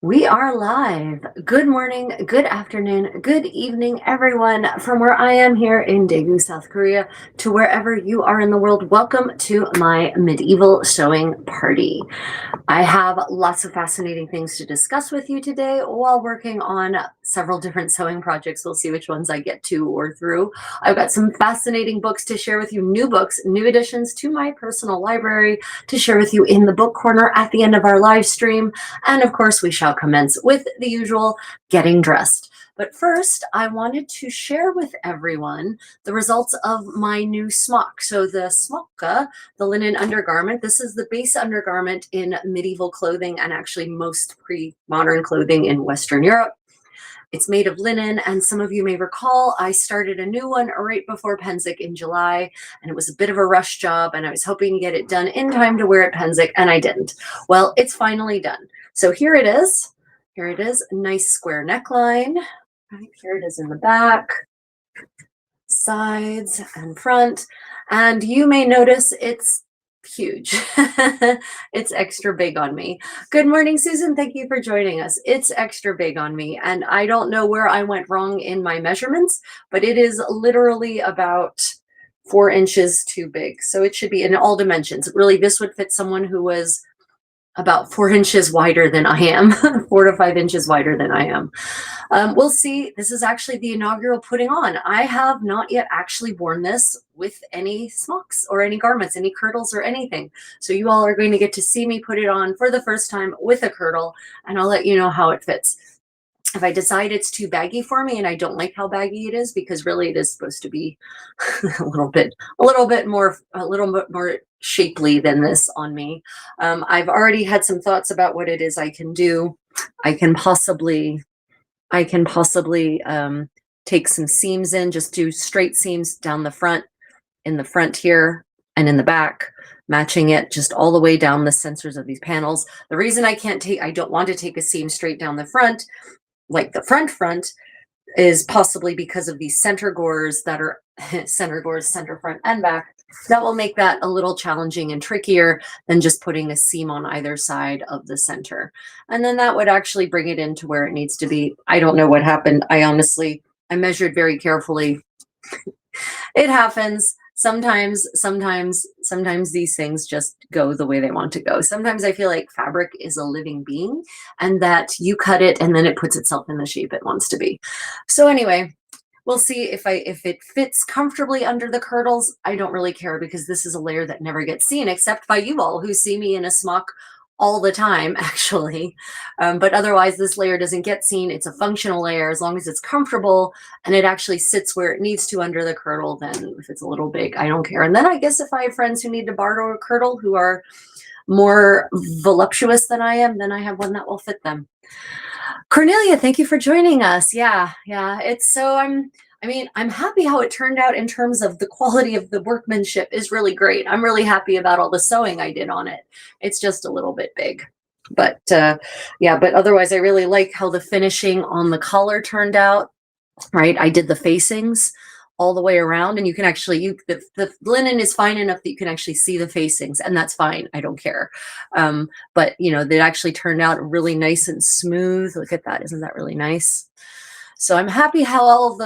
We are live. Good morning, good afternoon, good evening, everyone, from where I am here in Daegu, South Korea, to wherever you are in the world. Welcome to my medieval sewing party. I have lots of fascinating things to discuss with you today while working on several different sewing projects. We'll see which ones I get to or through. I've got some fascinating books to share with you, new books, new additions to my personal library to share with you in the book corner at the end of our live stream. And of course, we shall commence with the usual getting dressed. But first, I wanted to share with everyone the results of my new smock. So the smocka, the linen undergarment, this is the base undergarment in medieval clothing and actually most pre-modern clothing in Western Europe. It's made of linen, and some of you may recall I started a new one right before Pennsic in July, and it was a bit of a rush job, and I was hoping to get it done in time to wear at Pennsic, and I didn't. Well, it's finally done. So here it is. Here it is, a nice square neckline. Right here it is in the back, sides and front, and you may notice it's huge. It's extra big on me. Good morning, Susan. Thank you for joining us. It's extra big on me, and I don't know where I went wrong in my measurements, but it is literally about 4 inches too big. So it should be in all dimensions. Really, this would fit someone who was about 4 inches wider than I am, 4 to 5 inches wider than I am. We'll see. This is actually the inaugural putting on. I have not yet actually worn this with any smocks or any garments, any kirtles or anything. So you all are going to get to see me put it on for the first time with a kirtle, and I'll let you know how it fits. If I decide it's too baggy for me and I don't like how baggy it is, because really it is supposed to be a little bit more shapely than this on me. I've already had some thoughts about what it is I can do. I can possibly take some seams in, just do straight seams down the front, in the front here and in the back, matching it just all the way down the sensors of these panels. The reason I don't want to take a seam straight down the front, like the front, is possibly because of these center gores that are center gores, center front and back. That will make that a little challenging and trickier than just putting a seam on either side of the center. And then that would actually bring it into where it needs to be. I don't know what happened. I measured very carefully. It happens. Sometimes these things just go the way they want to go. Sometimes I feel like fabric is a living being and that you cut it and then it puts itself in the shape it wants to be. So anyway, we'll see if it fits comfortably under the kirtles. I don't really care because this is a layer that never gets seen except by you all who see me in a smock all the time, actually. But otherwise, this layer doesn't get seen. It's a functional layer. As long as it's comfortable and it actually sits where it needs to under the kirtle, then if it's a little big, I don't care. And then I guess if I have friends who need to borrow a kirtle who are more voluptuous than I am, then I have one that will fit them. Cornelia, thank you for joining us. Yeah, it's so I'm happy how it turned out in terms of the quality of the workmanship is really great. I'm really happy about all the sewing I did on it. It's just a little bit big. But yeah, but otherwise I really like how the finishing on the collar turned out, right? I did the facings all the way around, and you can actually, the linen is fine enough that you can actually see the facings, and that's fine. I don't care. But you know, they actually turned out really nice and smooth. Look at that. Isn't that really nice? So I'm happy how all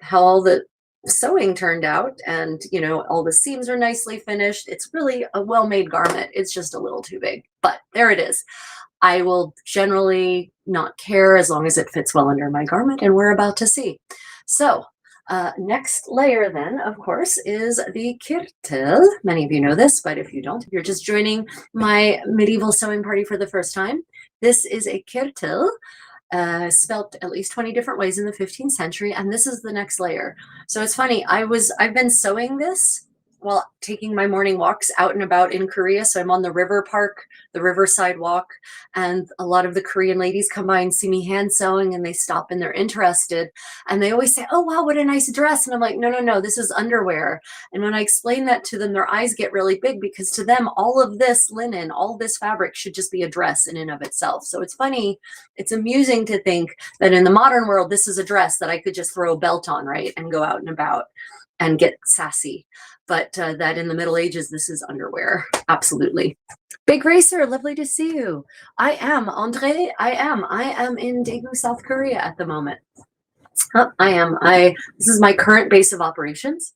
how all the sewing turned out, and you know, all the seams are nicely finished. It's really a well-made garment. It's just a little too big, but there it is. I will generally not care as long as it fits well under my garment, and we're about to see. So next layer then, of course, is the kirtle. Many of you know this, but if you don't, if you're just joining my medieval sewing party for the first time, this is a kirtle. Spelt at least 20 different ways in the 15th century, and this is the next layer. So it's funny, I've been sewing this while taking my morning walks out and about in Korea. So I'm on the river park, the riverside walk, and a lot of the Korean ladies come by and see me hand sewing, and they stop and they're interested, and they always say, "Oh wow, what a nice dress." And I'm like, no, this is underwear. And when I explain that to them, their eyes get really big, because to them all of this linen, all this fabric should just be a dress in and of itself. So it's funny, it's amusing to think that in the modern world this is a dress that I could just throw a belt on, right, and go out and about. and get sassy. But that in the Middle Ages, this is underwear. Absolutely. Big Racer, lovely to see you. I am Andre. I am in Daegu, South Korea at the moment. This is my current base of operations.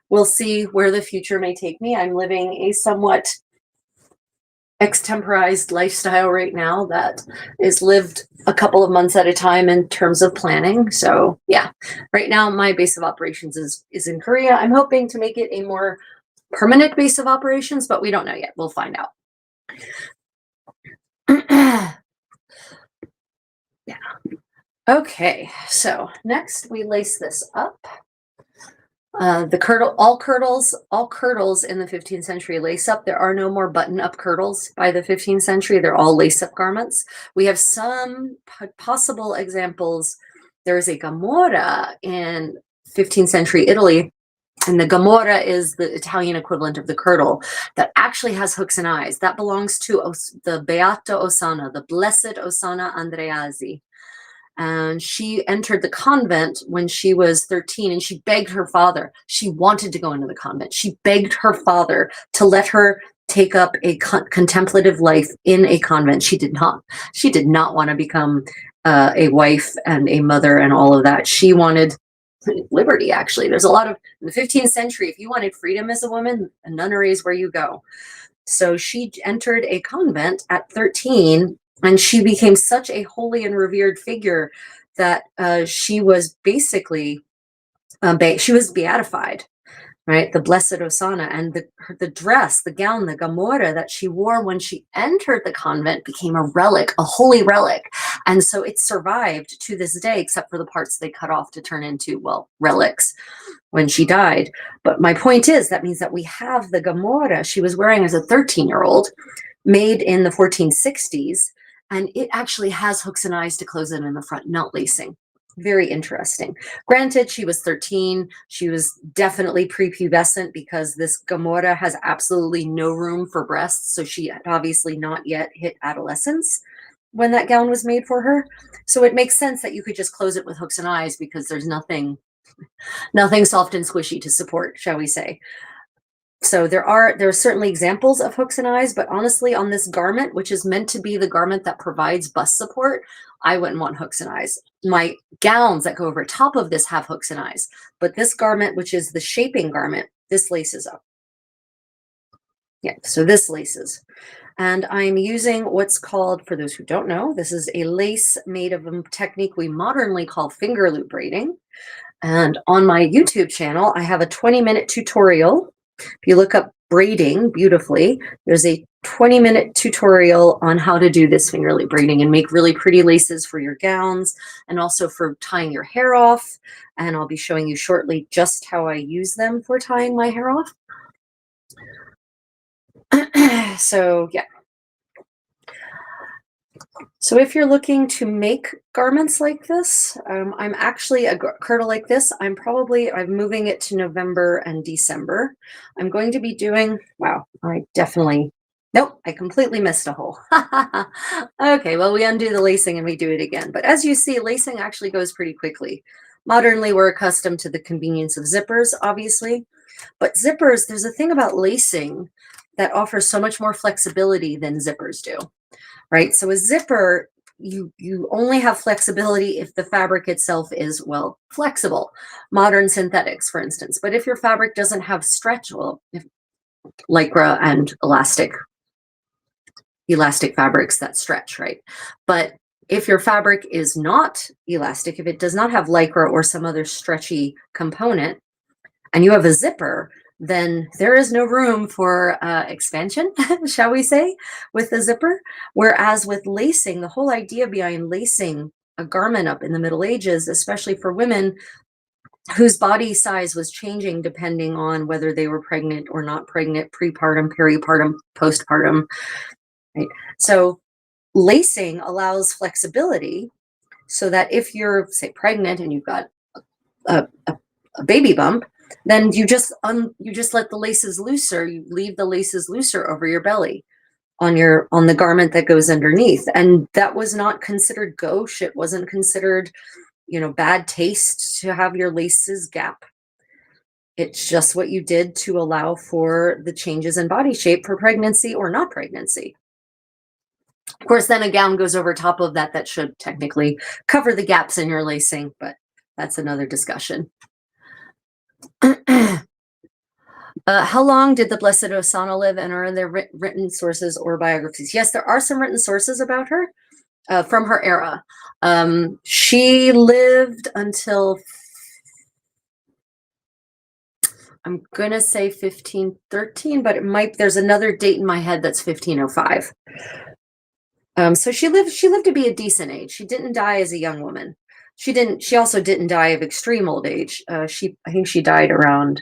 We'll see where the future may take me. I'm living a somewhat extemporized lifestyle right now that is lived a couple of months at a time in terms of planning. So yeah, right now my base of operations is in Korea. I'm hoping to make it a more permanent base of operations, but we don't know yet. We'll find out. Yeah. Okay, so next we lace this up. The kirtle, all kirtles in the 15th century lace up. There are no more button-up kirtles by the 15th century. They're all lace-up garments. We have some possible examples. There is a gamora in 15th century Italy, and the gamora is the Italian equivalent of the kirtle that actually has hooks and eyes. That belongs to the Beata Osana, the Blessed Osana Andreasi. And she entered the convent when she was 13, and she begged her father. She wanted to go into the convent. She begged her father to let her take up a contemplative life in a convent. She did not. She did not want to become a wife and a mother and all of that. She wanted liberty, actually. There's a lot of, in the 15th century, if you wanted freedom as a woman, a nunnery is where you go. So she entered a convent at 13, and she became such a holy and revered figure that she was basically, she was beatified, right? The Blessed Osana, and the dress, the gown, the gamora that she wore when she entered the convent became a relic, a holy relic. And so it survived to this day, except for the parts they cut off to turn into, well, relics when she died. But my point is, that means that we have the gamora she was wearing as a 13-year-old, made in the 1460s, and it actually has hooks and eyes to close it in the front, not lacing. Very interesting. Granted, she was 13. She was definitely prepubescent because this gamora has absolutely no room for breasts. So she had obviously not yet hit adolescence when that gown was made for her. So it makes sense that you could just close it with hooks and eyes because there's nothing soft and squishy to support, shall we say. So there are certainly examples of hooks and eyes, but honestly, on this garment, which is meant to be the garment that provides bust support, I wouldn't want hooks and eyes. My gowns that go over top of this have hooks and eyes, but this garment, which is the shaping garment, this laces up. Yeah, so this laces. And I'm using what's called, for those who don't know, this is a lace made of a technique we modernly call finger loop braiding. And on my YouTube channel, I have a 20-minute tutorial. If you look up braiding beautifully, there's a 20-minute tutorial on how to do this finger loop braiding and make really pretty laces for your gowns and also for tying your hair off. And I'll be showing you shortly just how I use them for tying my hair off. So yeah. So if you're looking to make garments like this, I'm actually a kirtle like this. I'm moving it to November and December. I'm going to be doing, wow, nope, I completely missed a hole. Okay, well, we undo the lacing and we do it again. But as you see, lacing actually goes pretty quickly. Modernly, we're accustomed to the convenience of zippers, obviously. But zippers, there's a thing about lacing that offers so much more flexibility than zippers do. Right, so a zipper, you only have flexibility if the fabric itself is, well, flexible. Modern synthetics, for instance. But if your fabric doesn't have stretch, well, if lycra and elastic fabrics that stretch, right? But if your fabric is not elastic, if it does not have lycra or some other stretchy component, and you have a zipper, then there is no room for expansion, shall we say, with the zipper. Whereas with lacing, the whole idea behind lacing a garment up in the Middle Ages, especially for women whose body size was changing depending on whether they were pregnant or not pregnant, prepartum, peripartum, postpartum, right? So lacing allows flexibility so that if you're, say, pregnant and you've got a baby bump, then you just let the laces looser. You leave the laces looser over your belly on the garment that goes underneath. And that was not considered gauche. It wasn't considered, bad taste to have your laces gap. It's just what you did to allow for the changes in body shape for pregnancy or not pregnancy. Of course, then a gown goes over top of that that should technically cover the gaps in your lacing, but that's another discussion. How long did the Blessed Osana live, and are there written sources or biographies? Yes, there are some written sources about her from her era. She lived until, I'm going to say 1513, but it might, there's another date in my head that's 1505. So she lived to be a decent age. She didn't die as a young woman. She also didn't die of extreme old age. I think she died around,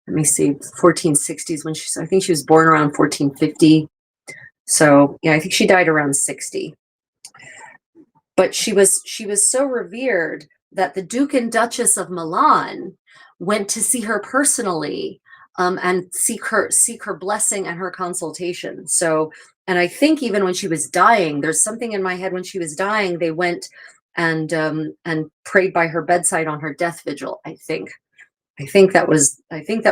let me see, 1460s when I think she was born around 1450. So yeah, I think she died around 60. But she was so revered that the Duke and Duchess of Milan went to see her personally, and seek her blessing and her consultation. So, and I think even when she was dying, there's something in my head when she was dying, they went and prayed by her bedside on her death vigil. I think that was Osana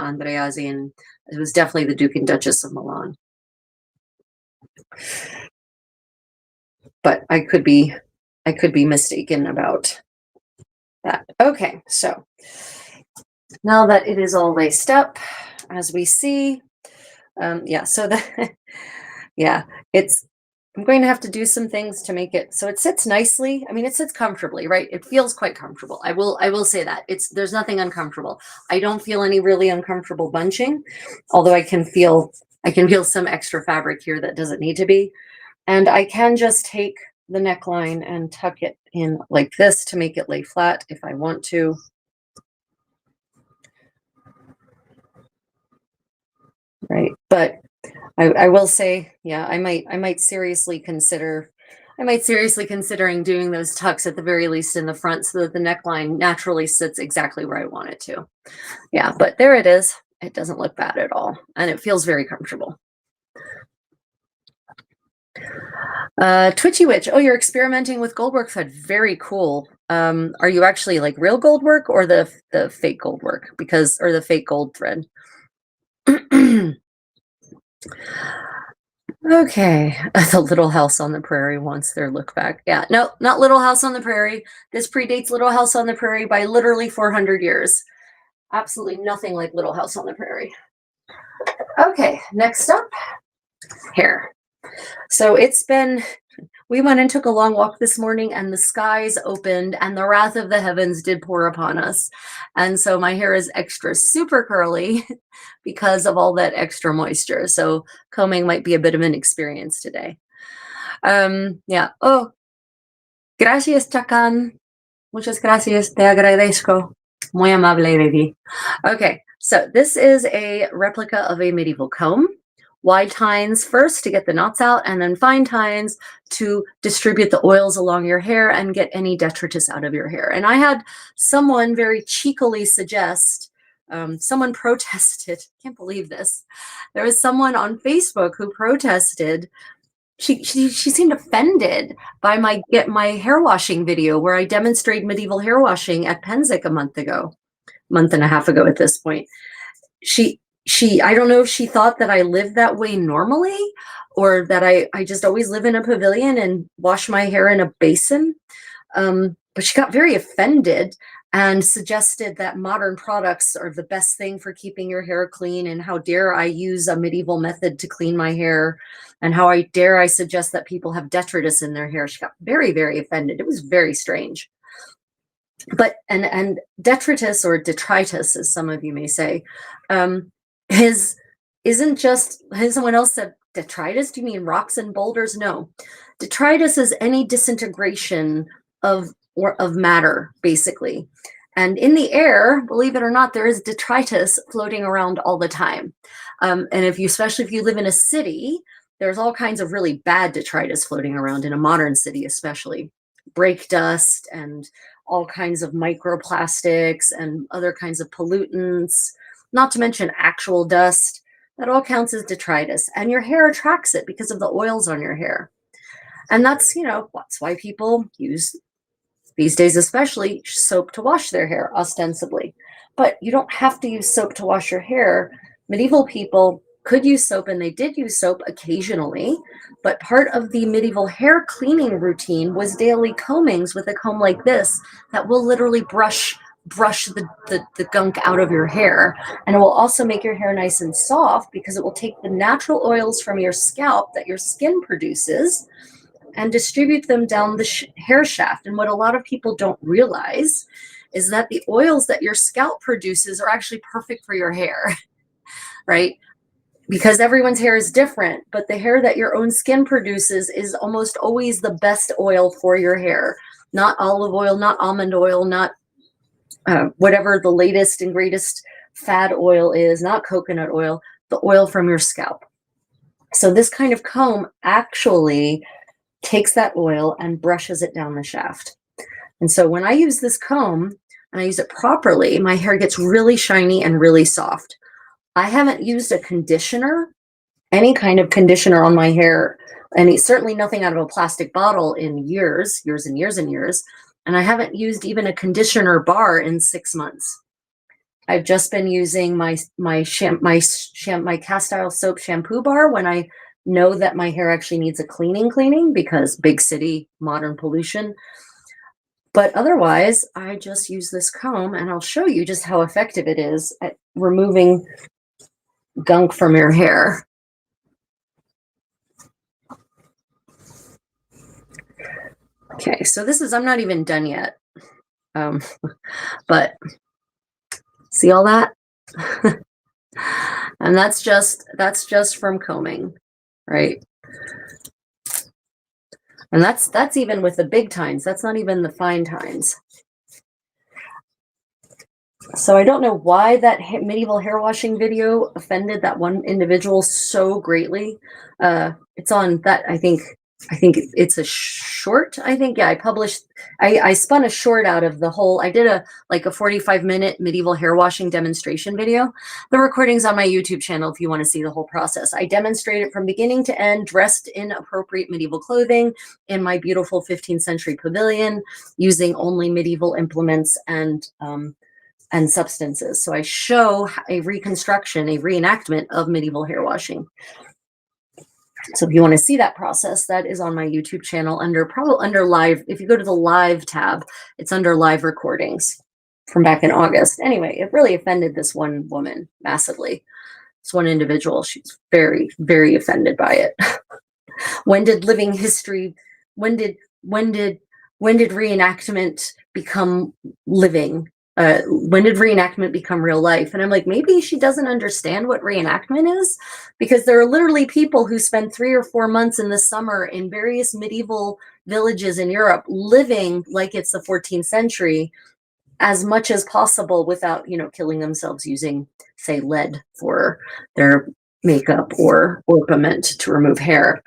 Andreasi, and it was definitely the Duke and Duchess of Milan. But I could be mistaken about that. Okay, so now that it is all laced up, as we see, yeah, so yeah, I'm going to have to do some things to make it so it sits nicely. I mean, it sits comfortably, right? It feels quite comfortable. I will say that there's nothing uncomfortable. I don't feel any really uncomfortable bunching, although I can feel some extra fabric here that doesn't need to be. And I can just take the neckline and tuck it in like this to make it lay flat if I want to. Right, but I will say, yeah, I might seriously considering doing those tucks at the very least in the front so that the neckline naturally sits exactly where I want it to. Yeah, but there it is. It doesn't look bad at all, and it feels very comfortable. Twitchy Witch, oh, you're experimenting with goldwork thread. Very cool. Are you actually like real gold work or the fake gold work? Or the fake gold thread? Okay, the Little House on the Prairie wants their look back. Yeah, no, not Little House on the Prairie. This predates Little House on the Prairie by literally 400 years. Absolutely nothing like Little House on the Prairie. Okay, next up, hair. So we went and took a long walk this morning, and the skies opened and the wrath of the heavens did pour upon us. And so my hair is extra super curly because of all that extra moisture. So combing might be a bit of an experience today. Yeah. Oh, gracias, Chacan. Muchas gracias. Te agradezco. Muy amable de ti. Okay, so this is a replica of a medieval comb. Wide tines first to get the knots out, and then fine tines to distribute the oils along your hair and get any detritus out of your hair. And I had someone very cheekily suggest, someone protested, can't believe this. There was someone on Facebook who protested. She seemed offended by my hair washing video where I demonstrate medieval hair washing at Penzic a month and a half ago at this point. I don't know if she thought that I lived that way normally, or that I just always live in a pavilion and wash my hair in a basin. But she got very offended and suggested that modern products are the best thing for keeping your hair clean, and how dare I use a medieval method to clean my hair, and how dare I suggest that people have detritus in their hair. She got very, very offended. It was very strange. But and detritus, or detritus, as some of you may say, isn't just, someone else said detritus. Do you mean rocks and boulders? No, detritus is any disintegration of matter, basically. And in the air, believe it or not, there is detritus floating around all the time. And especially if you live in a city, there's all kinds of really bad detritus floating around in a modern city, especially brake dust and all kinds of microplastics and other kinds of pollutants, not to mention actual dust. That all counts as detritus, and your hair attracts it because of the oils on your hair. And that's why people use These days, especially, soap to wash their hair, ostensibly. But you don't have to use soap to wash your hair. Medieval people could use soap, and they did use soap occasionally, but part of the medieval hair cleaning routine was daily combings with a comb like this that will literally brush the gunk out of your hair. And it will also make your hair nice and soft because it will take the natural oils from your scalp that your skin produces and distribute them down the hair shaft. And what a lot of people don't realize is that the oils that your scalp produces are actually perfect for your hair, right? Because everyone's hair is different, but the hair that your own skin produces is almost always the best oil for your hair. Not olive oil, not almond oil, not whatever the latest and greatest fad oil is, not coconut oil, the oil from your scalp. So this kind of comb actually takes that oil and brushes it down the shaft. And so when I use this comb and I use it properly, my hair gets really shiny and really soft. I haven't used a conditioner, any kind of conditioner on my hair, and certainly nothing out of a plastic bottle in years and years and years. And I haven't used even a conditioner bar in 6 months. I've just been using my cast iron soap shampoo bar when I know that my hair actually needs a cleaning because big city, modern pollution. But otherwise, I just use this comb, and I'll show you just how effective it is at removing gunk from your hair. Okay, so this is, I'm not even done yet. But see all that? And that's just from combing, right? And that's even with the big tines. That's not even the fine tines. So I don't know why that medieval hair washing video offended that one individual so greatly. It's on that, I think it's a short. Yeah, I spun a short out of the whole. I did a 45-minute medieval hair washing demonstration video. The recording's on my YouTube channel if you want to see the whole process. I demonstrate it from beginning to end, dressed in appropriate medieval clothing in my beautiful 15th century pavilion, using only medieval implements and substances. So I show a reconstruction, a reenactment of medieval hair washing. So if you want to see that process, that is on my YouTube channel under live. If you go to the live tab, it's under live recordings from back in August. Anyway, it really offended this one woman massively. This one individual, she's very, very offended by it. When did reenactment become living? When did reenactment become real life? And I'm like, maybe she doesn't understand what reenactment is, because there are literally people who spend 3 or 4 months in the summer in various medieval villages in Europe living like it's the 14th century as much as possible without, killing themselves using, say, lead for their makeup or orpiment to remove hair.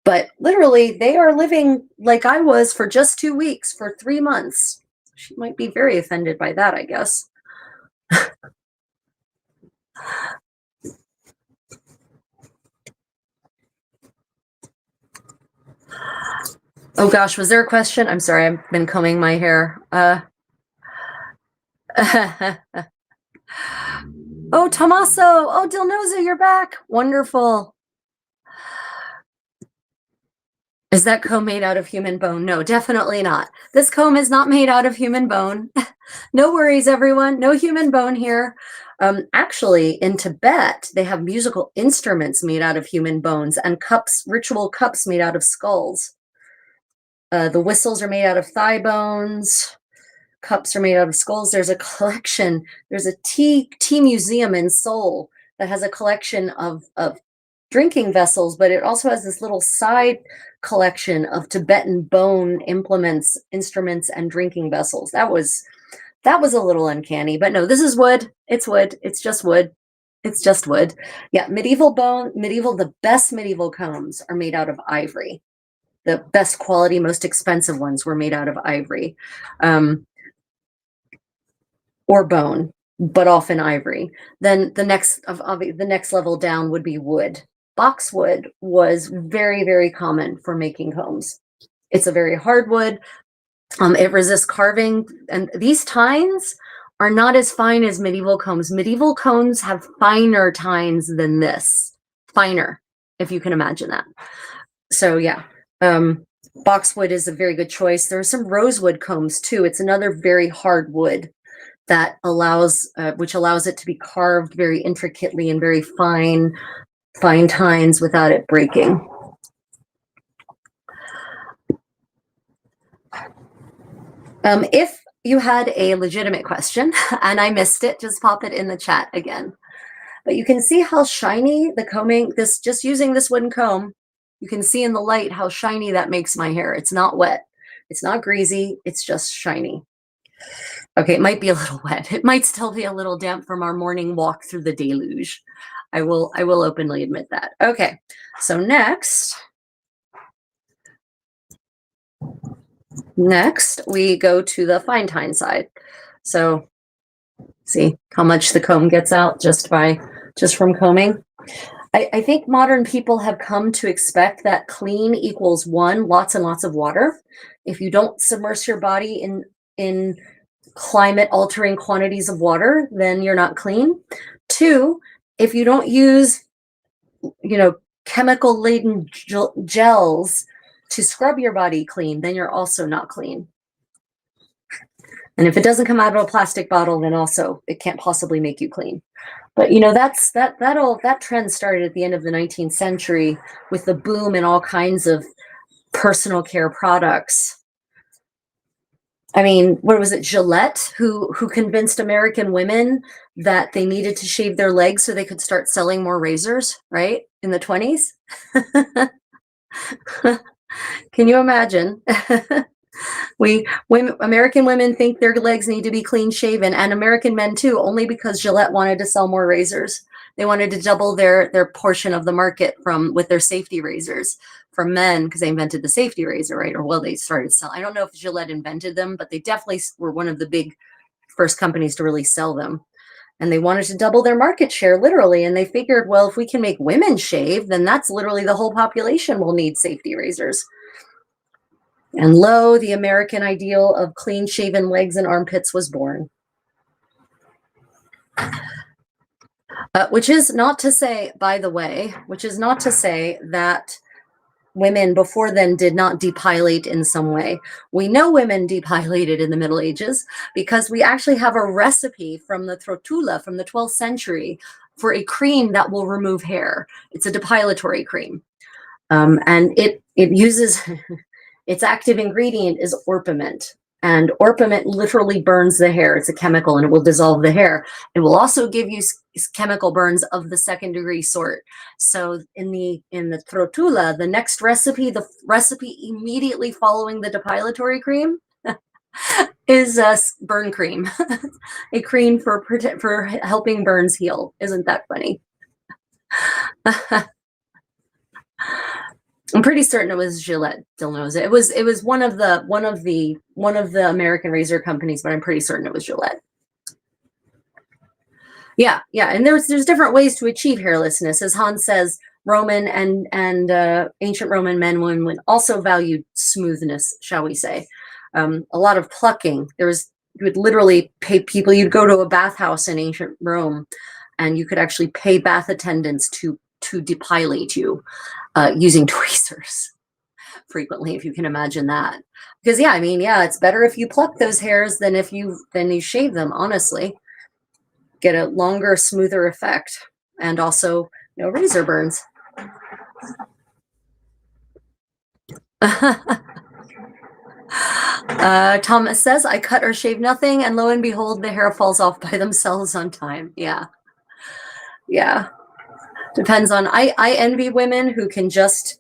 But literally, they are living like I was for just 2 weeks, for 3 months. She might be very offended by that, I guess. Oh gosh, was there a question? I'm sorry, I've been combing my hair. Oh, Tommaso. Oh, Dilnoza, you're back. Wonderful. Is that comb made out of human bone? No, definitely not. This comb is not made out of human bone. No worries, everyone. No human bone here. Actually, in Tibet, they have musical instruments made out of human bones and cups, ritual cups made out of skulls. The whistles are made out of thigh bones. Cups are made out of skulls. There's a collection. There's a tea museum in Seoul that has a collection of drinking vessels, but it also has this little side collection of Tibetan bone implements, instruments, and drinking vessels. That was a little uncanny, but no, this is wood. It's wood. It's just wood. It's just wood. Yeah, the best medieval combs are made out of ivory. The best quality, most expensive ones were made out of ivory, or bone, but often ivory. Then the next level down would be wood. Boxwood was very, very common for making combs. It's a very hard wood. It resists carving, and these tines are not as fine as medieval combs. Medieval combs have finer tines than this. Finer, if you can imagine that. So yeah, boxwood is a very good choice. There are some rosewood combs too. It's another very hard wood that allows, which allows it to be carved very intricately and very fine tines without it breaking. If you had a legitimate question and I missed it, just pop it in the chat again. But you can see how shiny the combing, just using this wooden comb, you can see in the light how shiny that makes my hair. It's not wet. It's not greasy. It's just shiny. Okay, it might be a little wet. It might still be a little damp from our morning walk through the deluge. I will openly admit that. Okay, so next we go to the fine tine side. So see how much the comb gets out just from combing. I think modern people have come to expect that clean equals one, lots and lots of water. If you don't submerge your body in climate altering quantities of water, then you're not clean. Two, if you don't use, chemical laden gels to scrub your body clean, then you're also not clean. And if it doesn't come out of a plastic bottle, then also it can't possibly make you clean. But that trend started at the end of the 19th century with the boom in all kinds of personal care products. I mean, what was it, Gillette, who convinced American women that they needed to shave their legs so they could start selling more razors, right? In the 20s. Can you imagine? American women think their legs need to be clean shaven, and American men too, only because Gillette wanted to sell more razors. They wanted to double their portion of the market with their safety razors for men, because they invented the safety razor, right? Or well, they started selling. I don't know if Gillette invented them, but they definitely were one of the big first companies to really sell them. And they wanted to double their market share, literally. And they figured, well, if we can make women shave, then that's literally the whole population will need safety razors. And lo, the American ideal of clean-shaven legs and armpits was born. Which is not to say, by the way, that women before then did not depilate in some way. We know women depilated in the Middle Ages because we actually have a recipe from the Trotula from the 12th century for a cream that will remove hair. It's a depilatory cream. And it uses... Its active ingredient is orpiment, and orpiment literally burns the hair. It's a chemical, and it will dissolve the hair. It will also give you chemical burns of the second-degree sort. So in the Trotula, the next recipe, the recipe immediately following the depilatory cream, is burn cream, a cream for helping burns heal. Isn't that funny? I'm pretty certain it was Gillette. Still knows it. It was one of the American razor companies, but I'm pretty certain it was Gillette. Yeah, and there's different ways to achieve hairlessness, as Hans says. Roman and ancient Roman men and women also valued smoothness, shall we say? A lot of plucking. You would literally pay people. You'd go to a bathhouse in ancient Rome, and you could actually pay bath attendants to depilate you. Using tweezers frequently, if you can imagine that. Because it's better if you pluck those hairs than you shave them, honestly. Get a longer, smoother effect, and also no razor burns. Thomas says, I cut or shave nothing, and lo and behold, the hair falls off by themselves on time. Yeah. Depends on, I envy women who can just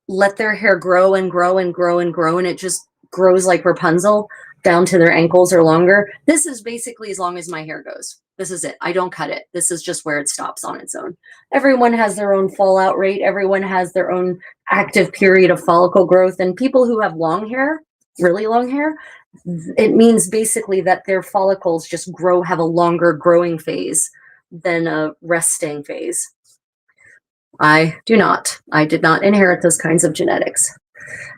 let their hair grow and grow and grow and grow, and it just grows like Rapunzel down to their ankles or longer. This is basically as long as my hair goes. This is it. I don't cut it. This is just where it stops on its own. Everyone has their own fallout rate. Everyone has their own active period of follicle growth. And people who have long hair, really long hair, it means basically that their follicles just have a longer growing phase than a resting phase. I did not inherit those kinds of genetics.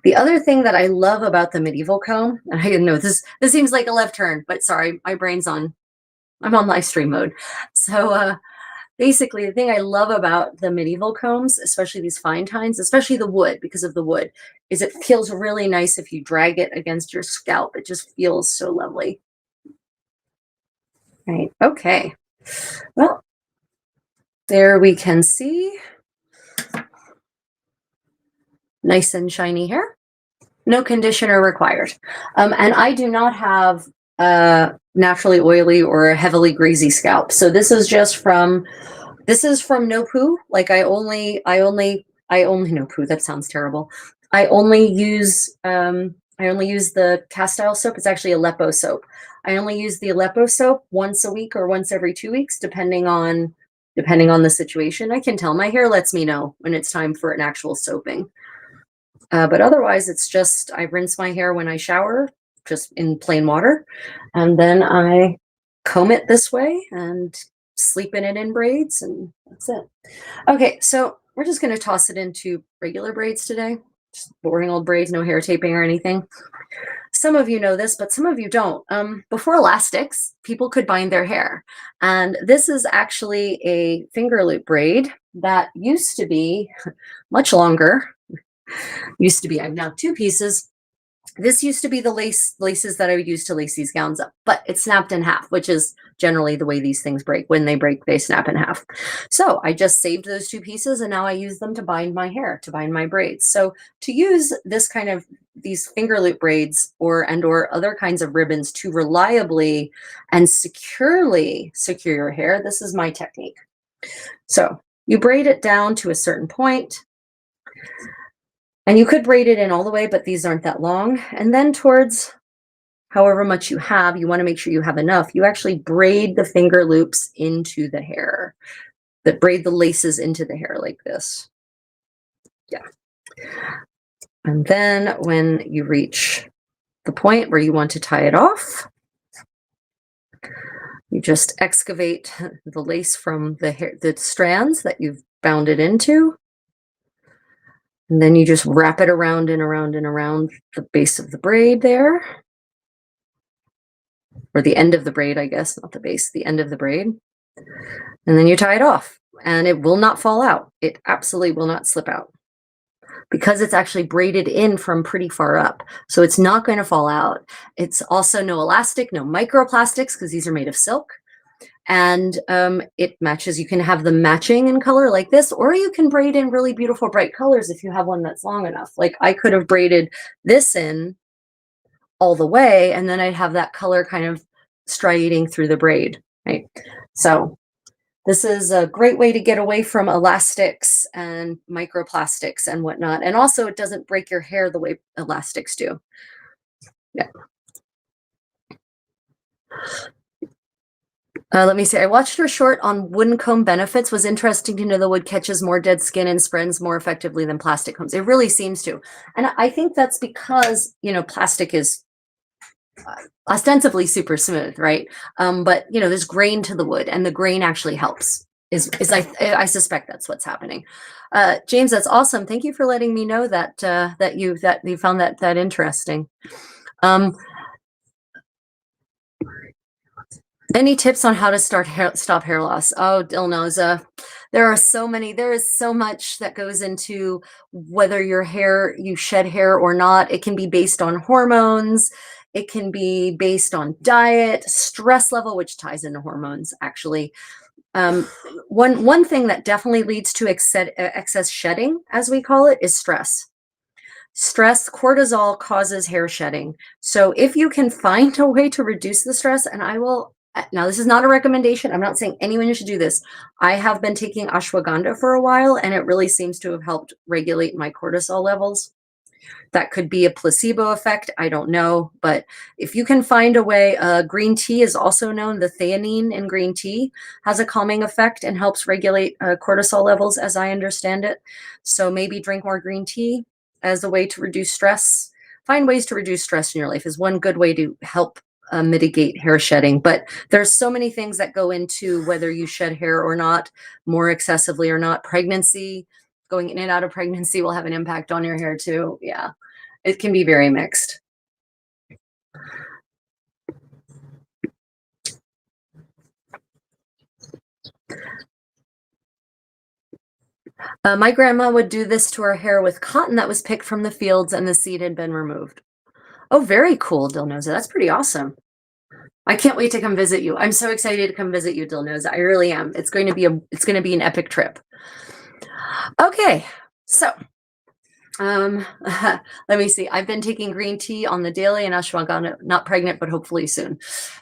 The other thing that I love about the medieval comb, and I know this seems like a left turn, but sorry, my brain's on, I'm on live stream mode. So basically, the thing I love about the medieval combs, especially these fine tines, especially the wood, because of the wood, is it feels really nice if you drag it against your scalp. It just feels so lovely. Right. Okay. Well, there we can see nice and shiny hair. No conditioner required. And I do not have a naturally oily or a heavily greasy scalp. So this is just from, this is from no poo. Like I only no poo. That sounds terrible. I only use the castile soap. It's actually Aleppo soap. I only use the Aleppo soap once a week or once every 2 weeks, depending on the situation. I can tell my hair lets me know when it's time for an actual soaping. But otherwise, it's just I rinse my hair when I shower, just in plain water, and then I comb it this way and sleep in it in braids, and that's it. Okay, so we're just going to toss it into regular braids today. Just boring old braids, no hair taping or anything. Some of you know this, but some of you don't. Before elastics, people could bind their hair. And this is actually a finger loop braid that used to be much longer. Used to be, I have now 2 pieces. This used to be the laces that I would use to lace these gowns up, but it snapped in half, which is generally the way these things break. When they break, they snap in half. So I just saved those 2 pieces and now I use them to bind my hair, to bind my braids. So to use this kind of, these finger loop braids or other kinds of ribbons to reliably and securely secure your hair, this is my technique. So you braid it down to a certain point. And you could braid it in all the way, but these aren't that long. And then towards however much you have, you want to make sure you have enough. You actually braid the finger loops into the hair, that braid the laces into the hair like this. Yeah. And then when you reach the point where you want to tie it off, you just excavate the lace from the hair, the strands that you've bound it into. And then you just wrap it around and around and around the base of the braid there. Or the end of the braid, I guess, not the base, the end of the braid. And then you tie it off and it will not fall out. It absolutely will not slip out because it's actually braided in from pretty far up. So it's not going to fall out. It's also no elastic, no microplastics, because these are made of silk. And it matches. You can have them matching in color like this, or you can braid in really beautiful bright colors if you have one that's long enough. Like I could have braided this in all the way, and then I'd have that color kind of striating through the braid, right? So this is a great way to get away from elastics and microplastics and whatnot. And also it doesn't break your hair the way elastics do. Yeah. Let me see. I watched her short on wooden comb benefits. Was interesting to know the wood catches more dead skin and spreads more effectively than plastic combs. It really seems to. And I think that's because, you know, plastic is ostensibly super smooth, right? But, you know, there's grain to the wood and the grain actually helps. I suspect that's what's happening. James, that's awesome. Thank you for letting me know that that you found that interesting. Any tips on how to stop hair loss? Oh, Dilnoza, there is so much that goes into whether you shed hair or not. It can be based on hormones. It can be based on diet, stress level, which ties into hormones, actually. One thing that definitely leads to excess shedding, as we call it, is stress. Stress, cortisol causes hair shedding. So if you can find a way to reduce the stress, and now this is not a recommendation. I'm not saying anyone should do this. I have been taking ashwagandha for a while, and it really seems to have helped regulate my cortisol levels. That could be a placebo effect. I don't know. But if you can find a way, green tea is also known. The theanine in green tea has a calming effect and helps regulate cortisol levels, as I understand it. So maybe drink more green tea as a way to reduce stress. Find ways to reduce stress in your life is one good way to help mitigate hair shedding. But there's so many things that go into whether you shed hair or not, more excessively or not. Pregnancy going in and out of pregnancy will have an impact on your hair too. Yeah, it can be very mixed. My grandma would do this to her hair with cotton that was picked from the fields and the seed had been removed. Oh, very cool, Dilnoza. That's pretty awesome. I can't wait to come visit you. I'm so excited to come visit you, Dilnoza. I really am. It's going to be an epic trip. Okay, so let me see. I've been taking green tea on the daily and ashwagandha, not pregnant, but hopefully soon.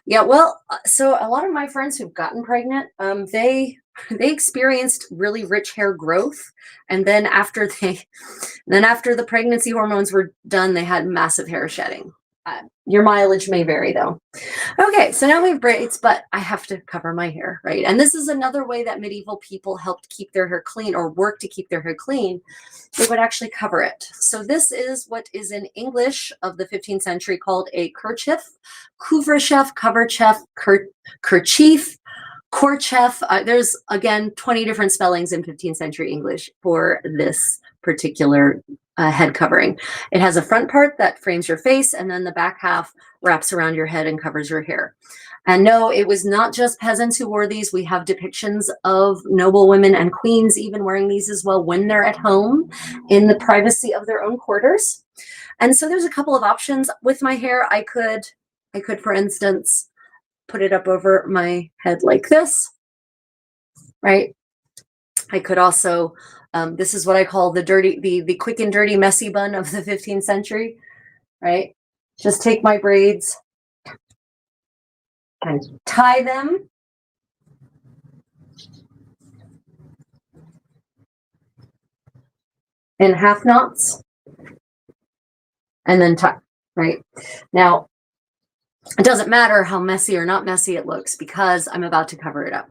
Yeah, well, so a lot of my friends who've gotten pregnant, they experienced really rich hair growth, and then after the pregnancy hormones were done, they had massive hair shedding. Your mileage may vary though. Okay, so now we have braids, but I have to cover my hair, right? And this is another way that medieval people helped keep their hair clean or work to keep their hair clean. They would actually cover it. So this is what is in English of the 15th century called a kerchief, couvre-chef, cover-chef, kerchief, korchef. There's, again, 20 different spellings in 15th century English for this particular head covering. It has a front part that frames your face, and then the back half wraps around your head and covers your hair. And no, it was not just peasants who wore these. We have depictions of noble women and queens even wearing these as well when they're at home in the privacy of their own quarters. And so there's a couple of options with my hair. I could, for instance, put it up over my head like this, right? I could also, this is what I call the quick and dirty messy bun of the 15th century, right? Just take my braids and tie them in half knots and then tie, right? Now, it doesn't matter how messy or not messy it looks because I'm about to cover it up.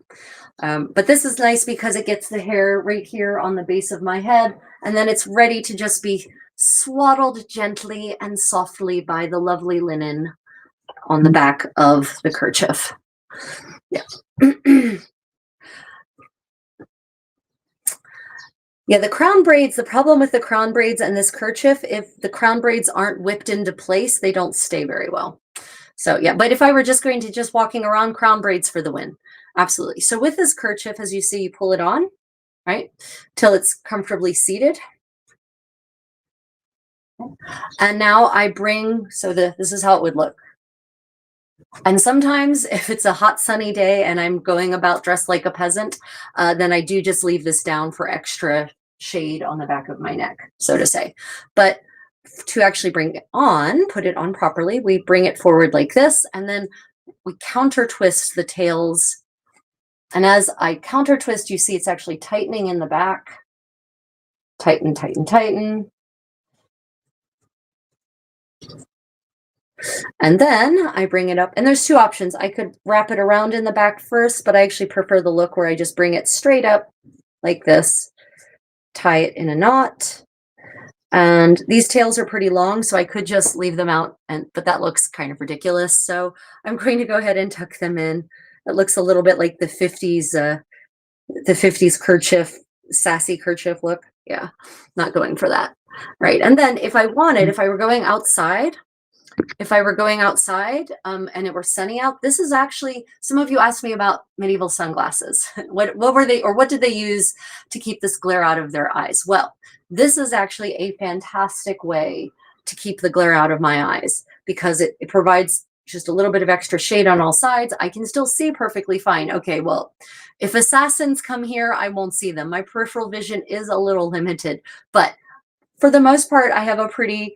But this is nice because it gets the hair right here on the base of my head, and then it's ready to just be swaddled gently and softly by the lovely linen on the back of the kerchief. Yeah. Yeah, the crown braids, the problem with the crown braids and this kerchief, if the crown braids aren't whipped into place, they don't stay very well. So yeah, but if I were just going to just walking around, crown braids for the win. Absolutely. So with this kerchief, as you see, you pull it on, right, till it's comfortably seated. And now I bring, so this is how it would look. And sometimes if it's a hot sunny day and I'm going about dressed like a peasant, then I do just leave this down for extra shade on the back of my neck, so to say. But to actually bring it on, put it on properly, we bring it forward like this, and then we counter twist the tails. And as I counter twist, you see it's actually tightening in the back. Tighten, tighten, tighten. And then I bring it up, and there's two options. I could wrap it around in the back first, but I actually prefer the look where I just bring it straight up like this, tie it in a knot. And these tails are pretty long, so I could just leave them out, but that looks kind of ridiculous. So I'm going to go ahead and tuck them in. It looks a little bit like the 50s kerchief, sassy kerchief look. Yeah, not going for that. Right. And then if I wanted, if I were going outside, and it were sunny out, this is actually, some of you asked me about medieval sunglasses. What were they, or what did they use to keep this glare out of their eyes? Well, this is actually a fantastic way to keep the glare out of my eyes because it provides just a little bit of extra shade on all sides. I can still see perfectly fine. Okay, well, if assassins come here, I won't see them. My peripheral vision is a little limited, but for the most part, I have a pretty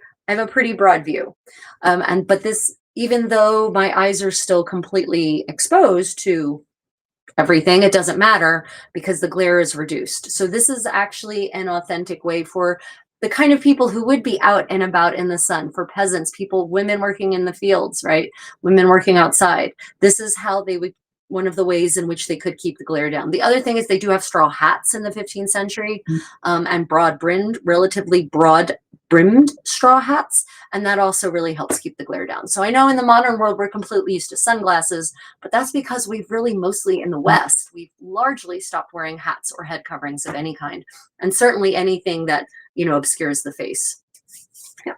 broad view. But this, even though my eyes are still completely exposed to everything, it doesn't matter because the glare is reduced. So this is actually an authentic way for the kind of people who would be out and about in the sun, for peasants, people, women working in the fields, right? Women working outside. This is how they would, one of the ways in which they could keep the glare down. The other thing is they do have straw hats in the 15th century and broad brimmed, relatively broad brimmed straw hats, and that also really helps keep the glare down. So I know in the modern world we're completely used to sunglasses, but that's because we've really mostly in the West, we've largely stopped wearing hats or head coverings of any kind, and certainly anything that, you know, obscures the face. Yeah.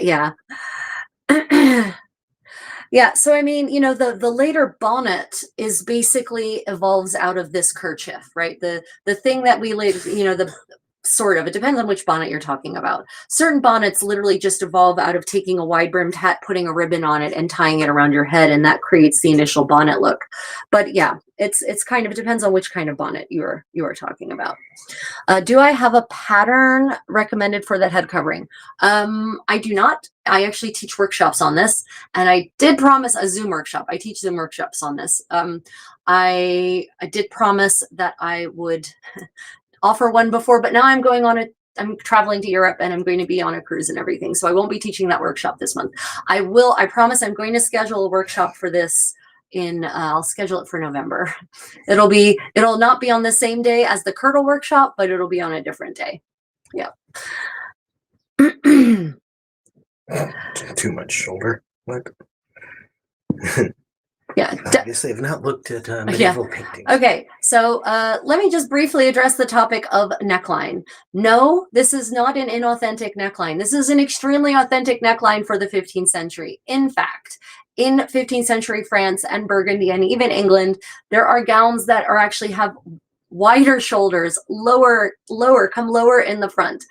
Yeah. Yeah, so I mean, you know, the later bonnet is basically evolves out of this kerchief, right? The thing that we live, you know, the sort of, it depends on which bonnet you're talking about. Certain bonnets literally just evolve out of taking a wide brimmed hat, putting a ribbon on it and tying it around your head, and that creates the initial bonnet look. But yeah, it's kind of, it depends on which kind of bonnet you are talking about. Do I have a pattern recommended for that head covering? I do not. I actually teach workshops on this, and I did promise a Zoom workshop. I teach Zoom workshops on this. I did promise that I would offer one before, but now I'm going on I'm traveling to Europe and I'm going to be on a cruise and everything. So I won't be teaching that workshop this month. I promise I'm going to schedule a workshop for this I'll schedule it for November. It'll not be on the same day as the Kirtle workshop, but it'll be on a different day. Yeah. Too much shoulder. What? Yeah. I guess they've not looked at medieval paintings. Okay, so let me just briefly address the topic of neckline. No, this is not an inauthentic neckline. This is an extremely authentic neckline for the 15th century. In fact, in 15th century France and Burgundy and even England, there are gowns that are actually have wider shoulders, come lower in the front.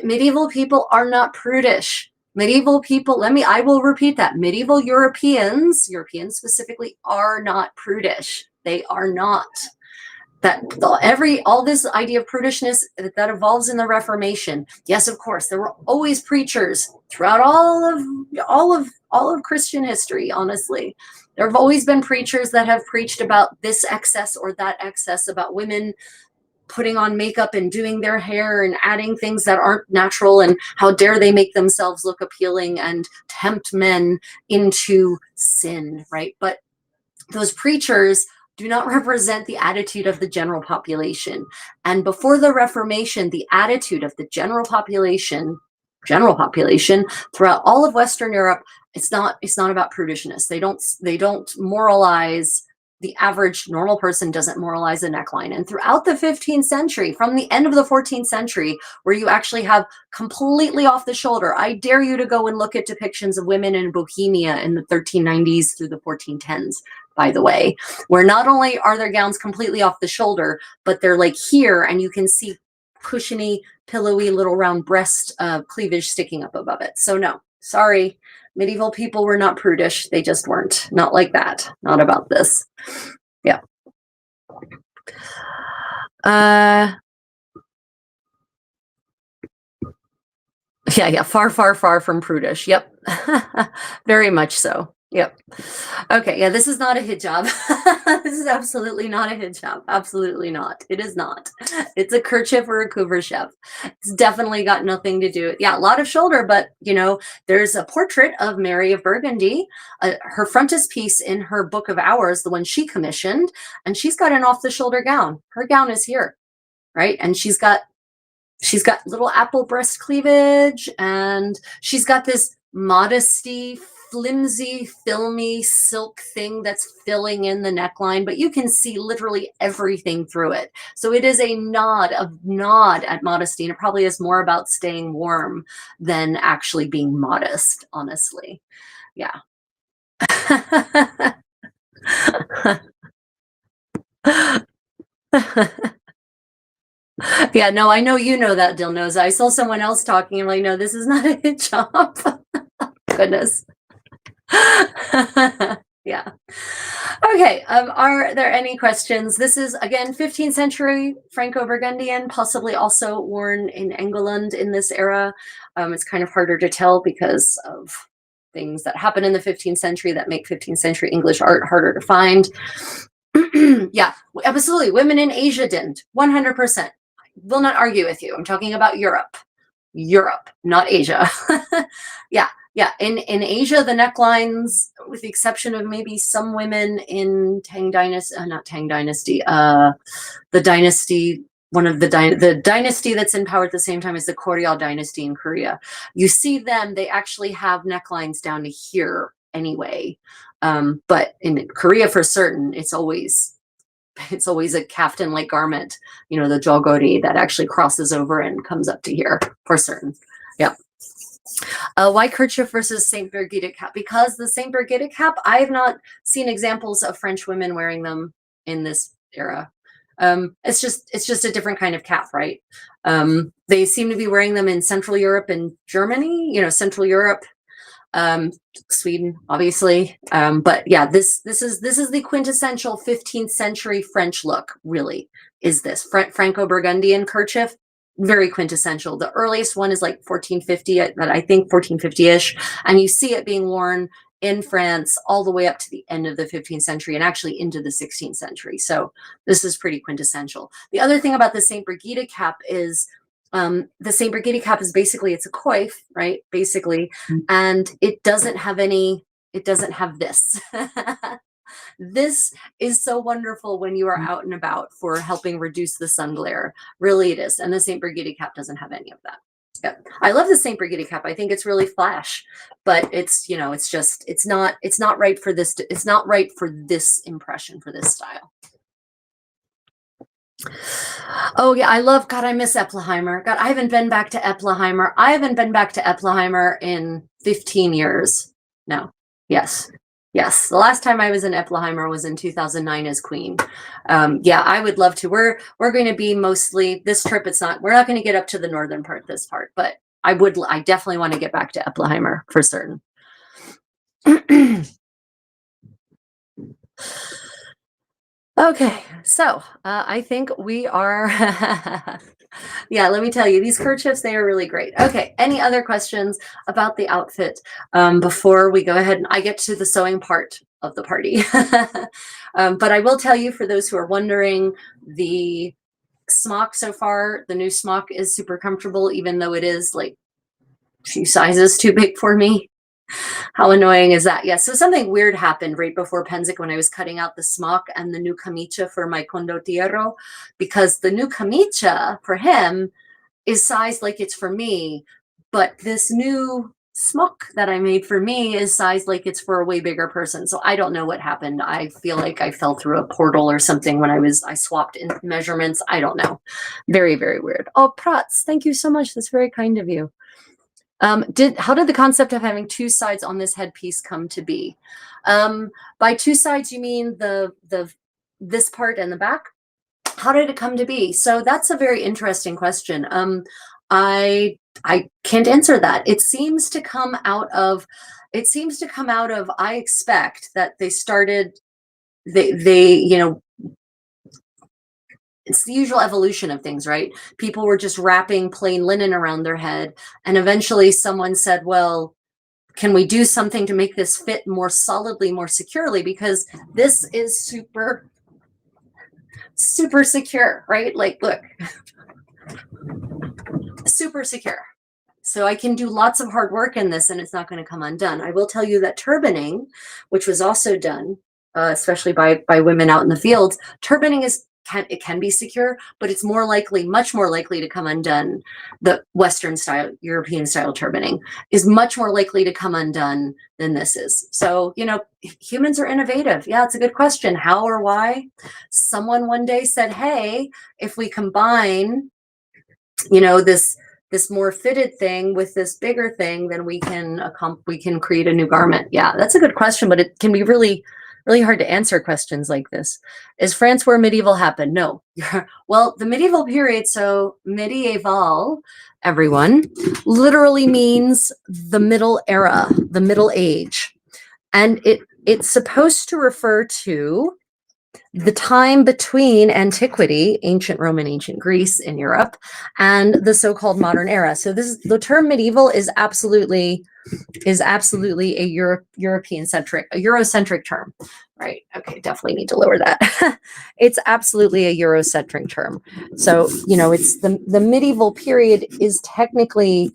Medieval people are not prudish. Medieval people, I will repeat that. Medieval Europeans specifically, are not prudish. They are not. All this idea of prudishness that evolves in the Reformation. Yes, of course, there were always preachers throughout all of Christian history, honestly. There have always been preachers that have preached about this excess or that excess, about women putting on makeup and doing their hair and adding things that aren't natural, and how dare they make themselves look appealing and tempt men into sin, right? But those preachers do not represent the attitude of the general population. And before the Reformation, the attitude of the general population throughout all of Western Europe, it's not about prudishness. They don't moralize. The average normal person doesn't moralize a neckline. And throughout the 15th century, from the end of the 14th century, where you actually have completely off the shoulder, I dare you to go and look at depictions of women in Bohemia in the 1390s through the 1410s, by the way, where not only are their gowns completely off the shoulder, but they're like here, and you can see cushiony, pillowy little round breast cleavage sticking up above it. So no, sorry. Medieval people were not prudish. They just weren't. Not like that. Not about this. Yeah. Yeah. Far from prudish. Yep. Very much so. Yep. Okay. Yeah, this is not a hijab. This is absolutely not a hijab. Absolutely not. It is not. It's a kerchief or a couvre-chef. It's definitely got nothing to do. Yeah, a lot of shoulder, but you know, there's a portrait of Mary of Burgundy, her frontispiece in her Book of Hours, the one she commissioned, and she's got an off-the-shoulder gown. Her gown is here, right? And she's got little apple breast cleavage, and she's got this modesty, flimsy, filmy silk thing that's filling in the neckline, but you can see literally everything through it. So it is a nod at modesty, and it probably is more about staying warm than actually being modest, honestly. Yeah. Yeah, no, I know you know that, Dilnoza. I saw someone else talking. I'm like, no, this is not a hijab. Goodness. Yeah. Okay. Are there any questions? This is, again, 15th century Franco-Burgundian, possibly also worn in England in this era. It's kind of harder to tell because of things that happen in the 15th century that make 15th century English art harder to find. Yeah, absolutely. Women in Asia didn't. 100%. Will not argue with you. I'm talking about Europe, not Asia. Yeah. In Asia, the necklines, with the exception of maybe some women in Tang Dynasty, not Tang Dynasty, the dynasty one of the dynasty that's in power at the same time as the Goryeo dynasty in Korea. You see them, they actually have necklines down to here anyway. But in Korea for certain, it's always a kaftan-like garment, the jogori that actually crosses over and comes up to here for certain. Yep. Why kerchief versus St. Birgitte cap? Because the St. Birgitte cap, I have not seen examples of French women wearing them in this era. It's just a different kind of cap, right? They seem to be wearing them in Central Europe and Germany, Central Europe, Sweden, obviously. But yeah, this is the quintessential 15th century French look, really, is this Franco-Burgundian kerchief. Very quintessential. The earliest one is like 1450, but I think 1450-ish. And you see it being worn in France all the way up to the end of the 15th century and actually into the 16th century. So this is pretty quintessential. The other thing about the St. Birgitte cap is the St. Birgitte cap is basically, it's a coif, right? Basically. And it doesn't have this. This is so wonderful when you are out and about for helping reduce the sun glare. Really it is. And the St. Birgitte cap doesn't have any of that. Yep. I love the St. Birgitte cap. I think it's really flash, but it's not right for this. It's not right for this impression, for this style. Oh yeah, I miss Epleheimer. God, I haven't been back to Epleheimer. I haven't been back to Epleheimer in 15 years. No. Yes. The last time I was in Epleheimer was in 2009 as queen. Yeah, I would love to. We're going to be mostly this trip. We're not going to get up to the northern part, this part, but I definitely want to get back to Epleheimer for certain. Okay, so I think we are, yeah, let me tell you, these kerchiefs, they are really great. Okay, any other questions about the outfit before we go ahead and I get to the sewing part of the party? But I will tell you, for those who are wondering, the smock so far, the new smock is super comfortable, even though it is like a few sizes too big for me. How annoying is that? Yeah, so something weird happened right before Pennsic when I was cutting out the smock and the new camicia for my condottiero, because the new camicia for him is sized like it's for me, but this new smock that I made for me is sized like it's for a way bigger person. So I don't know what happened. I feel like I fell through a portal or something when I swapped in measurements. I don't know. Very, very weird. Oh, Prats, thank you so much. That's very kind of you. How did the concept of having two sides on this headpiece come to be? By two sides, you mean this part and the back? How did it come to be? So that's a very interesting question. I can't answer that. It seems to come out of, I expect that they started, it's the usual evolution of things, right? People were just wrapping plain linen around their head. And eventually someone said, well, can we do something to make this fit more solidly, more securely? Because this is super, super secure, right? Like, look, super secure. So I can do lots of hard work in this and it's not going to come undone. I will tell you that turbaning, which was also done, especially by women out in the fields, turbaning it can be secure, but it's much more likely to come undone. The Western style, European style turbaning is much more likely to come undone than this is. So, humans are innovative. Yeah, it's a good question. How or why? Someone one day said, hey, if we combine, this more fitted thing with this bigger thing, then we can create a new garment. Yeah, that's a good question, but it can be really hard to answer questions like this. Is France where medieval happened? No. Well, the medieval period, so medieval, everyone, literally means the middle era, the Middle Age. And it's supposed to refer to the time between antiquity, ancient Rome and ancient Greece in Europe, and the so-called modern era. So the term medieval is absolutely a Eurocentric term, right? Okay, definitely need to lower that. It's absolutely a Eurocentric term. So, it's the medieval period is technically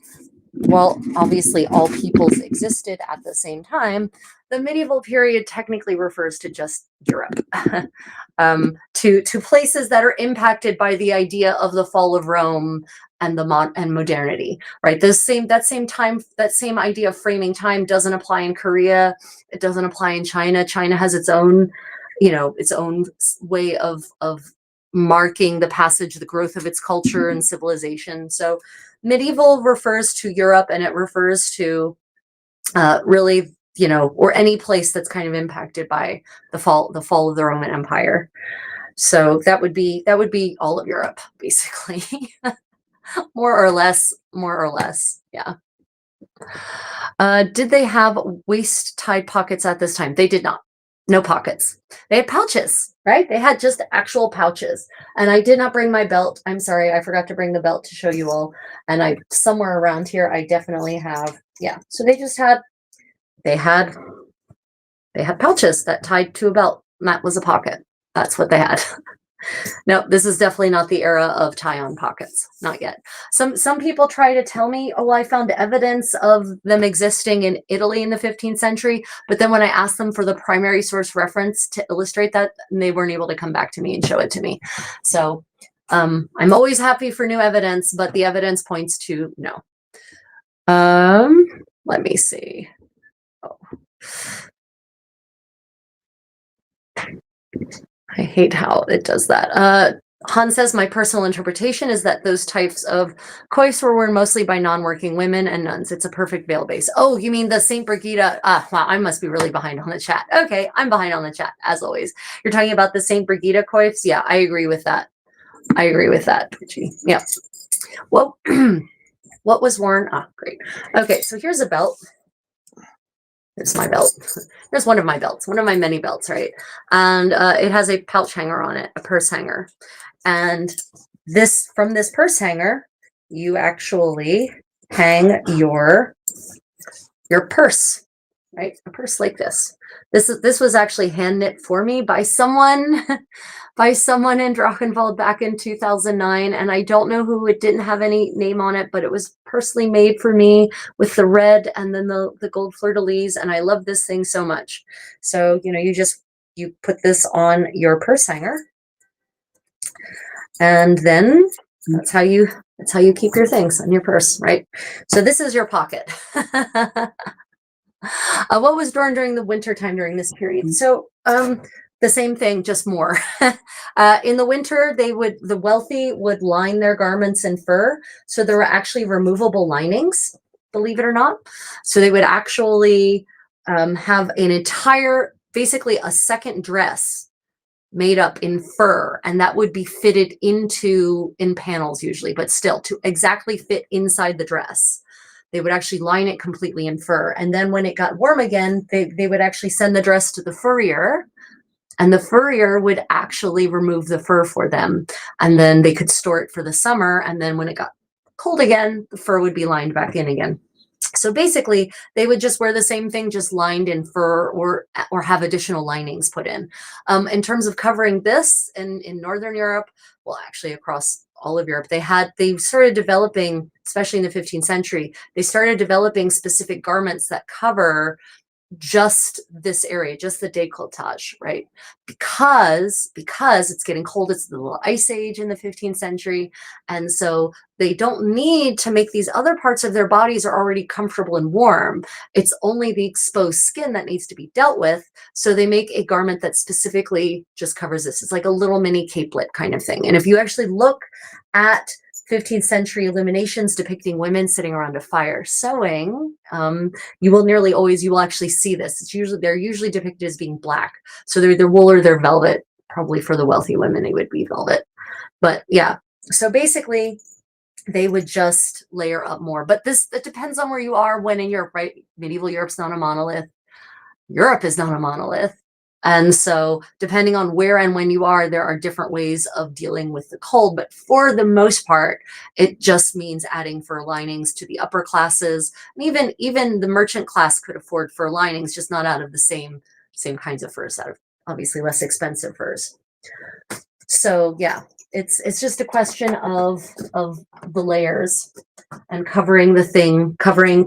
while obviously all peoples existed at the same time, the medieval period technically refers to just Europe, to places that are impacted by the idea of the fall of Rome and modernity, right? That same idea of framing time doesn't apply in Korea. It doesn't apply in China. China has its own, its own way of marking the passage, the growth of its culture and civilization. So medieval refers to Europe, and it refers to really, or any place that's kind of impacted by the fall of the Roman Empire. So that would be all of Europe, basically. More or less. Yeah. Did they have waist-tied pockets at this time? They did not. No pockets. They had pouches, right? They had just actual pouches. And I did not bring my belt. I'm sorry, I forgot to bring the belt to show you all. And somewhere around here, I definitely have. Yeah. So they had pouches that tied to a belt. And that was a pocket. That's what they had. No, this is definitely not the era of tie-on pockets. Not yet. Some people try to tell me, oh, I found evidence of them existing in Italy in the 15th century. But then when I asked them for the primary source reference to illustrate that, they weren't able to come back to me and show it to me. So I'm always happy for new evidence, but the evidence points to no. Let me see. Oh. I hate how it does that. Han says, my personal interpretation is that those types of coifs were worn mostly by non-working women and nuns. It's a perfect veil base. Oh, you mean the St. Brigida? Wow, I must be really behind on the chat. Okay, I'm behind on the chat, as always. You're talking about the St. Brigida coifs? Yeah, I agree with that. Yeah. Well, what was worn? Great. Okay, so here's a belt. There's my belt. There's one of my belts, one of my many belts, right? And it has a pouch hanger on it, a purse hanger. And from this purse hanger, you actually hang your purse, right? A purse like this. This was actually hand knit for me by someone in Drachenwald back in 2009, and I don't know who. It didn't have any name on it, but it was personally made for me with the red and then the gold fleur-de-lis, and I love this thing so much. So you put this on your purse hanger, and then that's how you keep your things on your purse, right? So this is your pocket. What was worn during the winter time during this period? So the same thing, just more. In the winter, the wealthy would line their garments in fur. So there were actually removable linings, believe it or not. So they would actually have an entire, basically a second dress made up in fur, and that would be fitted in panels usually, but still to exactly fit inside the dress. They would actually line it completely in fur. And then when it got warm again, they would actually send the dress to the furrier, and the furrier would actually remove the fur for them. And then they could store it for the summer. And then when it got cold again, the fur would be lined back in again. So basically, they would just wear the same thing, just lined in fur, or have additional linings put in. In terms of covering this in Northern Europe, well, actually across all of Europe, they started developing, especially in the 15th century, they started developing specific garments that cover just this area, just the décolletage, right? Because it's getting cold. It's the little ice age in the 15th century. And so they don't need to make these other parts of their bodies are already comfortable and warm. It's only the exposed skin that needs to be dealt with. So they make a garment that specifically just covers this. It's like a little mini capelet kind of thing. And if you actually look at 15th century illuminations depicting women sitting around a fire sewing, you will actually see this. They're usually depicted as being black. So they're either wool or they're velvet. Probably for the wealthy women, they would be velvet. But yeah, so basically they would just layer up more. But it depends on where you are when in Europe, right? Medieval Europe's not a monolith. Europe is not a monolith. And so depending on where and when you are, there are different ways of dealing with the cold. But for the most part, it just means adding fur linings to the upper classes. And even the merchant class could afford fur linings, just not out of the same kinds of furs, out of obviously less expensive furs. So yeah, it's just a question of the layers and covering the thing,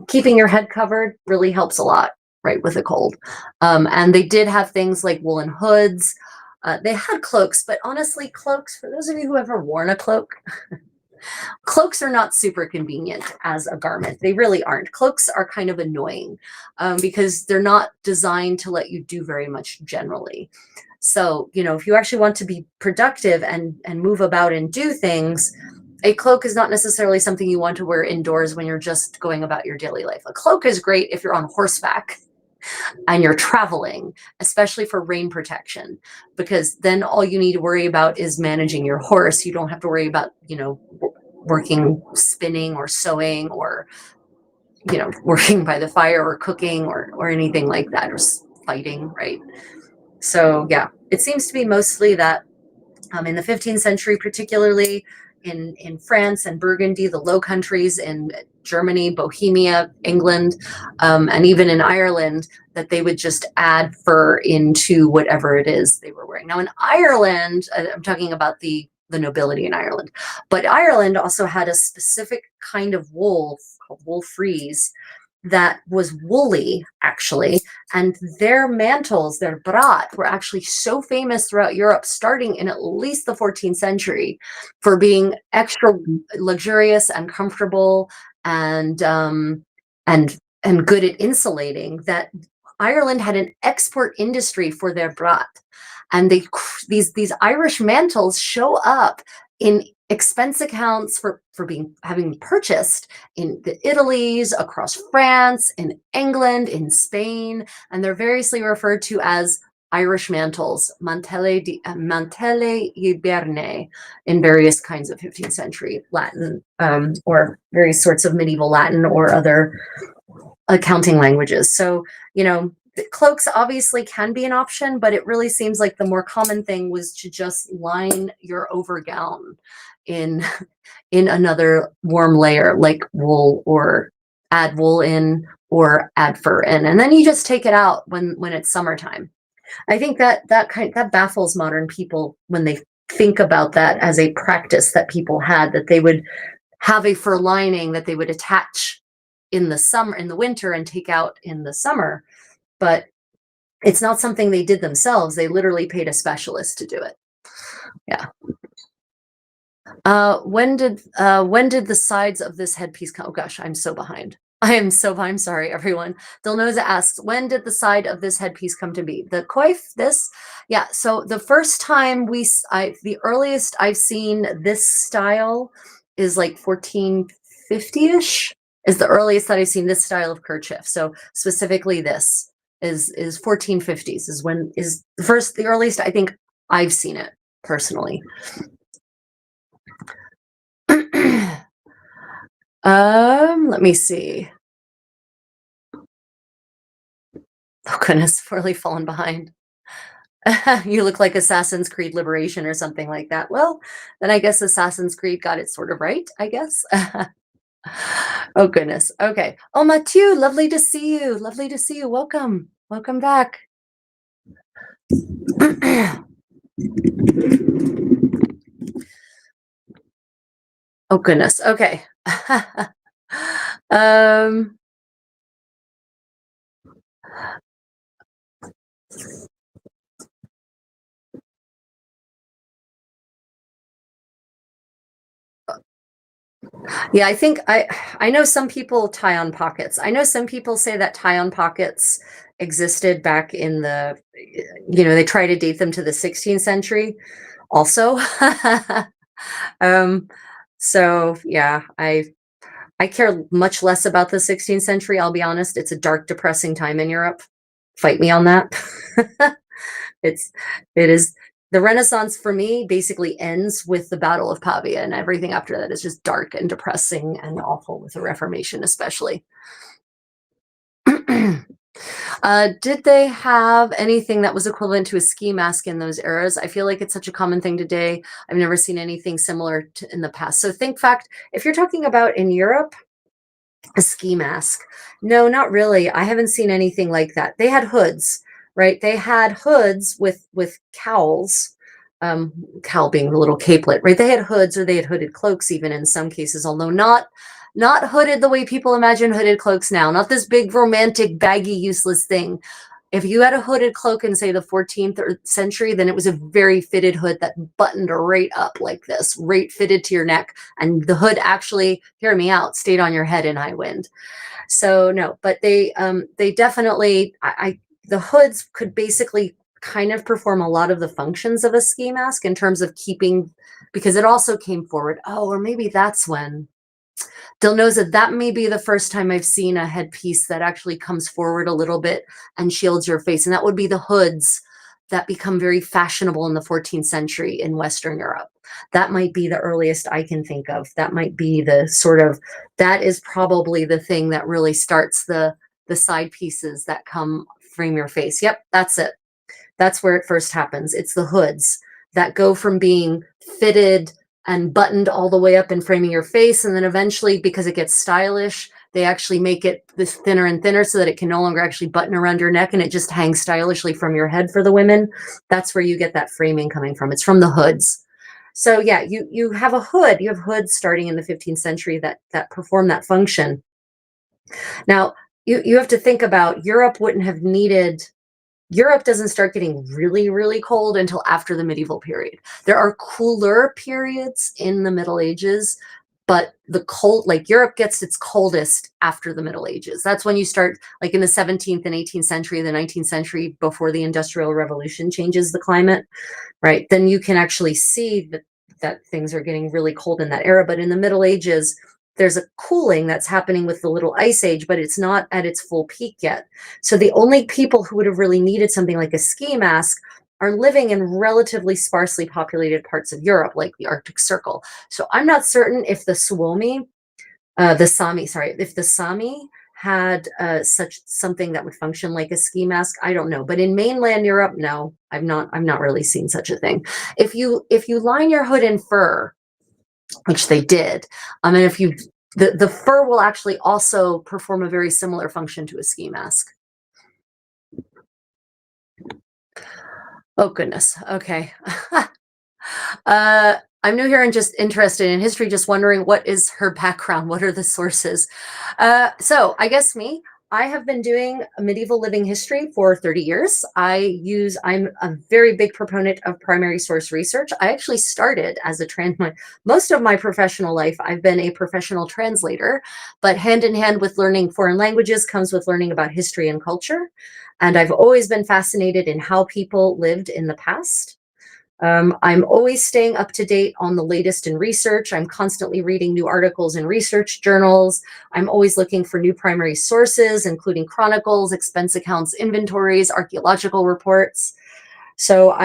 keeping your head covered really helps a lot, right, with a cold. And they did have things like woolen hoods. They had cloaks, but honestly, cloaks, for those of you who ever worn a cloak, cloaks are not super convenient as a garment. They really aren't. Cloaks are kind of annoying because they're not designed to let you do very much generally. So, you know, if you actually want to be productive and move about and do things, a cloak is not necessarily something you want to wear indoors when you're just going about your daily life. A cloak is great if you're on horseback and you're traveling, especially for rain protection, because then all you need to worry about is managing your horse. You don't have to worry about, you know, working, spinning or sewing or, you know, working by the fire or cooking or anything like that, or fighting, right? So yeah, it seems to be mostly that in the 15th century, particularly in France and Burgundy, the Low Countries, in Germany, Bohemia, England, and even in Ireland, that they would just add fur into whatever it is they were wearing. Now in Ireland, I'm talking about the nobility in Ireland, but Ireland also had a specific kind of wool called wool frieze that was woolly, actually, and their mantles, their brat, were actually so famous throughout Europe, starting in at least the 14th century, for being extra luxurious and comfortable and good at insulating, that Ireland had an export industry for their brat. And these Irish mantles show up in expense accounts for having purchased in the Italies, across France, in England, in Spain, and they're variously referred to as Irish mantles, mantelle iberne, in various kinds of 15th century Latin, or various sorts of medieval Latin or other accounting languages. So, you know, cloaks obviously can be an option, but it really seems like the more common thing was to just line your overgown in another warm layer, like wool, or add wool in, or add fur in, and then you just take it out when it's summertime. I think that baffles modern people when they think about that as a practice that people had, that they would have a fur lining that they would attach in the summer, in the winter, and take out in the summer. But it's not something they did themselves. They literally paid a specialist to do it. Yeah. When did the sides of this headpiece come? Oh gosh, I'm so behind. I'm sorry, everyone. Dilnoza asks, when did the side of this headpiece come to be? The coif, this? Yeah, so the first time the earliest I've seen this style is like 1450-ish, is the earliest that I've seen this style of kerchief. So specifically this is 1450s is when is the earliest I think I've seen it personally. Let me see. Oh goodness, really fallen behind. You look like Assassin's Creed Liberation or something like that. Well, then I guess Assassin's Creed got it sort of right, I guess. Oh goodness. Okay. Oh, Mathieu, lovely to see you. Lovely to see you. Welcome. Welcome back. Oh goodness. Okay. Yeah, I think I know some people tie on pockets. I know some people say that tie on pockets existed back in the, you know, they try to date them to the 16th century also. So yeah, I care much less about the 16th century, I'll be honest. It's a dark, depressing time in Europe. Fight me on that. It is, the Renaissance for me basically ends with the Battle of Pavia, and everything after that is just dark and depressing and awful, with the Reformation especially. Did they have anything that was equivalent to a ski mask in those eras? I feel like it's such a common thing today. I've never seen anything similar in the past. So think fact, if you're talking about in Europe, a ski mask, no, not really. I haven't seen anything like that. They had hoods, right? They had hoods with cowls, cowl being the little capelet, right? They had hoods, or they had hooded cloaks even in some cases, although not hooded the way people imagine hooded cloaks now, not this big romantic baggy useless thing. If you had a hooded cloak in, say, the 14th century, then it was a very fitted hood that buttoned right up like this, right fitted to your neck. And the hood actually, hear me out, stayed on your head in high wind. So no, but they definitely, the hoods could basically kind of perform a lot of the functions of a ski mask in terms of keeping, because it also came forward. Oh, or maybe that's when Dilnoza, that may be the first time I've seen a headpiece that actually comes forward a little bit and shields your face. And that would be the hoods that become very fashionable in the 14th century in Western Europe. That might be the earliest I can think of. That might be the sort of, that is probably the thing that really starts the side pieces that come frame your face. Yep, that's it. That's where it first happens. It's the hoods that go from being fitted and buttoned all the way up and framing your face. And then eventually, because it gets stylish, they actually make it this thinner and thinner so that it can no longer actually button around your neck and it just hangs stylishly from your head for the women. That's where you get that framing coming from. It's from the hoods. So yeah, you have a hood. You have hoods starting in the 15th century that perform that function. Now, you have to think about Europe wouldn't have needed, Europe doesn't start getting really, really cold until after the medieval period. There are cooler periods in the Middle Ages, but the cold, like Europe gets its coldest after the Middle Ages. That's when you start, like in the 17th and 18th century, the 19th century, before the Industrial Revolution changes the climate, right? Then you can actually see that things are getting really cold in that era. But in the Middle Ages, there's a cooling that's happening with the little ice age, but it's not at its full peak yet. So the only people who would have really needed something like a ski mask are living in relatively sparsely populated parts of Europe, like the Arctic Circle. So I'm not certain if the if the Sami had such something that would function like a ski mask. I don't know, but in mainland Europe, no, I've not really seen such a thing. If you line your hood in fur, which they did, and if the fur will actually also perform a very similar function to a ski mask. Oh goodness. Okay. I'm new here and just interested in history, just wondering what is her background? What are the sources? So I guess I have been doing medieval living history for 30 years. I'm a very big proponent of primary source research. I actually started as most of my professional life, I've been a professional translator, but hand in hand with learning foreign languages comes with learning about history and culture. And I've always been fascinated in how people lived in the past. I'm always staying up to date on the latest in research. I'm constantly reading new articles in research journals. I'm always looking for new primary sources, including chronicles, expense accounts, inventories, archaeological reports. So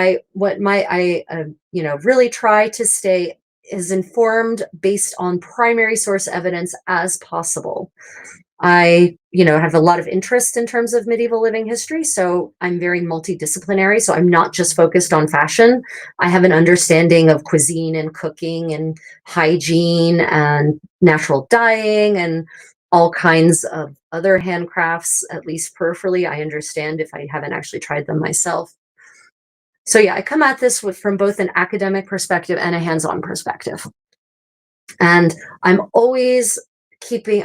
really try to stay as informed based on primary source evidence as possible. I, have a lot of interest in terms of medieval living history, so I'm very multidisciplinary. So I'm not just focused on fashion. I have an understanding of cuisine and cooking and hygiene and natural dyeing and all kinds of other handcrafts, at least peripherally. I understand if I haven't actually tried them myself. So yeah, I come at this from both an academic perspective and a hands-on perspective. And I'm always keeping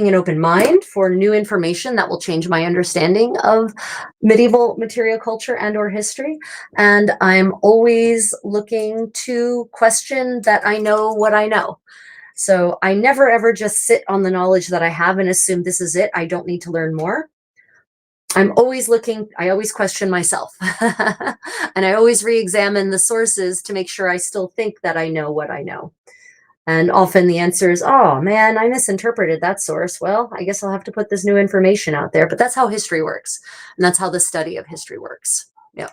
an open mind for new information that will change my understanding of medieval material culture and or history. And I'm always looking to question that I know what I know. So I never ever just sit on the knowledge that I have and assume this is it. I don't need to learn more. I'm always looking, I always question myself. And I always re-examine the sources to make sure I still think that I know what I know. And often the answer is, oh man, I misinterpreted that source. Well, I guess I'll have to put this new information out there. But that's how history works. And that's how the study of history works. Yeah.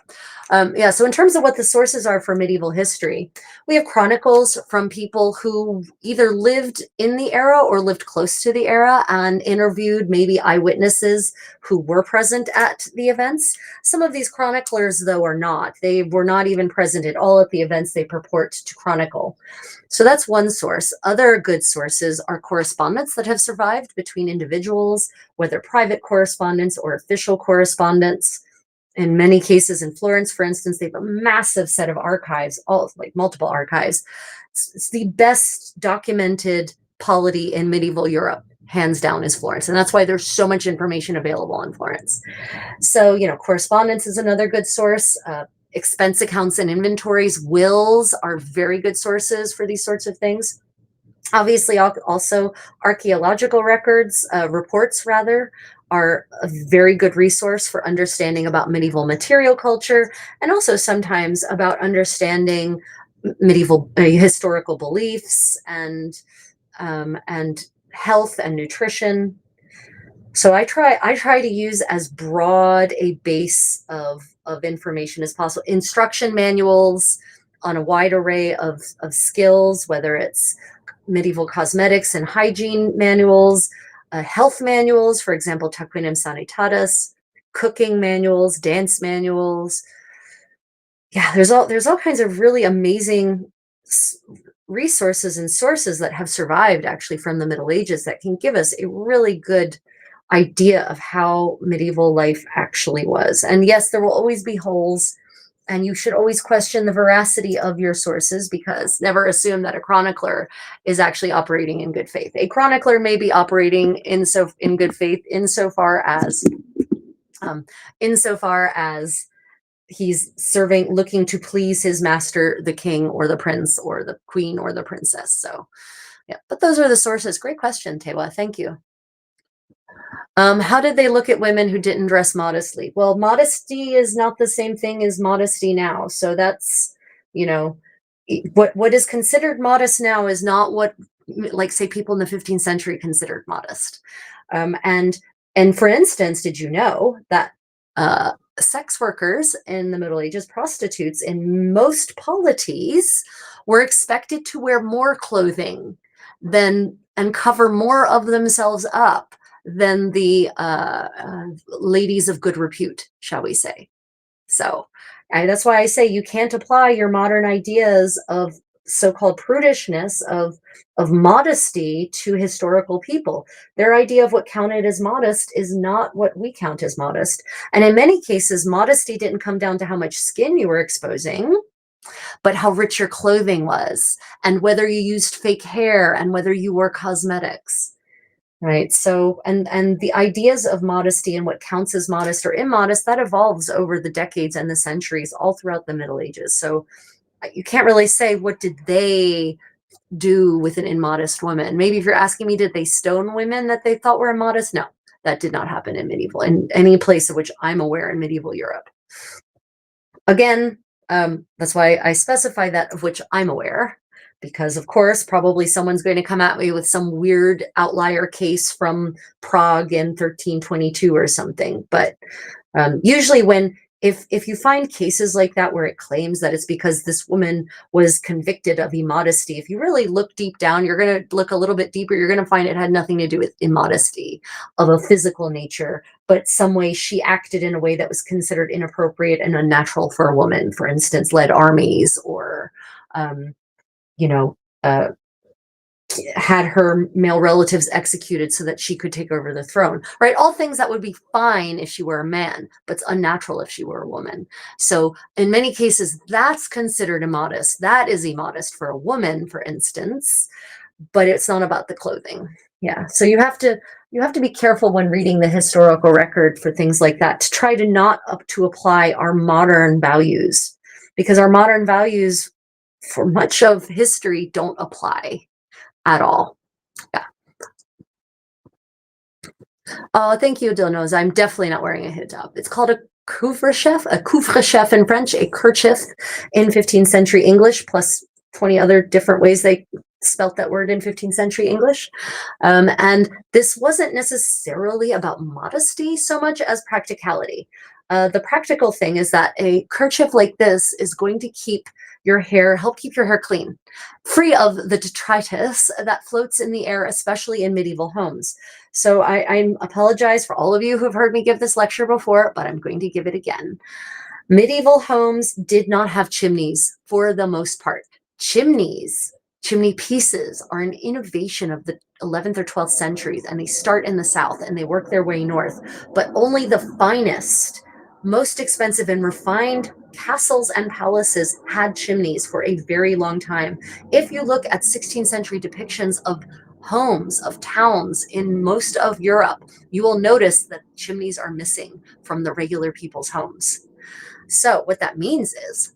So in terms of what the sources are for medieval history, we have chronicles from people who either lived in the era or lived close to the era and interviewed maybe eyewitnesses who were present at the events. Some of these chroniclers, though, are not. They were not even present at all at the events they purport to chronicle. So that's one source. Other good sources are correspondence that have survived between individuals, whether private correspondence or official correspondence. In many cases in Florence, for instance, they have a massive set of archives, all like multiple archives. It's the best documented polity in medieval Europe, hands down, is Florence. And that's why there's so much information available in Florence. So, correspondence is another good source. Expense accounts and inventories, wills are very good sources for these sorts of things. Obviously, also archaeological records, reports rather, are a very good resource for understanding about medieval material culture, and also sometimes about understanding medieval historical beliefs and health and nutrition. So I try to use as broad a base of information as possible. Instruction manuals on a wide array of skills, whether it's medieval cosmetics and hygiene manuals, health manuals, for example, Taquinem Sanitatis, cooking manuals, dance manuals. Yeah, there's all kinds of really amazing resources and sources that have survived actually from the Middle Ages that can give us a really good idea of how medieval life actually was. And yes, there will always be holes, and you should always question the veracity of your sources, because never assume that a chronicler is actually operating in good faith. A chronicler may be operating in good faith insofar as he's looking to please his master, the king or the prince or the queen or the princess. So yeah, but those are the sources. Great question, Tewa. Thank you. How did they look at women who didn't dress modestly? Well, modesty is not the same thing as modesty now. So that's, what is considered modest now is not what, like, say, people in the 15th century considered modest. And for instance, did you know that sex workers in the Middle Ages, prostitutes in most polities, were expected to wear more clothing and cover more of themselves up than the ladies of good repute, shall we say. So that's why I say you can't apply your modern ideas of so-called prudishness, of modesty, to historical people. Their idea of what counted as modest is not what we count as modest. And in many cases, modesty didn't come down to how much skin you were exposing, but how rich your clothing was, and whether you used fake hair, and whether you wore cosmetics. Right. So, and the ideas of modesty and what counts as modest or immodest, that evolves over the decades and the centuries all throughout the Middle Ages. So you can't really say, what did they do with an immodest woman? Maybe if you're asking me, did they stone women that they thought were immodest? No, that did not happen in any place of which I'm aware in medieval Europe. Again, that's why I specify that of which I'm aware, because of course, probably someone's going to come at me with some weird outlier case from Prague in 1322 or something. But usually if you find cases like that where it claims that it's because this woman was convicted of immodesty, if you really look deep down, you're going to look a little bit deeper, you're going to find it had nothing to do with immodesty of a physical nature, but some way she acted in a way that was considered inappropriate and unnatural for a woman. For instance, led armies, or had her male relatives executed so that she could take over the throne, right? All things that would be fine if she were a man, but it's unnatural if she were a woman. So in many cases, that's considered immodest. That is immodest for a woman, for instance, but it's not about the clothing. Yeah. So you have to be careful when reading the historical record for things like that, to try to not apply our modern values, because our modern values for much of history don't apply at all. Yeah. Oh, thank you, Dilnose. I'm definitely not wearing a hijab. It's called a couvre-chef in French, a kerchief in 15th century English, plus 20 other different ways they spelt that word in 15th century English. And this wasn't necessarily about modesty so much as practicality. The practical thing is that a kerchief like this is going to help keep your hair clean, free of the detritus that floats in the air, especially in medieval homes. So I apologize for all of you who have heard me give this lecture before, but I'm going to give it again. Medieval homes did not have chimneys for the most part. Chimney pieces are an innovation of the 11th or 12th centuries, and they start in the south and they work their way north, but only the finest most expensive and refined castles and palaces had chimneys for a very long time. If you look at 16th century depictions of homes, of towns in most of Europe, you will notice that chimneys are missing from the regular people's homes. So what that means is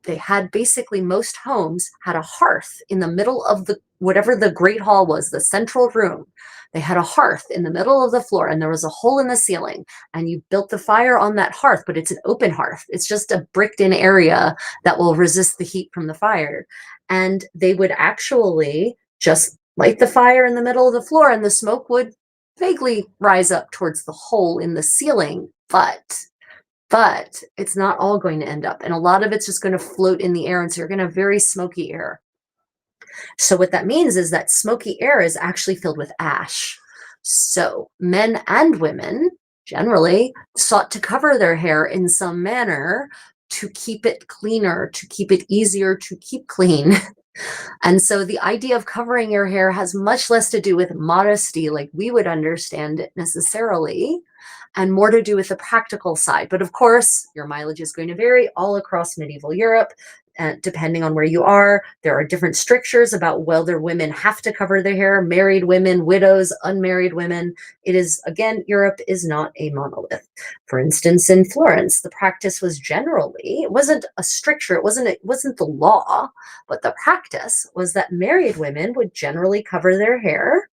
they had basically, most homes had a hearth in the middle of the whatever the great hall was, the central room. They had a hearth in the middle of the floor, and there was a hole in the ceiling, and you built the fire on that hearth, but it's an open hearth. It's just a bricked in area that will resist the heat from the fire. And they would actually just light the fire in the middle of the floor, and the smoke would vaguely rise up towards the hole in the ceiling, but it's not all going to end up. And a lot of it's just going to float in the air. And so you're going to have very smoky air. So what that means is that smoky air is actually filled with ash. So men and women generally sought to cover their hair in some manner to keep it cleaner, to keep it easier to keep clean. And so the idea of covering your hair has much less to do with modesty, like we would understand it necessarily, and more to do with the practical side. But of course, your mileage is going to vary all across medieval Europe, depending on where you are. There are different strictures about whether women have to cover their hair, married women, widows, unmarried women. It is, again, Europe is not a monolith. For instance, in Florence, the practice was generally, it wasn't a stricture, it wasn't the law, but the practice was that married women would generally cover their hair,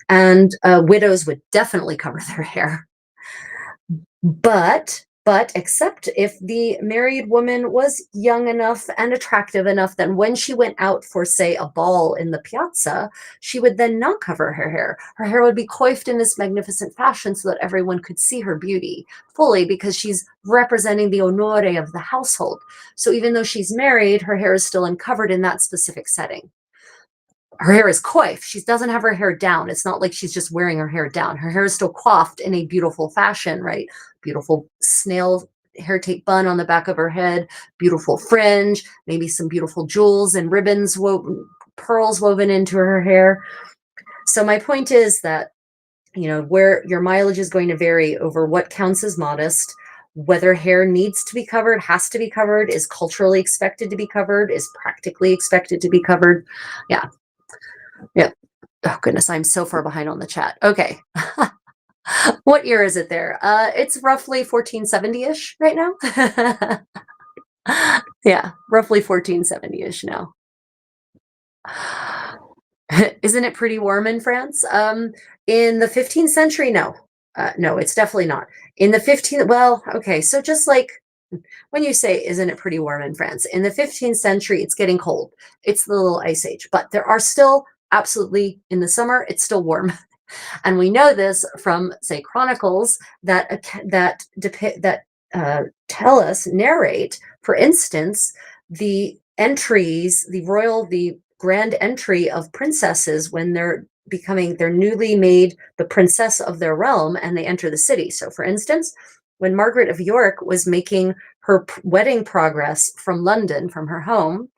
and widows would definitely cover their hair. But except if the married woman was young enough and attractive enough, then when she went out for, say, a ball in the piazza, she would then not cover her hair. Her hair would be coiffed in this magnificent fashion so that everyone could see her beauty fully, because she's representing the onore of the household. So even though she's married, her hair is still uncovered in that specific setting. Her hair is coiffed. She doesn't have her hair down. It's not like she's just wearing her hair down. Her hair is still coiffed in a beautiful fashion, right? Beautiful snail hair tape bun on the back of her head, beautiful fringe, maybe some beautiful jewels and ribbons, pearls woven into her hair. So my point is that, you know, where your mileage is going to vary over what counts as modest, whether hair needs to be covered, has to be covered, is culturally expected to be covered, is practically expected to be covered. Yeah. Yeah. Oh goodness, I'm so far behind on the chat. Okay. What year is it there? It's roughly 1470-ish right now. Yeah, roughly 1470-ish now. Isn't it pretty warm in France? In the 15th century, no. No, it's definitely not. In the 15th, well, okay, so just like when you say, isn't it pretty warm in France? In the 15th century, it's getting cold. It's the little ice age, but there are still absolutely, in the summer, it's still warm. And we know this from, say, chronicles that tell us, narrate, for instance, the entries, the grand entry of princesses when they're newly made the princess of their realm and they enter the city. So, for instance, when Margaret of York was making her wedding progress from London, from her home,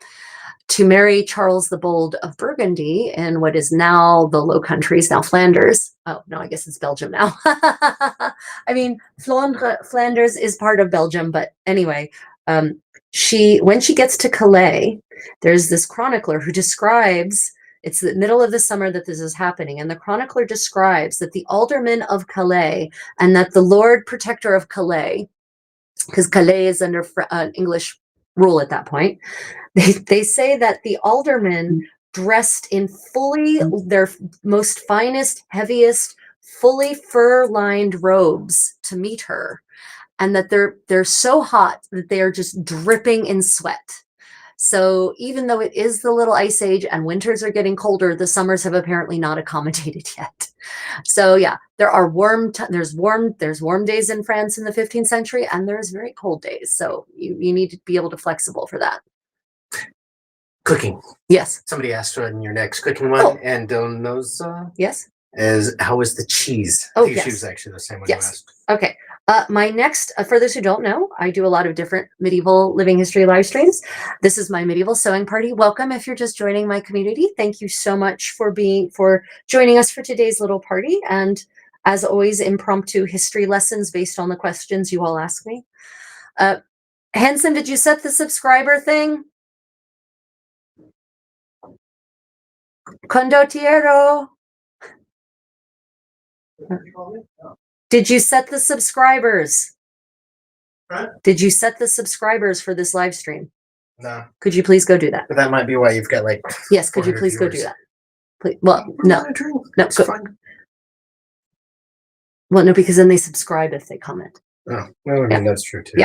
to marry Charles the Bold of Burgundy in what is now the Low Countries, now Flanders. Oh, no, I guess it's Belgium now. I mean, Flanders is part of Belgium, but anyway, when she gets to Calais, there's this chronicler who describes, it's the middle of the summer that this is happening, and the chronicler describes that the alderman of Calais and that the Lord Protector of Calais, because Calais is under English rule at that point, they say that the aldermen dressed in fully their most finest, heaviest, fully fur-lined robes to meet her, and that they're so hot that they are just dripping in sweat. So even though it is the little ice age and winters are getting colder, the summers have apparently not accommodated yet. So yeah, there are there's warm days in France in the 15th century, and there's very cold days. So you need to be able to flexible for that. Cooking. Yes. Somebody asked in your next cooking one, and knows. Yes. How is the cheese? Oh, I think yes. she was actually the same one Yes. you asked. Okay. My next, for those who don't know, I do a lot of different medieval living history live streams. This is my medieval sewing party. Welcome if you're just joining my community. Thank you so much for joining us for today's little party. And As always, impromptu history lessons based on the questions you all ask me. Hanson, did you set the subscriber thing? Condottiero. Did you set the subscribers? Huh? Did you set the subscribers for this live stream? No. Could you please go do that? But that might be why you've got like. Yes, could you 400 please go do viewers. that? Please. Well, no. No, It's go. fine. Well, no, because then they subscribe if they comment. Oh, well, I mean, Yeah. that's true too.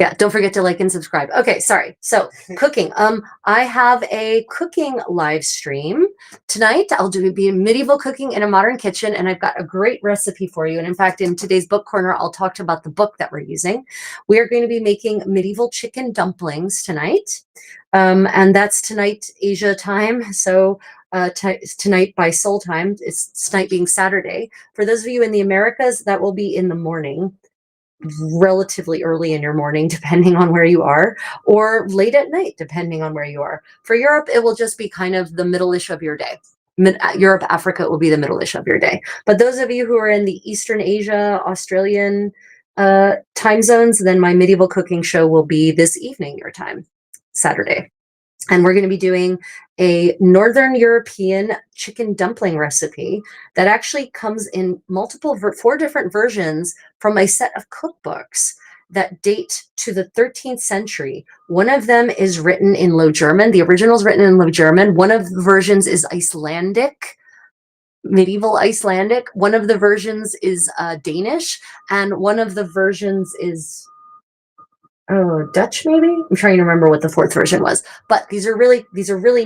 Yeah, don't forget to like and subscribe. Okay, sorry. So cooking. I have a cooking live stream tonight. I'll be medieval cooking in a modern kitchen, and I've got a great recipe for you. And in fact, in today's book corner, I'll talk about the book that we're using. We are going to be making medieval chicken dumplings tonight. And that's tonight Asia time. So tonight by Seoul time. It's tonight being Saturday. For those of you in the Americas, that will be in the morning, relatively early in your morning, depending on where you are, or late at night, depending on where you are. For Europe, it will just be kind of the middle-ish of your day. Europe, Africa will be the middle-ish of your day. But those of you who are in the Eastern Asia, Australian time zones, then my medieval cooking show will be this evening, your time, Saturday. And we're going to be doing a Northern European chicken dumpling recipe that actually comes in four different versions from a set of cookbooks that date to the 13th century. One of them is written in Low German. The original is written in Low German. One of the versions is Icelandic, medieval Icelandic. One of the versions is Danish, and one of the versions is Dutch, maybe. I'm trying to remember what the fourth version was. But these are really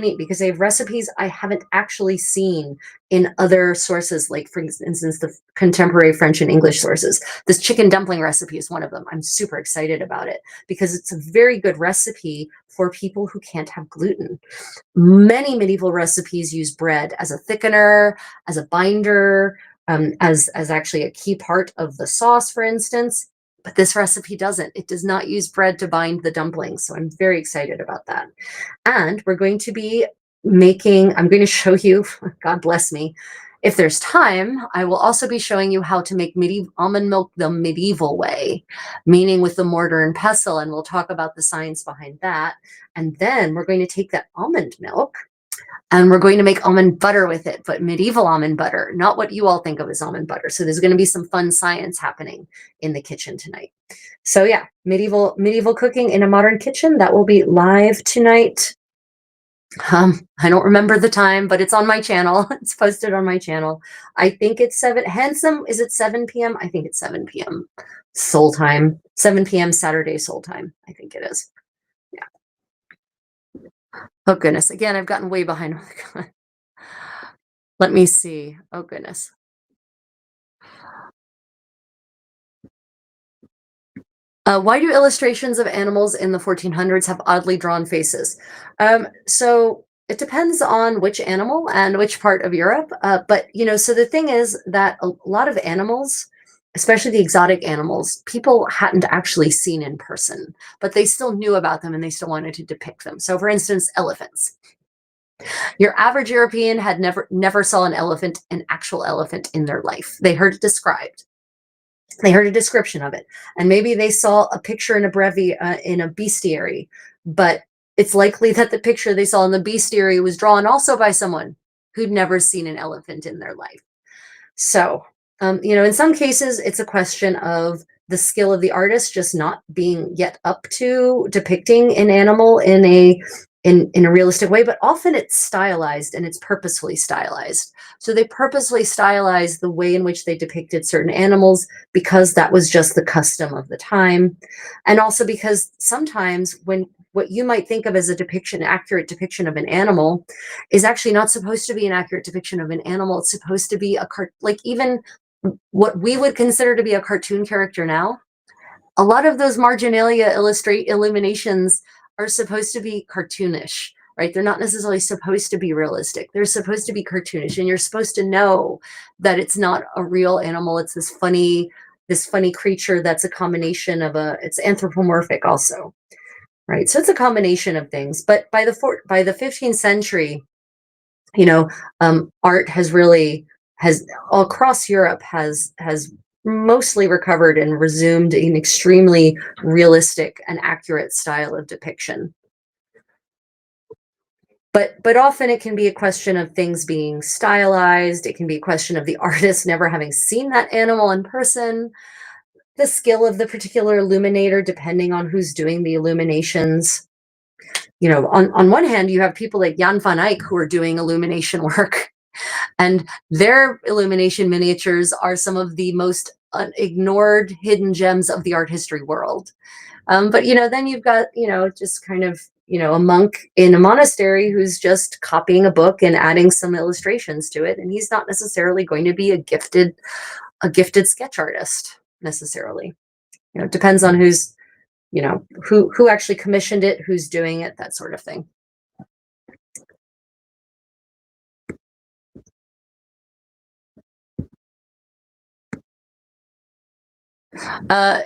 neat because they have recipes I haven't actually seen in other sources, like for instance, the contemporary French and English sources. This chicken dumpling recipe is one of them. I'm super excited about it because it's a very good recipe for people who can't have gluten. Many medieval recipes use bread as a thickener, as a binder, as actually a key part of the sauce, for instance. But this recipe doesn't. It does not use bread to bind the dumplings. So I'm very excited about that. And we're going to be I'm going to show you, God bless me, if there's time, I will also be showing you how to make almond milk the medieval way, meaning with the mortar and pestle. And we'll talk about the science behind that. And then we're going to take that almond milk and we're going to make almond butter with it, but medieval almond butter, not what you all think of as almond butter. So there's going to be some fun science happening in the kitchen tonight. So yeah, medieval cooking in a modern kitchen, that will be live tonight. I don't remember the time, but it's on my channel. It's posted on my channel. I think it's 7. Handsome, is it 7 p.m.? I think it's 7 p.m. Seoul time. 7 p.m. Saturday Seoul time. I think it is. Oh, goodness. Again, I've gotten way behind. Let me see. Oh, goodness. Why do illustrations of animals in the 1400s have oddly drawn faces? So it depends on which animal and which part of Europe. But, so the thing is that a lot of animals, especially the exotic animals, people hadn't actually seen in person, but they still knew about them and they still wanted to depict them. So for instance, elephants. Your average European had never saw an actual elephant in their life. They heard it described. They heard a description of it, and maybe they saw a picture in a in a bestiary, but it's likely that the picture they saw in the bestiary was drawn also by someone who'd never seen an elephant in their life. So, in some cases, it's a question of the skill of the artist just not being yet up to depicting an animal in a realistic way, but often it's stylized and it's purposefully stylized. So they purposely stylized the way in which they depicted certain animals because that was just the custom of the time. And also because sometimes when what you might think of as accurate depiction of an animal is actually not supposed to be an accurate depiction of an animal. It's supposed to be like even what we would consider to be a cartoon character now. A lot of those marginalia illuminations are supposed to be cartoonish, right? They're not necessarily supposed to be realistic. They're supposed to be cartoonish, and you're supposed to know that it's not a real animal. It's this funny creature that's a combination of it's anthropomorphic also, right? So it's a combination of things. But by the 15th century, art has really has all across Europe has mostly recovered and resumed an extremely realistic and accurate style of depiction. But often it can be a question of things being stylized. It can be a question of the artist never having seen that animal in person, the skill of the particular illuminator, depending on who's doing the illuminations. You know, on one hand, you have people like Jan van Eyck who are doing illumination work, and their illumination miniatures are some of the most ignored hidden gems of the art history world. But you know, then you've got, you know, just kind of, you know, a monk in a monastery who's just copying a book and adding some illustrations to it, and he's not necessarily going to be a gifted sketch artist necessarily. You know, it depends on who's, you know, who actually commissioned it, who's doing it, that sort of thing.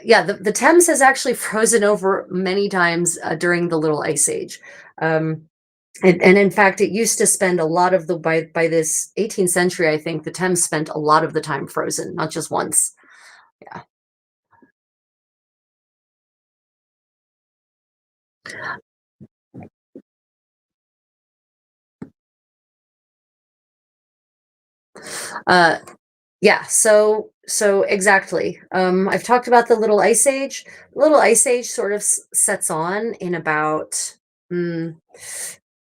Yeah, the Thames has actually frozen over many times during the Little Ice Age. And in fact, it used to spend a lot of the, by this 18th century, I think, the Thames spent a lot of the time frozen, not just once. Yeah. Uh, yeah, so exactly. I've talked about the Little Ice Age. The Little Ice Age sort of sets on in about in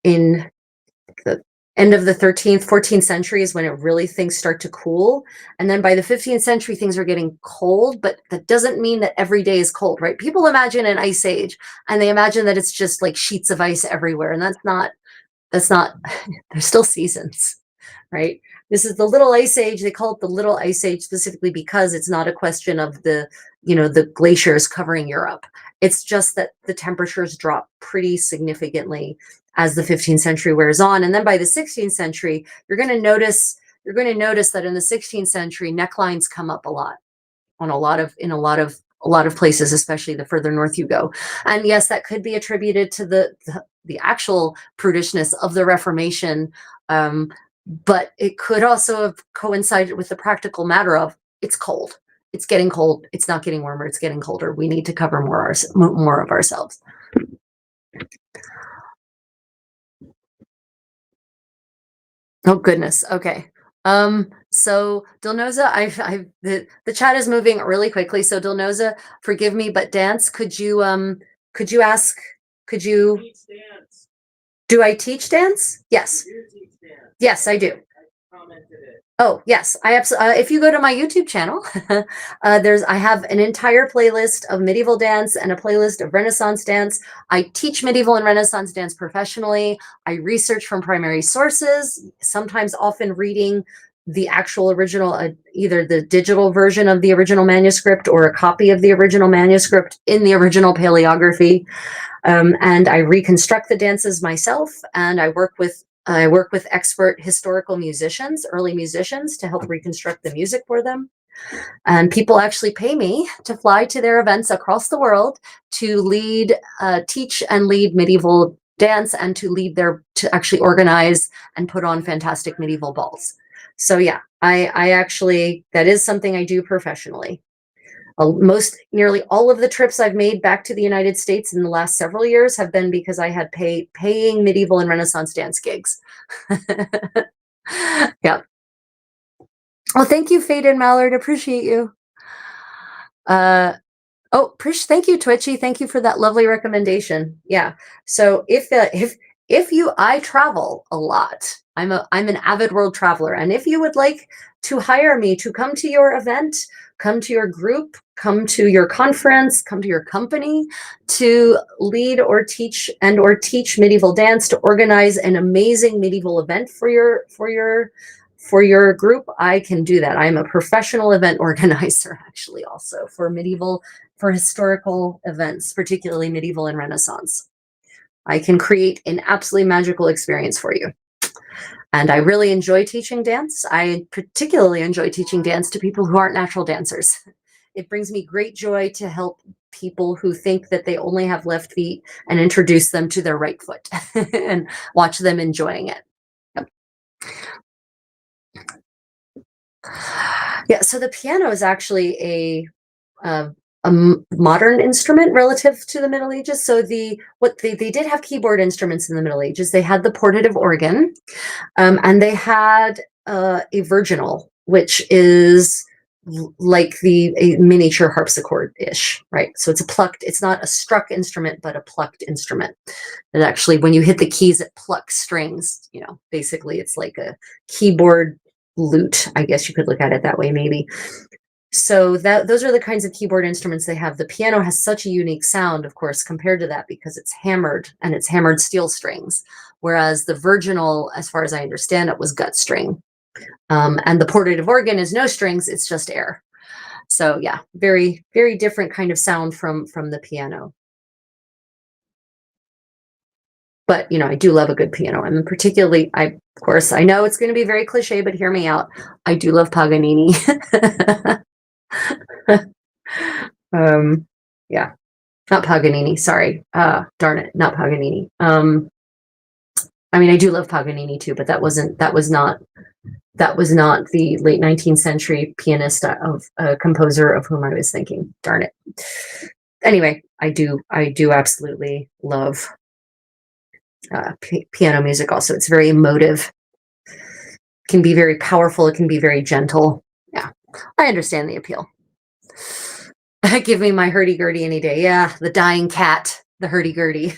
the end of the 13th, 14th century is when it really things start to cool. And then by the 15th century, things are getting cold, but that doesn't mean that every day is cold, right? People imagine an ice age and they imagine that it's just like sheets of ice everywhere. And that's not, there's still seasons, right? This is the Little Ice Age. They call it the Little Ice Age specifically because it's not a question of the, you know, the glaciers covering Europe. It's just that the temperatures drop pretty significantly as the 15th century wears on. And then by the 16th century, you're going to notice that in the 16th century, necklines come up a lot on in a lot of places, especially the further north you go. And yes, that could be attributed to the actual prudishness of the Reformation. But it could also have coincided with the practical matter of it's cold. It's getting cold. It's not getting warmer. It's getting colder. We need to cover more of ourselves. Oh goodness. Okay. So Dilnoza, the chat is moving really quickly. So Dilnoza, forgive me, but dance, could you ask, could you, do I teach dance? Yes. Yes, I do. Oh, yes, I absolutely. If you go to my YouTube channel, I have an entire playlist of medieval dance and a playlist of Renaissance dance. I teach medieval and Renaissance dance professionally. I research from primary sources, sometimes often reading the actual original, either the digital version of the original manuscript or a copy of the original manuscript in the original paleography. And I reconstruct the dances myself, and I work with expert historical musicians, early musicians, to help reconstruct the music for them. And people actually pay me to fly to their events across the world to teach and lead medieval dance, and to actually organize and put on fantastic medieval balls. So yeah, I actually, that is something I do professionally. Nearly all of the trips I've made back to the United States in the last several years have been because I had paying medieval and Renaissance dance gigs. Yeah. Well, thank you, Fade and Mallard. Appreciate you. Oh, thank you, Twitchy. Thank you for that lovely recommendation. Yeah. So I travel a lot. I'm an avid world traveler, and if you would like to hire me to come to your event, come to your group, come to your conference, come to your company, to lead or teach medieval dance, to organize an amazing medieval event for your group, I can do that. I'm a professional event organizer, actually, also for historical events, particularly medieval and Renaissance. I can create an absolutely magical experience for you. And I really enjoy teaching dance. I particularly enjoy teaching dance to people who aren't natural dancers. It brings me great joy to help people who think that they only have left feet and introduce them to their right foot and watch them enjoying it. Yep. Yeah, so the piano is actually a modern instrument relative to the Middle Ages. So they did have keyboard instruments in the Middle Ages. They had the portative organ, and they had a virginal, which is like a miniature harpsichord ish, right? So it's not a struck instrument, but a plucked instrument. And actually, when you hit the keys, it plucks strings. Basically, it's like a keyboard lute. I guess you could look at it that way, maybe. So those are the kinds of keyboard instruments they have. The piano has such a unique sound, of course, compared to that, because it's hammered, and it's hammered steel strings, whereas the virginal, as far as I understand it, was gut string. And the portative organ is no strings, it's just air. So yeah, very, very different kind of sound from the piano. But I do love a good piano. And particularly, of course, I know it's going to be very cliche, but hear me out. I do love Paganini. Yeah, not Paganini. Sorry. Darn it, not Paganini. I mean, I do love Paganini too, but that was not the late 19th century pianist of composer of whom I was thinking. Darn it. Anyway, I do absolutely love piano music. Also, it's very emotive. It can be very powerful. It can be very gentle. Yeah, I understand the appeal. Give me my hurdy-gurdy any day. Yeah, the dying cat, the hurdy-gurdy.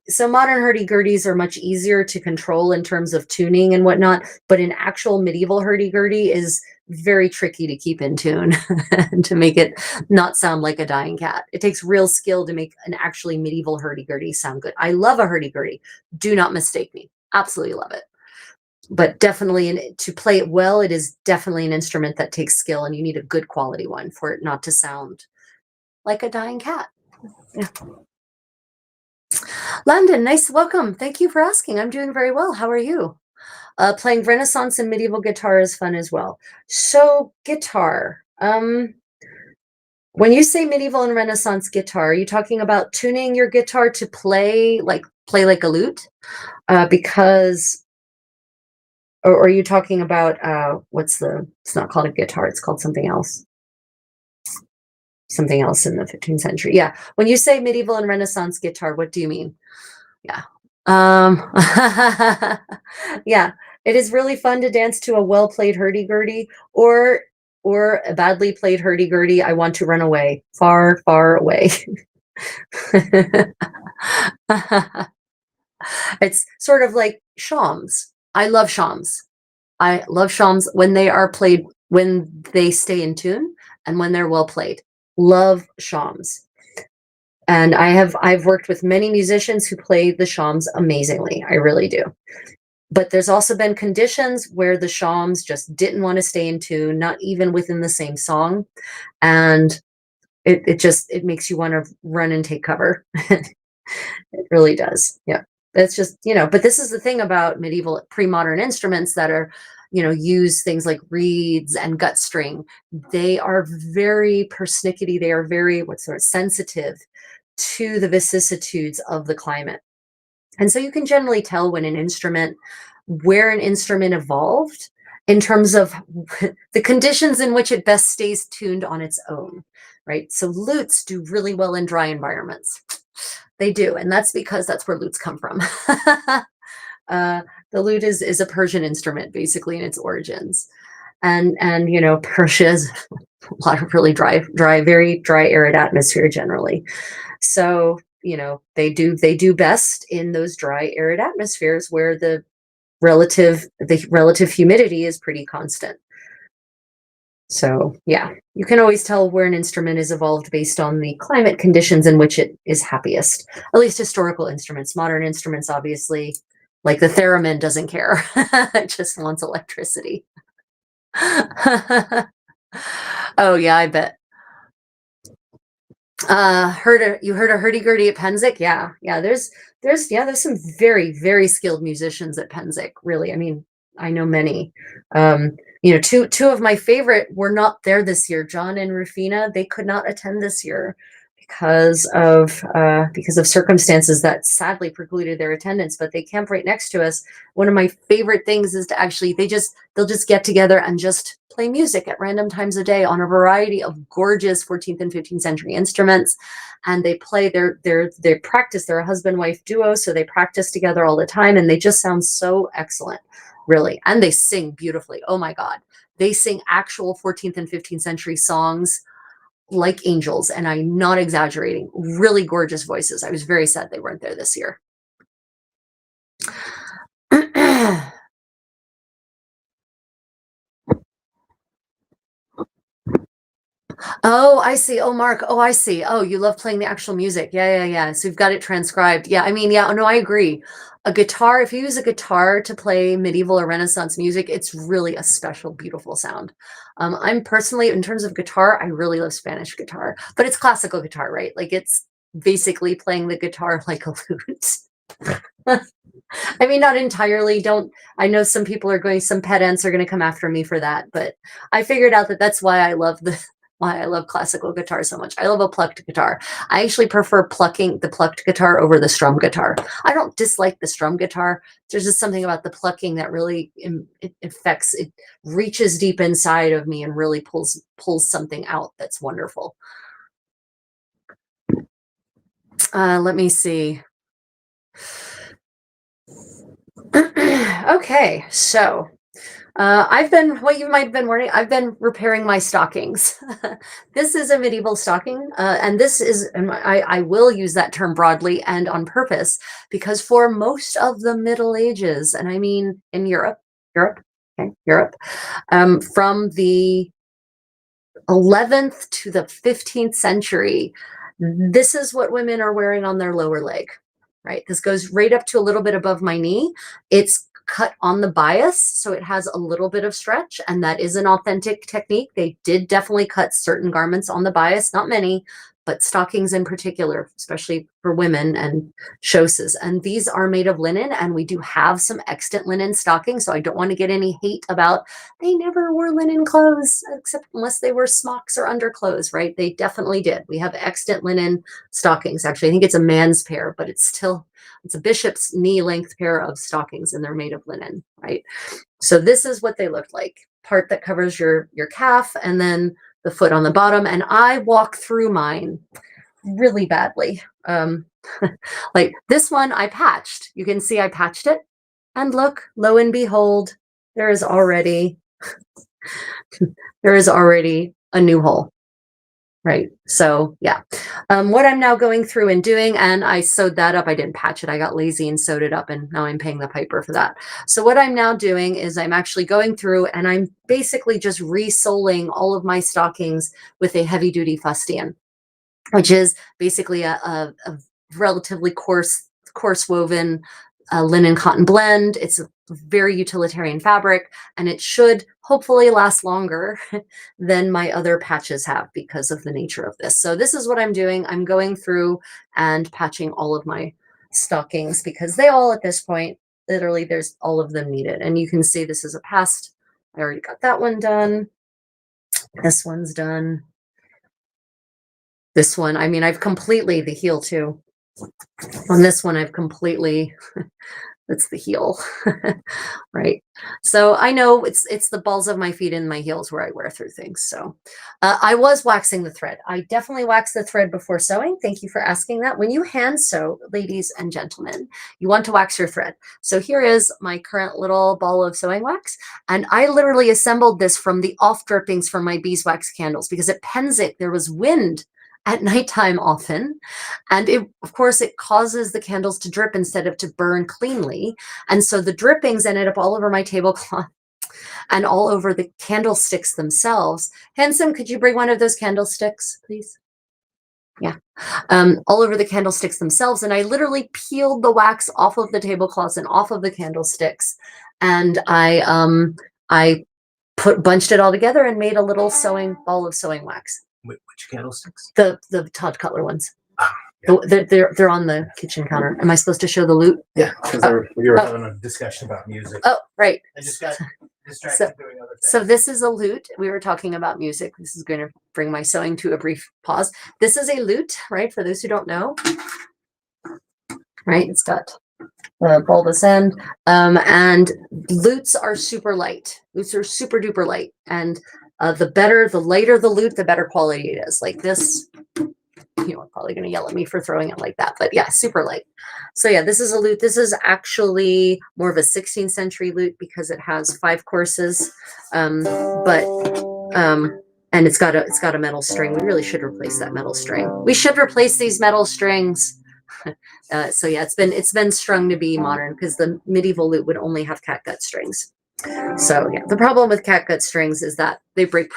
So modern hurdy-gurdies are much easier to control in terms of tuning and whatnot, but an actual medieval hurdy-gurdy is very tricky to keep in tune and to make it not sound like a dying cat. It takes real skill to make an actually medieval hurdy-gurdy sound good. I love a hurdy-gurdy. Do not mistake me. Absolutely love it. But definitely, to play it well, it is definitely an instrument that takes skill, and you need a good quality one for it not to sound like a dying cat. Yeah. Landon, nice welcome. Thank you for asking. I'm doing very well. How are you? Playing Renaissance and medieval guitar is fun as well. So guitar, when you say medieval and Renaissance guitar, are you talking about tuning your guitar to play like a lute? Or are you talking about it's not called a guitar, it's called something else. Something else in the 15th century. Yeah. When you say medieval and Renaissance guitar, what do you mean? Yeah. Yeah, it is really fun to dance to a well-played hurdy-gurdy, or a badly played hurdy-gurdy. I want to run away, far, far away. It's sort of like shawms. I love shawms. I love shawms when they are played, when they stay in tune, and when they're well played. Love shawms. And I've worked with many musicians who play the shawms amazingly. I really do. But there's also been conditions where the shawms just didn't want to stay in tune, not even within the same song. And it makes you want to run and take cover. It really does. Yeah. It's just, but this is the thing about medieval pre-modern instruments that are, use things like reeds and gut string. They are very persnickety. They are very, sensitive to the vicissitudes of the climate. And so you can generally tell where an instrument evolved in terms of the conditions in which it best stays tuned on its own, right? So lutes do really well in dry environments. They do, and that's because that's where lutes come from. The lute is a Persian instrument, basically, in its origins. And Persia is a lot of really dry, very dry, arid atmosphere generally. So, they do best in those dry, arid atmospheres where the relative humidity is pretty constant. So yeah, you can always tell where an instrument is evolved based on the climate conditions in which it is happiest. At least historical instruments. Modern instruments, obviously, like the theremin, doesn't care. It just wants electricity. Oh yeah, I bet. You heard of hurdy-gurdy at Penzic? Yeah. There's some very, very skilled musicians at Penzic, really. I mean, I know many. Two of my favorite were not there this year. John and Rufina, they could not attend this year because of circumstances that sadly precluded their attendance, but they camp right next to us. One of my favorite things is to actually they'll just get together and just play music at random times of day on a variety of gorgeous 14th and 15th century instruments. And they play they practice. They're a husband-wife duo, so they practice together all the time, and they just sound so excellent, really. And they sing beautifully. Oh my God. They sing actual 14th and 15th century songs like angels, and I'm not exaggerating. Really gorgeous voices. I was very sad they weren't there this year. Oh, I see. Oh, Mark. Oh, I see. Oh, you love playing the actual music. Yeah. So you've got it transcribed. Yeah, I mean, yeah, no, I agree. A guitar, if you use a guitar to play medieval or Renaissance music, it's really a special, beautiful sound. I'm personally, in terms of guitar, I really love Spanish guitar, but it's classical guitar, right? Like it's basically playing the guitar like a lute. I mean, not entirely. I know some people some pedants are going to come after me for that, but I figured out that that's why I love why I love classical guitar so much. I love a plucked guitar. I actually prefer the plucked guitar over the strum guitar. I don't dislike the strum guitar. There's just something about the plucking that really it reaches deep inside of me and really pulls something out that's wonderful. Let me see. Okay, so what you might have been wondering, I've been repairing my stockings. This is a medieval stocking, and I will use that term broadly and on purpose, because for most of the Middle Ages, and I mean in Europe, from the 11th to the 15th century, this is what women are wearing on their lower leg, right? This goes right up to a little bit above my knee. It's cut on the bias, so it has a little bit of stretch, and that is an authentic technique. They did definitely cut certain garments on the bias, not many, but stockings in particular, especially for women and chausses. And these are made of linen, and we do have some extant linen stockings, so I don't want to get any hate about they never wore linen clothes, except unless they were smocks or underclothes, right? They definitely did. We have extant linen stockings. Actually, I think it's a man's pair, but it's a bishop's knee length pair of stockings, and they're made of linen, right? So this is what they look like. Part that covers your calf, and then the foot on the bottom. And I walk through mine really badly. Like this one I patched. You can see I patched it. And look, lo and behold, there is already a new hole. Right. So yeah, what I'm now going through and doing, and I sewed that up. I didn't patch it. I got lazy and sewed it up, and now I'm paying the piper for that. So what I'm now doing is I'm actually going through and I'm basically just resoling all of my stockings with a heavy duty fustian, which is basically a relatively coarse woven linen cotton blend. It's a very utilitarian fabric, and it should hopefully last longer than my other patches have because of the nature of this. So this is what I'm doing. I'm going through and patching all of my stockings because they all at this point, literally there's all of them needed. And you can see this is a past. I already got that one done. This one's done. This one, I mean, I've completely, the heel too. On this one, I've completely, that's the heel, right? So I know it's the balls of my feet and my heels where I wear through things. So I was waxing the thread. I definitely wax the thread before sewing. Thank you for asking that. When you hand sew, ladies and gentlemen, you want to wax your thread. So here is my current little ball of sewing wax. And I literally assembled this from the off drippings from my beeswax candles because at Pennsic, there was wind at nighttime often. And of course, it causes the candles to drip instead of to burn cleanly. And so the drippings ended up all over my tablecloth and all over the candlesticks themselves. Handsome, could you bring one of those candlesticks, please? Yeah, all over the candlesticks themselves. And I literally peeled the wax off of the tablecloths and off of the candlesticks. And I bunched it all together and made a little ball of sewing wax. Which candlesticks? The Todd Cutler ones. Yeah. They're on the kitchen counter. Am I supposed to show the loot? Yeah, because we were having a discussion about music. Oh, right. I just got distracted doing other things. So this is a lute. We were talking about music. This is going to bring my sewing to a brief pause. This is a lute, right? For those who don't know, right? It's got the bulbous end, and lutes are super light. Lutes are super duper light, and the lighter the lute, the better quality it is. Like this, you're probably going to yell at me for throwing it like that, but yeah, super light. So yeah, this is a lute. This is actually more of a 16th century lute because it has 5 courses, and it's got a metal string. We really should replace that metal string. We should replace these metal strings. So yeah, it's been strung to be modern because the medieval lute would only have catgut strings. So yeah, the problem with catgut strings is that they break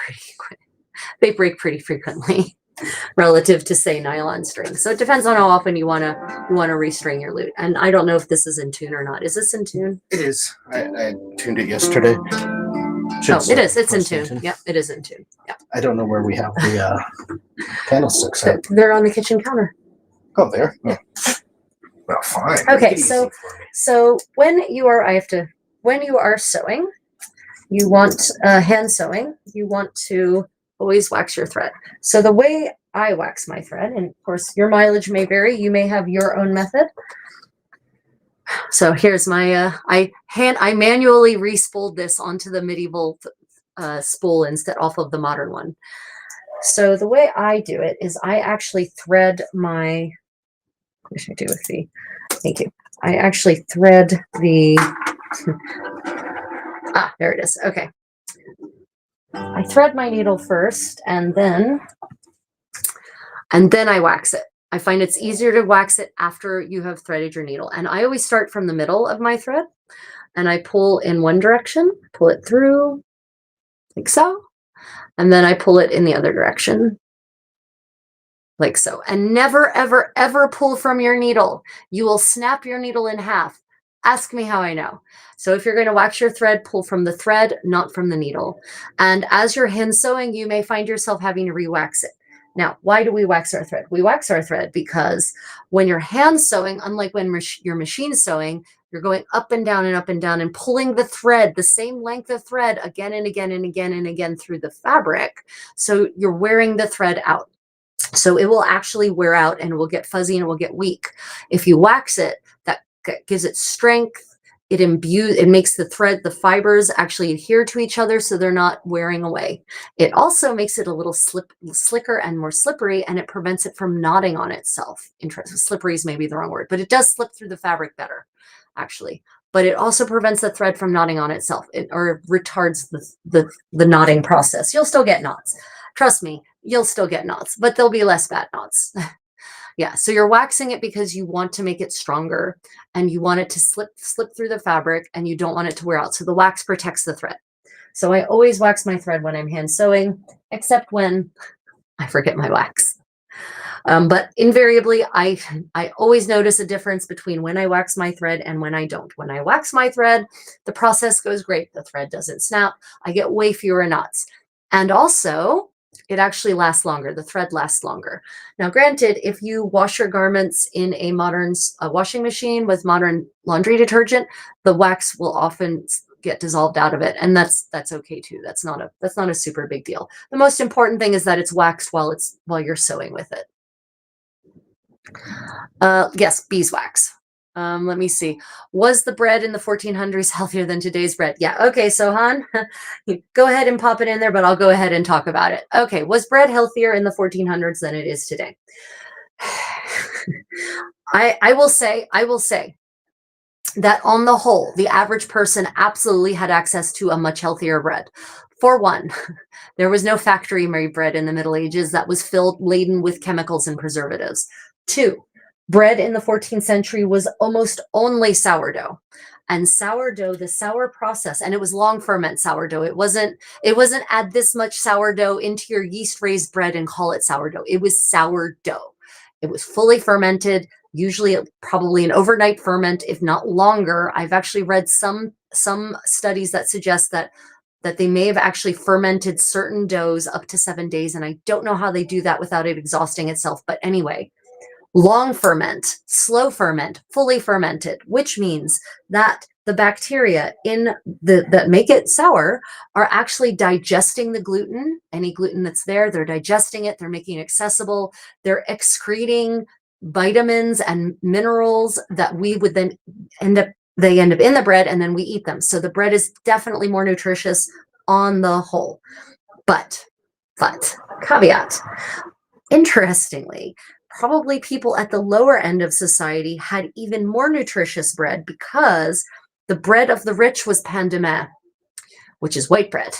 pretty frequently relative to say nylon strings. So it depends on how often you want to restring your lute. And I don't know if this is in tune or not. Is this in tune? It is. I tuned it yesterday. It is. It's in tune. Yep, it is in tune. Yeah. I don't know where we have the candlesticks at. They're on the kitchen counter. Oh, there. Yeah. Well, fine. Okay, so when you are sewing, you want hand sewing. You want to always wax your thread. So the way I wax my thread, and of course your mileage may vary. You may have your own method. So here's my I manually re-spooled this onto the medieval spool instead off of the modern one. So the way I do it is I actually thread my, what should I do with the, thank you. I actually thread the, there it is. Okay. I thread my needle first and then I wax it. I find it's easier to wax it after you have threaded your needle. And I always start from the middle of my thread and I pull in one direction, pull it through like so, and then I pull it in the other direction like so. And never, ever, ever pull from your needle. You will snap your needle in half. Ask me how I know. So if you're going to wax your thread, pull from the thread, not from the needle. And as you're hand sewing, you may find yourself having to re-wax it. Now, why do we wax our thread? We wax our thread because when you're hand sewing, unlike when you're machine sewing, you're going up and down and up and down and pulling the thread, the same length of thread again and again and again and again through the fabric. So you're wearing the thread out. So it will actually wear out and it will get fuzzy and it will get weak. If you wax it, that gives it strength. It makes the thread, the fibers actually adhere to each other so they're not wearing away. It also makes it a little slicker and more slippery, and it prevents it from knotting on itself. Slippery is maybe the wrong word, but it does slip through the fabric better, actually. But it also prevents the thread from knotting on itself, or retards the knotting process. You'll still get knots. Trust me, you'll still get knots, but there'll be less bad knots. Yeah, so you're waxing it because you want to make it stronger and you want it to slip through the fabric and you don't want it to wear out. So the wax protects the thread. So I always wax my thread when I'm hand sewing, except when I forget my wax. But invariably, I always notice a difference between when I wax my thread and when I don't. When I wax my thread, the process goes great. The thread doesn't snap. I get way fewer knots. And also, it actually lasts longer. The thread lasts longer. Now, granted, if you wash your garments in a modern washing machine with modern laundry detergent, the wax will often get dissolved out of it, and that's okay too. That's not a super big deal. The most important thing is that it's waxed while you're sewing with it. Yes, beeswax. Let me see. Was the bread in the 1400s healthier than today's bread? Yeah. Okay. So Han, go ahead and pop it in there, but I'll go ahead and talk about it. Okay. Was bread healthier in the 1400s than it is today? I will say that on the whole, the average person absolutely had access to a much healthier bread. For one, there was no factory made bread in the Middle Ages that was laden with chemicals and preservatives. 2, bread in the 14th century was almost only sourdough. And sourdough, the sour process, and it was long ferment sourdough. It wasn't add this much sourdough into your yeast raised bread and call it sourdough. It was sourdough. It was fully fermented, usually probably an overnight ferment, if not longer. I've actually read some studies that suggest that they may have actually fermented certain doughs up to 7 days. And I don't know how they do that without it exhausting itself. But anyway, long ferment, slow ferment, fully fermented, which means that the bacteria in that make it sour are actually digesting the gluten, any gluten that's there. They're digesting it. They're making it accessible. They're excreting vitamins and minerals that we would then they end up in the bread, and then we eat them. So the bread is definitely more nutritious on the whole. But caveat, interestingly, probably people at the lower end of society had even more nutritious bread because the bread of the rich was pain de main, which is white bread.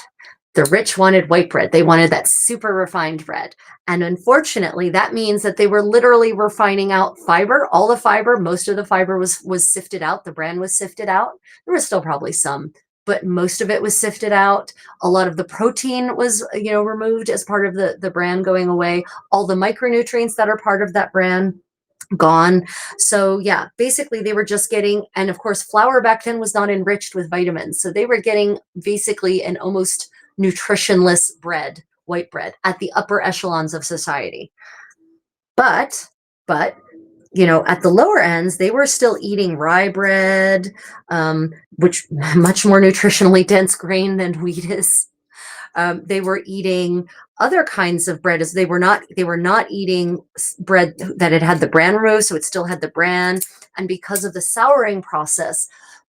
The rich wanted white bread. They wanted that super refined bread. And unfortunately, that means that they were literally refining out fiber, all the fiber, most of the fiber was sifted out. The bran was sifted out. There was still probably some, but most of it was sifted out. A lot of the protein was, removed as part of the bran going away. All the micronutrients that are part of that bran gone. So yeah, basically they were just getting, and of course flour back then was not enriched with vitamins. So they were getting basically an almost nutritionless bread, white bread, at the upper echelons of society. But at the lower ends, they were still eating rye bread, which much more nutritionally dense grain than wheat is. They were eating other kinds of bread, as they were not eating bread that had the bran removed, so it still had the bran. And because of the souring process,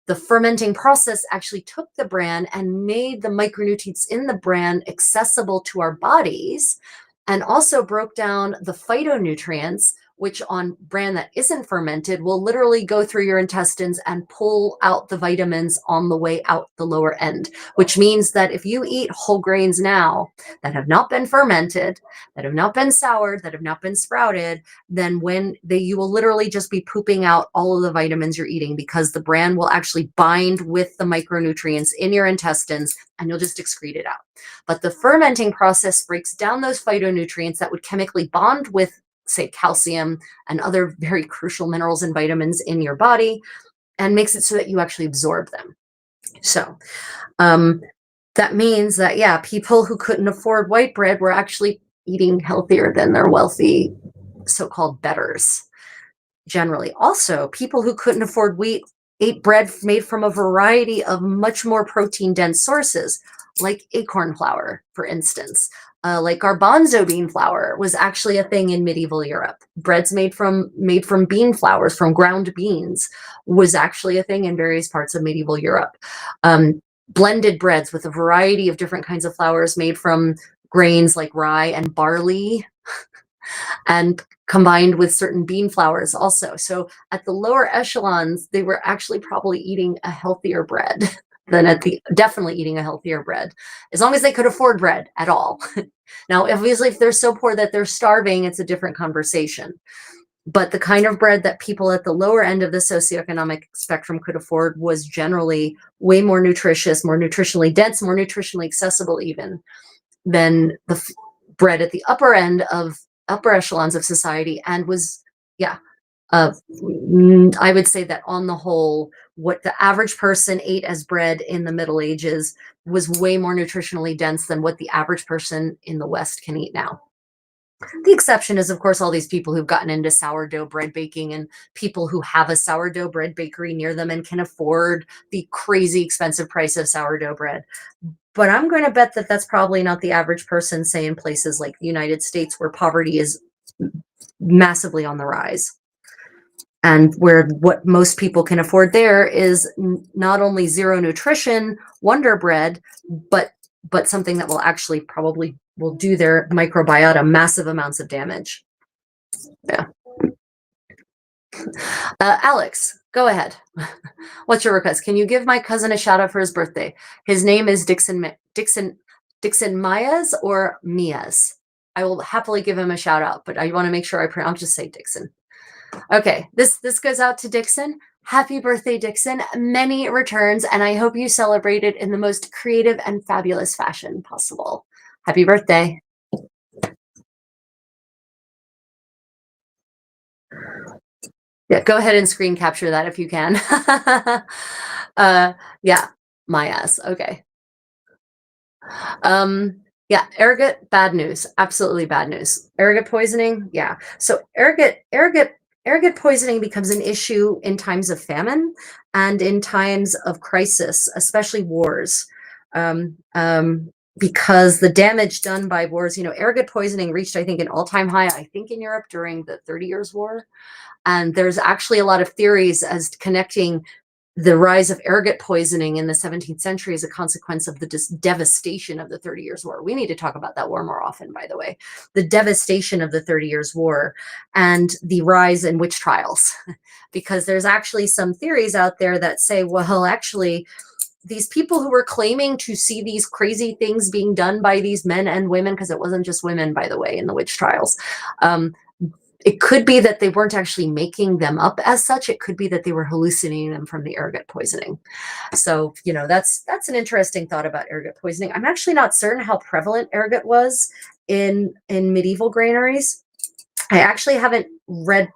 the fermenting process actually took the bran and made the micronutrients in the bran accessible to our bodies, and also broke down the phytonutrients, which on bran that isn't fermented will literally go through your intestines and pull out the vitamins on the way out the lower end, which means that if you eat whole grains now that have not been fermented, that have not been soured, that have not been sprouted, then you will literally just be pooping out all of the vitamins you're eating, because the bran will actually bind with the micronutrients in your intestines and you'll just excrete it out. But the fermenting process breaks down those phytonutrients that would chemically bond with, say, calcium and other very crucial minerals and vitamins in your body, and makes it so that you actually absorb them. So that means that, yeah, people who couldn't afford white bread were actually eating healthier than their wealthy so-called betters. Generally, also, people who couldn't afford wheat ate bread made from a variety of much more protein-dense sources, like acorn flour, for instance. Like garbanzo bean flour was actually a thing in medieval Europe. Breads made from bean flours, from ground beans, was actually a thing in various parts of medieval Europe. Blended breads with a variety of different kinds of flours made from grains like rye and barley, and combined with certain bean flours also. So at the lower echelons, they were actually probably eating a healthier bread than definitely eating a healthier bread, as long as they could afford bread at all. Now, obviously, if they're so poor that they're starving, it's a different conversation. But the kind of bread that people at the lower end of the socioeconomic spectrum could afford was generally way more nutritious, more nutritionally dense, more nutritionally accessible even than the bread at the upper echelons of society, and was, I would say that on the whole, what the average person ate as bread in the Middle Ages was way more nutritionally dense than what the average person in the West can eat now. The exception is, of course, all these people who've gotten into sourdough bread baking, and people who have a sourdough bread bakery near them and can afford the crazy expensive price of sourdough bread. But I'm going to bet that that's probably not the average person, say, in places like the United States, where poverty is massively on the rise. And where what most people can afford there is not only zero nutrition Wonder Bread, but something that will actually probably will do their microbiota massive amounts of damage. Yeah. Alex, go ahead. What's your request? Can you give my cousin a shout out for his birthday? His name is Dixon Myas or Mias. I will happily give him a shout out, but I want to make sure I'll just say Dixon. Okay, this goes out to Dixon. Happy birthday, Dixon. Many returns, and I hope you celebrate it in the most creative and fabulous fashion possible. Happy birthday. Yeah, go ahead and screen capture that if you can. Yeah, my ass. Okay. Yeah, ergot, bad news. Absolutely bad news. Ergot poisoning, yeah. So ergot arrogant poisoning becomes an issue in times of famine and in times of crisis, especially wars. Um, um, because the damage done by wars, arrogant poisoning reached, I think, an all-time high, I think, in Europe during the 30 Years' War. And there's actually a lot of theories as to connecting the rise of ergot poisoning in the 17th century as a consequence of the devastation of the 30 Years' War. We need to talk about that war more often, by the way. The devastation of the 30 Years' War and the rise in witch trials. Because there's actually some theories out there that say, well, actually, these people who were claiming to see these crazy things being done by these men and women, because it wasn't just women, by the way, in the witch trials, it could be that they weren't actually making them up as such. It could be that they were hallucinating them from the ergot poisoning. So, that's an interesting thought about ergot poisoning. I'm actually not certain how prevalent ergot was in medieval granaries. I actually haven't read,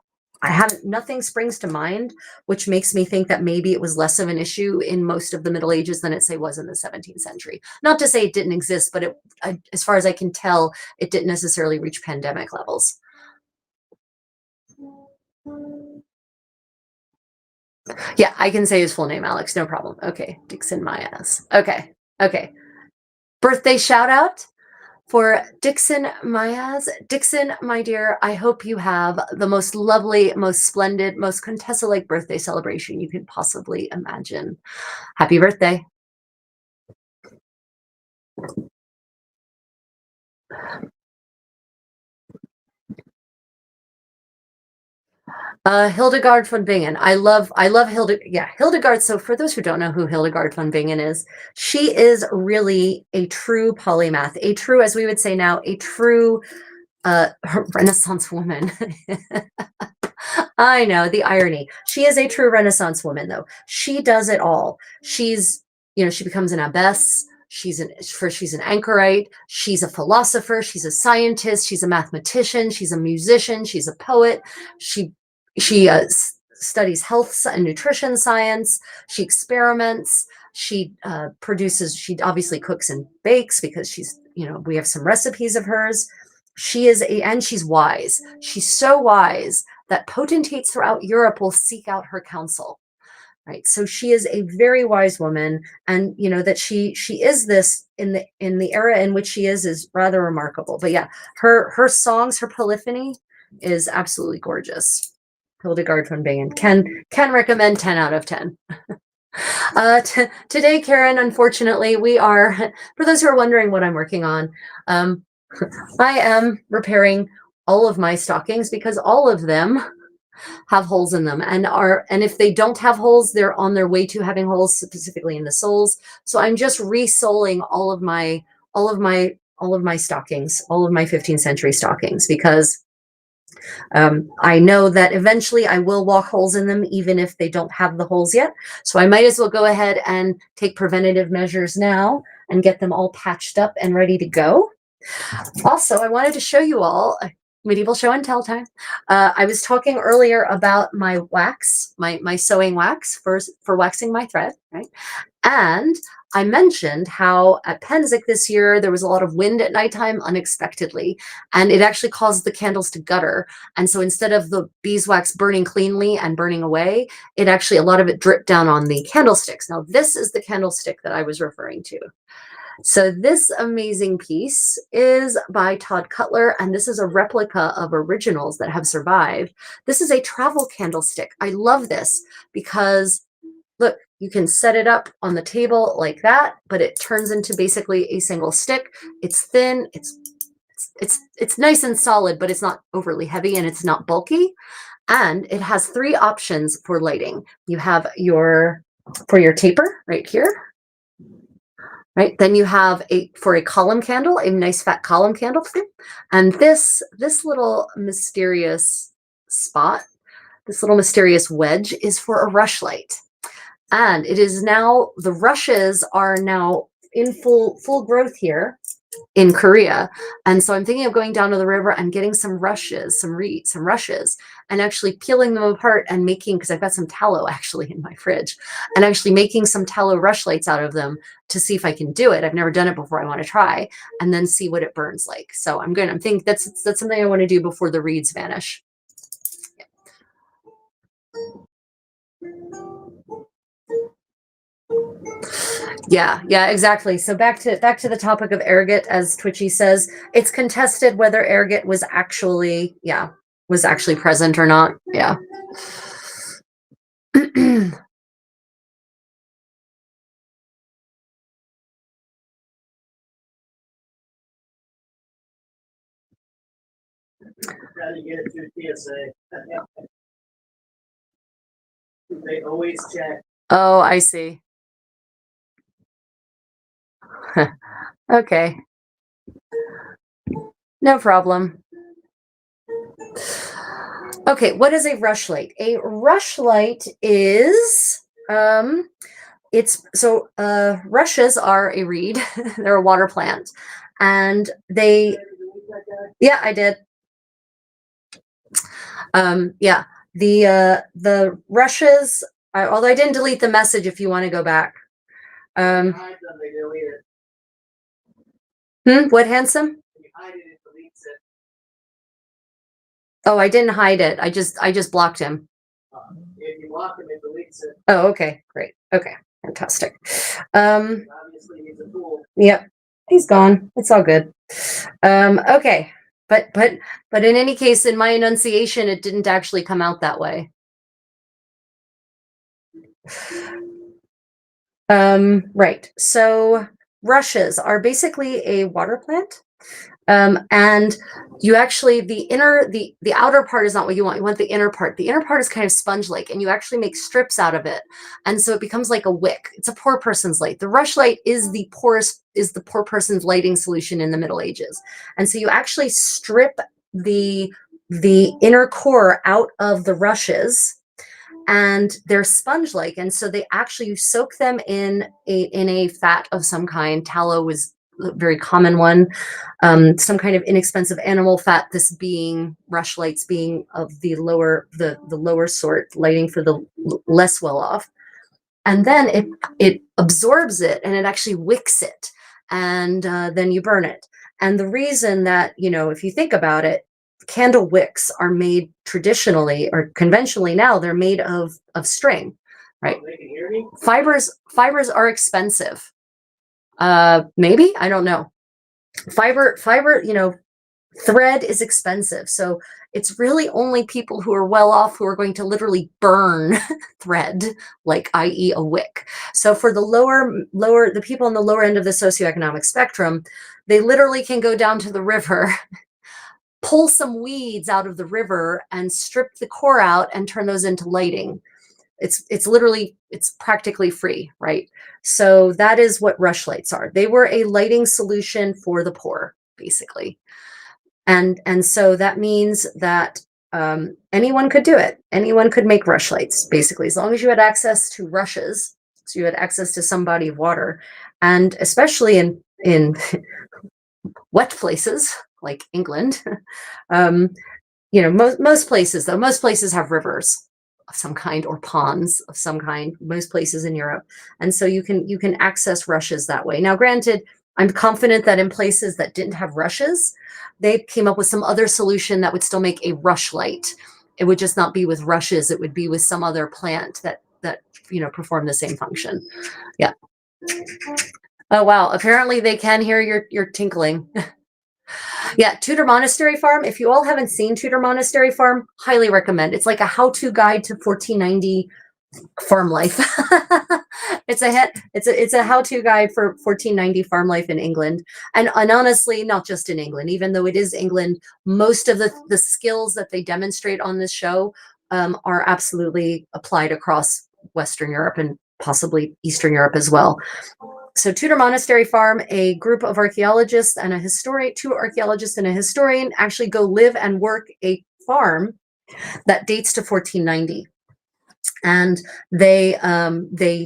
nothing springs to mind, which makes me think that maybe it was less of an issue in most of the Middle Ages than it, say, was in the 17th century. Not to say it didn't exist, but as far as I can tell, it didn't necessarily reach pandemic levels. Yeah, I can say his full name, Alex. No problem. Okay, Dixon Mayas. Okay. Birthday shout out for Dixon Mayas. Dixon, my dear, I hope you have the most lovely, most splendid, most Contessa-like birthday celebration you could possibly imagine. Happy birthday. Hildegard von Bingen. I love Hildegard. So for those who don't know who Hildegard von Bingen is, she is really a true polymath, a true, as we would say now, a true Renaissance woman. I know the irony. She is a true Renaissance woman, though. She does it all. She's, she becomes an abbess. She's an anchorite. She's a philosopher. She's a scientist. She's a mathematician. She's a musician. She's a poet. She studies health and nutrition science. She experiments. She produces. She obviously cooks and bakes because she's, we have some recipes of hers. And she's wise. She's so wise that potentates throughout Europe will seek out her counsel. Right. So she is a very wise woman, and that she is this in the era in which she is rather remarkable. But yeah, her songs, her polyphony is absolutely gorgeous. Hildegard von Bingen can recommend 10 out of 10. Today, Karen, unfortunately, we are, for those who are wondering what I'm working on, I am repairing all of my stockings because all of them have holes in them and if they don't have holes, they're on their way to having holes, specifically in the soles. So I'm just resoling all of my stockings, all of my 15th century stockings, because I know that eventually I will walk holes in them, even if they don't have the holes yet. So I might as well go ahead and take preventative measures now and get them all patched up and ready to go. Also, I wanted to show you all medieval show and tell time. I was talking earlier about my wax, my sewing wax for waxing my thread, right? And I mentioned how at Pennsic this year, there was a lot of wind at nighttime unexpectedly, and it actually caused the candles to gutter. And so instead of the beeswax burning cleanly and burning away, a lot of it dripped down on the candlesticks. Now, this is the candlestick that I was referring to. So this amazing piece is by Todd Cutler, and this is a replica of originals that have survived. This is a travel candlestick. I love this because, look, you can set it up on the table like that, but it turns into basically a single stick. It's thin, it's nice and solid, but it's not overly heavy and it's not bulky. And it has 3 options for lighting. You have for your taper right here. Right, then you have for a column candle, a nice fat column candle, and this little mysterious spot, this little mysterious wedge is for a rushlight, and it is now, the rushes are now in full growth here in Korea, and so I'm thinking of going down to the river and getting some rushes, some rushes, and actually peeling them apart and making, because I've got some tallow actually in my fridge, and actually making some tallow rush lights out of them to see if I can do it. I've never done it before. I want to try and then see what it burns like. So I'm thinking that's something I want to do before the reeds vanish. Yeah, exactly. So back to the topic of Arrogate, as Twitchy says, it's contested whether Arrogate was actually present or not. Yeah. Try to get it through TSA. They always check. Oh, I see. Okay. No problem. Okay, what is a rush light? A rush light is rushes are a reed. They're a water plant. And yeah, I did. Yeah. The rushes, although I didn't delete the message if you want to go back. What, Handsome? Oh, I didn't hide it. I just blocked him. If you block him, it deletes it. Oh, okay, great. Okay, fantastic. Obviously, he's a fool. Yep, he's gone. It's all good. Okay, but in any case, in my enunciation, it didn't actually come out that way. Right. So rushes are basically a water plant. And you actually, the outer part is not what you want. You want the inner part. The inner part is kind of sponge-like, and you actually make strips out of it. And so it becomes like a wick. It's a poor person's light. The rush light is the poor person's lighting solution in the Middle Ages. And so you actually strip the inner core out of the rushes, and they're sponge-like. And so they actually, you soak them in a fat of some kind. Tallow was a very common one. Some kind of inexpensive animal fat, this being rush lights being of the lower sort, lighting for the less well off. And then it absorbs it, and it actually wicks it, and then you burn it. And the reason that, if you think about it, candle wicks are made traditionally or conventionally now, they're made of string, right? They can hear me? Fibers are expensive. Maybe, I don't know. Fiber, thread is expensive. So it's really only people who are well off who are going to literally burn thread, like i.e. a wick. So for the people on the lower end of the socioeconomic spectrum, they literally can go down to the river, pull some weeds out of the river, and strip the core out and turn those into lighting. It's practically free, right? So that is what rush lights are. They were a lighting solution for the poor, basically. And so that means that anyone could do it. Anyone could make rush lights, basically, as long as you had access to rushes. So you had access to some body of water, and especially in wet places like England. Most places have rivers of some kind or ponds of some kind, most places in Europe. And so you can access rushes that way. Now, granted, I'm confident that in places that didn't have rushes, they came up with some other solution that would still make a rush light. It would just not be with rushes. It would be with some other plant that perform the same function. Yeah. Oh, wow. Apparently they can hear your tinkling. Yeah, Tudor Monastery Farm. If you all haven't seen Tudor Monastery Farm, highly recommend. It's like a how-to guide to 1490 farm life. It's a how-to guide for 1490 farm life in England, and honestly, not just in England. Even though it is England, most of the skills that they demonstrate on this show are absolutely applied across Western Europe and possibly Eastern Europe as well. So Tudor Monastery Farm, a group of archaeologists and a historian, 2 archaeologists and a historian, actually go live and work a farm that dates to 1490. And they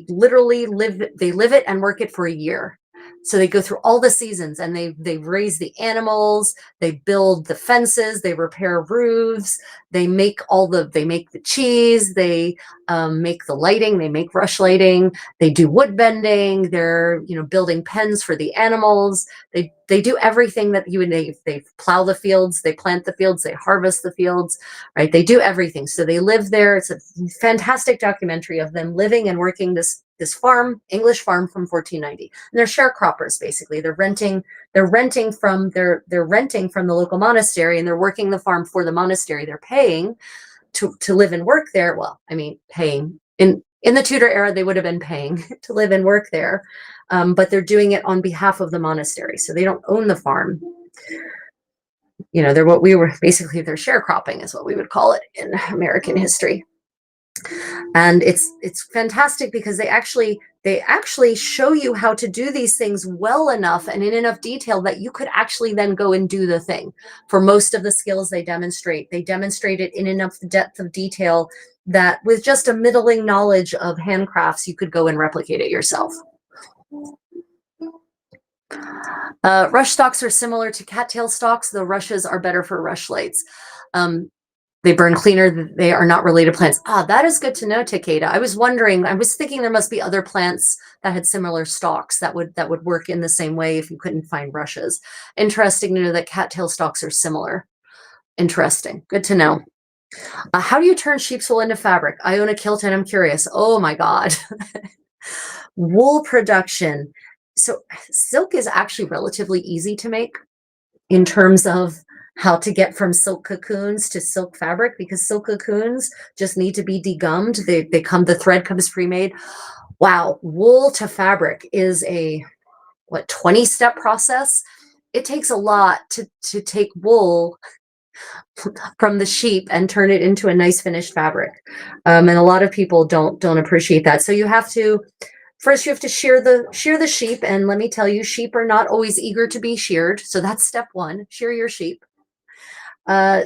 literally live it and work it for a year. So they go through all the seasons, and they raise the animals, they build the fences, they repair roofs, they make the cheese, they make the lighting, they make rush lighting, they do wood bending, they're building pens for the animals. They do everything that they plow the fields, they plant the fields, they harvest the fields, right? They do everything. So they live there. It's a fantastic documentary of them living and working this farm, English farm from 1490. And they're sharecroppers, basically. They're renting from the local monastery, and they're working the farm for the monastery. They're paying to live and work there. Well, I mean, paying in the Tudor era, they would have been paying to live and work there, but they're doing it on behalf of the monastery. So they don't own the farm. They're they're sharecropping is what we would call it in American history. And it's fantastic because they actually show you how to do these things well enough and in enough detail that you could actually then go and do the thing. For most of the skills they demonstrate it in enough depth of detail that with just a middling knowledge of handcrafts, you could go and replicate it yourself. Rush stocks are similar to cattail stalks, though rushes are better for rush lights. They burn cleaner. They are not related plants. That is good to know, Takeda. I was thinking there must be other plants that had similar stalks that would work in the same way if you couldn't find rushes. Interesting to know that cattail stalks are similar. Interesting. Good to know. How do you turn sheep's wool into fabric? I own a kilt and I'm curious. Oh my God. Wool production. So silk is actually relatively easy to make in terms of how to get from silk cocoons to silk fabric, because silk cocoons just need to be degummed. The thread comes pre-made. Wow, wool to fabric is a 20-step process. It takes a lot to take wool from the sheep and turn it into a nice finished fabric. And a lot of people don't appreciate that. So you have to shear the sheep, and let me tell you, sheep are not always eager to be sheared. So that's step one, shear your sheep.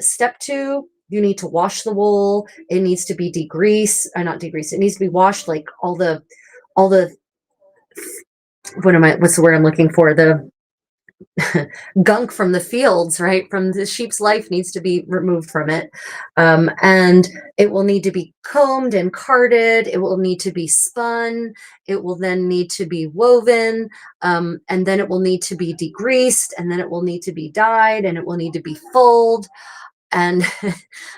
Step two, you need to wash the wool. It needs to be not degreased. It needs to be washed, like all the what's the word I'm looking for? The gunk from the fields, right? From the sheep's life needs to be removed from it. And it will need to be combed and carded. It will need to be spun. It will then need to be woven. And then it will need to be degreased. And then it will need to be dyed. And it will need to be fulled. And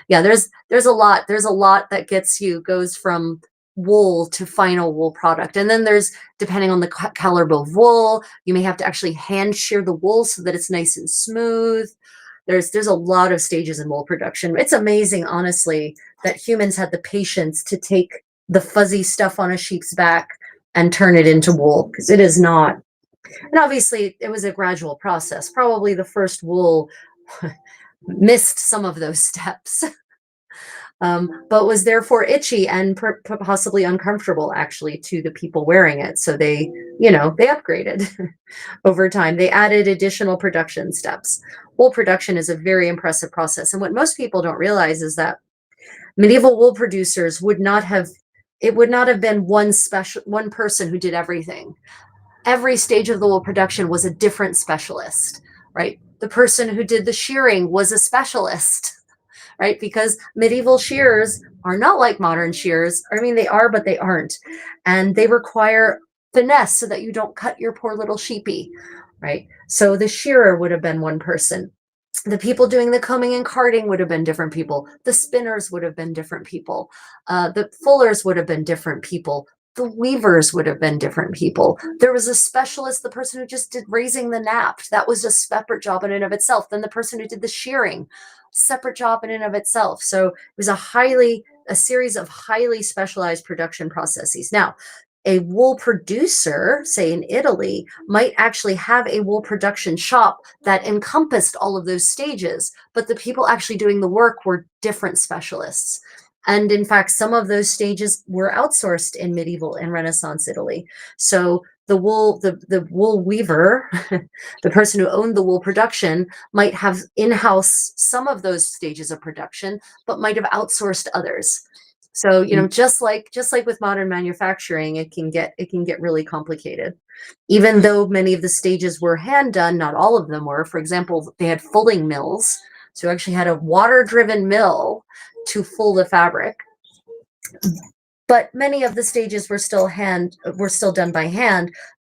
yeah, there's a lot that goes from wool to final wool product. And then there's, depending on the caliber of wool, you may have to actually hand shear the wool so that it's nice and smooth. There's a lot of stages in wool production. It's amazing, honestly, that humans had the patience to take the fuzzy stuff on a sheep's back and turn it into wool, because it is not. And obviously it was a gradual process. Probably the first wool missed some of those steps. But was therefore itchy and possibly uncomfortable, actually, to the people wearing it. So they upgraded over time. They added additional production steps. Wool production is a very impressive process. And what most people don't realize is that medieval wool producers would not have been one person who did everything. Every stage of the wool production was a different specialist, right? The person who did the shearing was a specialist, right? Because medieval shears are not like modern shears. I mean, they are, but they aren't. And they require finesse so that you don't cut your poor little sheepy, right? So the shearer would have been one person. The people doing the combing and carding would have been different people. The spinners would have been different people. The fullers would have been different people. The weavers would have been different people. There was a specialist, the person who just did raising the napped. That was a separate job in and of itself. Then the person who did the shearing, separate job in and of itself. So it was a series of highly specialized production processes. Now, a wool producer, say in Italy, might actually have a wool production shop that encompassed all of those stages, but the people actually doing the work were different specialists. And in fact, some of those stages were outsourced in medieval and Renaissance Italy. So the wool weaver, the person who owned the wool production, might have in-house some of those stages of production, but might have outsourced others. So, just like with modern manufacturing, it can get really complicated. Even though many of the stages were hand done, not all of them were. For example, they had fulling mills. So you actually had a water-driven mill to full the fabric. But many of the stages were still done by hand.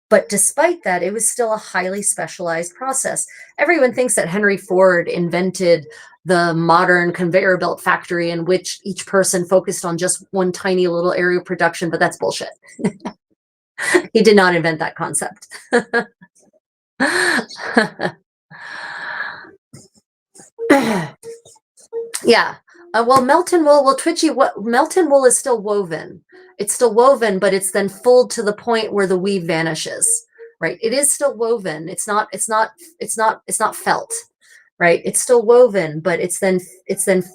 But despite that, it was still a highly specialized process. Everyone thinks that Henry Ford invented the modern conveyor belt factory in which each person focused on just one tiny little area of production, but that's bullshit. He did not invent that concept. Yeah. Well, Melton wool, Twitchy, Melton wool is still woven. It's still woven, but it's then fulled to the point where the weave vanishes. Right. It is still woven. It's not felt. Right. It's still woven, but it's then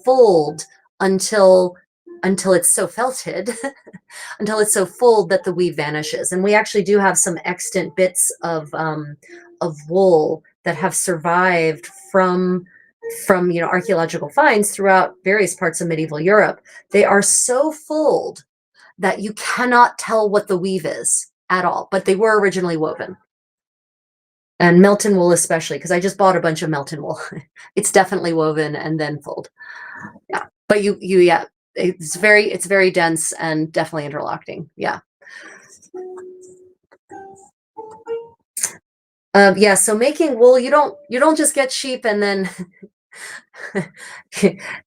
fulled until it's so felted, until it's so full that the weave vanishes. And we actually do have some extant bits of wool that have survived from archaeological finds throughout various parts of medieval Europe. They are so fulled that you cannot tell what the weave is at all, but they were originally woven. And Melton wool especially, because I just bought a bunch of Melton wool. It's definitely woven and then fulled. Yeah, but yeah, it's very dense and definitely interlocking. Yeah. Yeah, so making wool, you don't just get sheep and then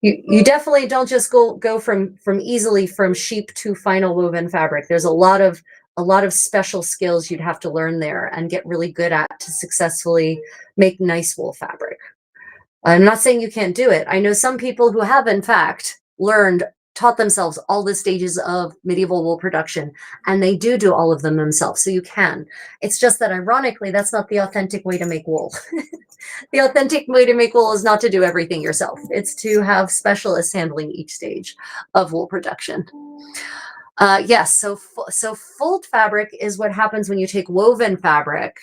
you definitely don't just go from easily from sheep to final woven fabric. There's a lot of special skills you'd have to learn there and get really good at to successfully make nice wool fabric. I'm not saying you can't do it. I know some people who have in fact taught themselves all the stages of medieval wool production, and they do all of them themselves, so you can. It's just that ironically, that's not the authentic way to make wool. The authentic way to make wool is not to do everything yourself. It's to have specialists handling each stage of wool production. Yes, so fulled fabric is what happens when you take woven fabric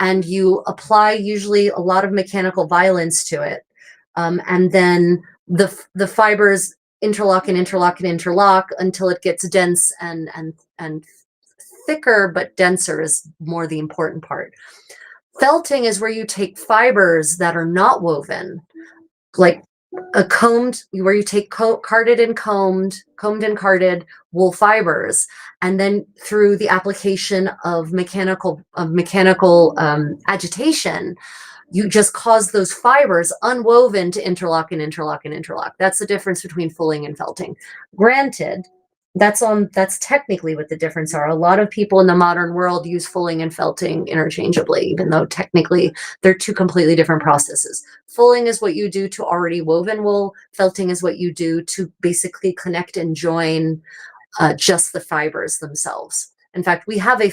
and you apply usually a lot of mechanical violence to it, and then the fibers interlock and interlock and interlock until it gets dense and thicker, but denser is more the important part. Felting is where you take fibers that are not woven, like where you take carded and combed and carded wool fibers, and then through the application of mechanical agitation, you just cause those fibers unwoven to interlock and interlock and interlock. That's the difference between fulling and felting. Granted, that's technically what the difference are. A lot of people in the modern world use fulling and felting interchangeably, even though technically they're two completely different processes. Fulling is what you do to already woven wool. Felting is what you do to basically connect and join just the fibers themselves. In fact, we have a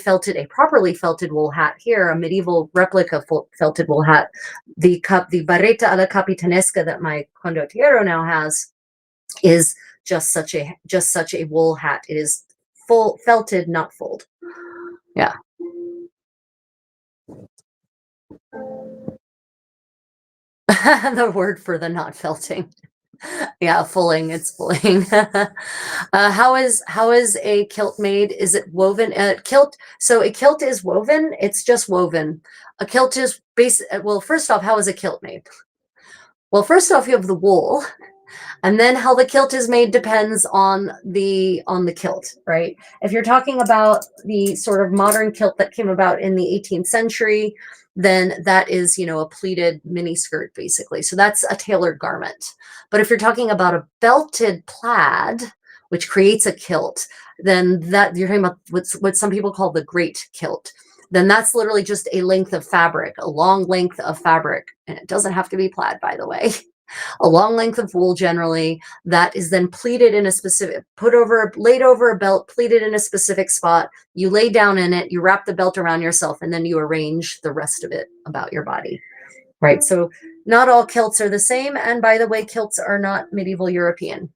properly felted wool hat here, a medieval replica felted wool hat. The barretta alla capitanesca that my condottiero now has is just such a wool hat. It is full felted, not fulled. Yeah. The word for the not felting. Yeah, fulling. It's fulling. How is a kilt made? Is it woven? Kilt. So a kilt is woven. It's just woven. A kilt is well, first off, how is a kilt made? Well, first off, you have the wool. And then how the kilt is made depends on the kilt, right? If you're talking about the sort of modern kilt that came about in the 18th century, then that is, a pleated mini skirt, basically. So that's a tailored garment. But if you're talking about a belted plaid, which creates a kilt, then that you're talking about what some people call the great kilt. Then that's literally just a length of fabric, a long length of fabric. And it doesn't have to be plaid, by the way. A long length of wool generally that is then pleated in a specific, laid over a belt, pleated in a specific spot. You lay down in it, you wrap the belt around yourself, and then you arrange the rest of it about your body, right? So not all kilts are the same. And by the way, kilts are not medieval European.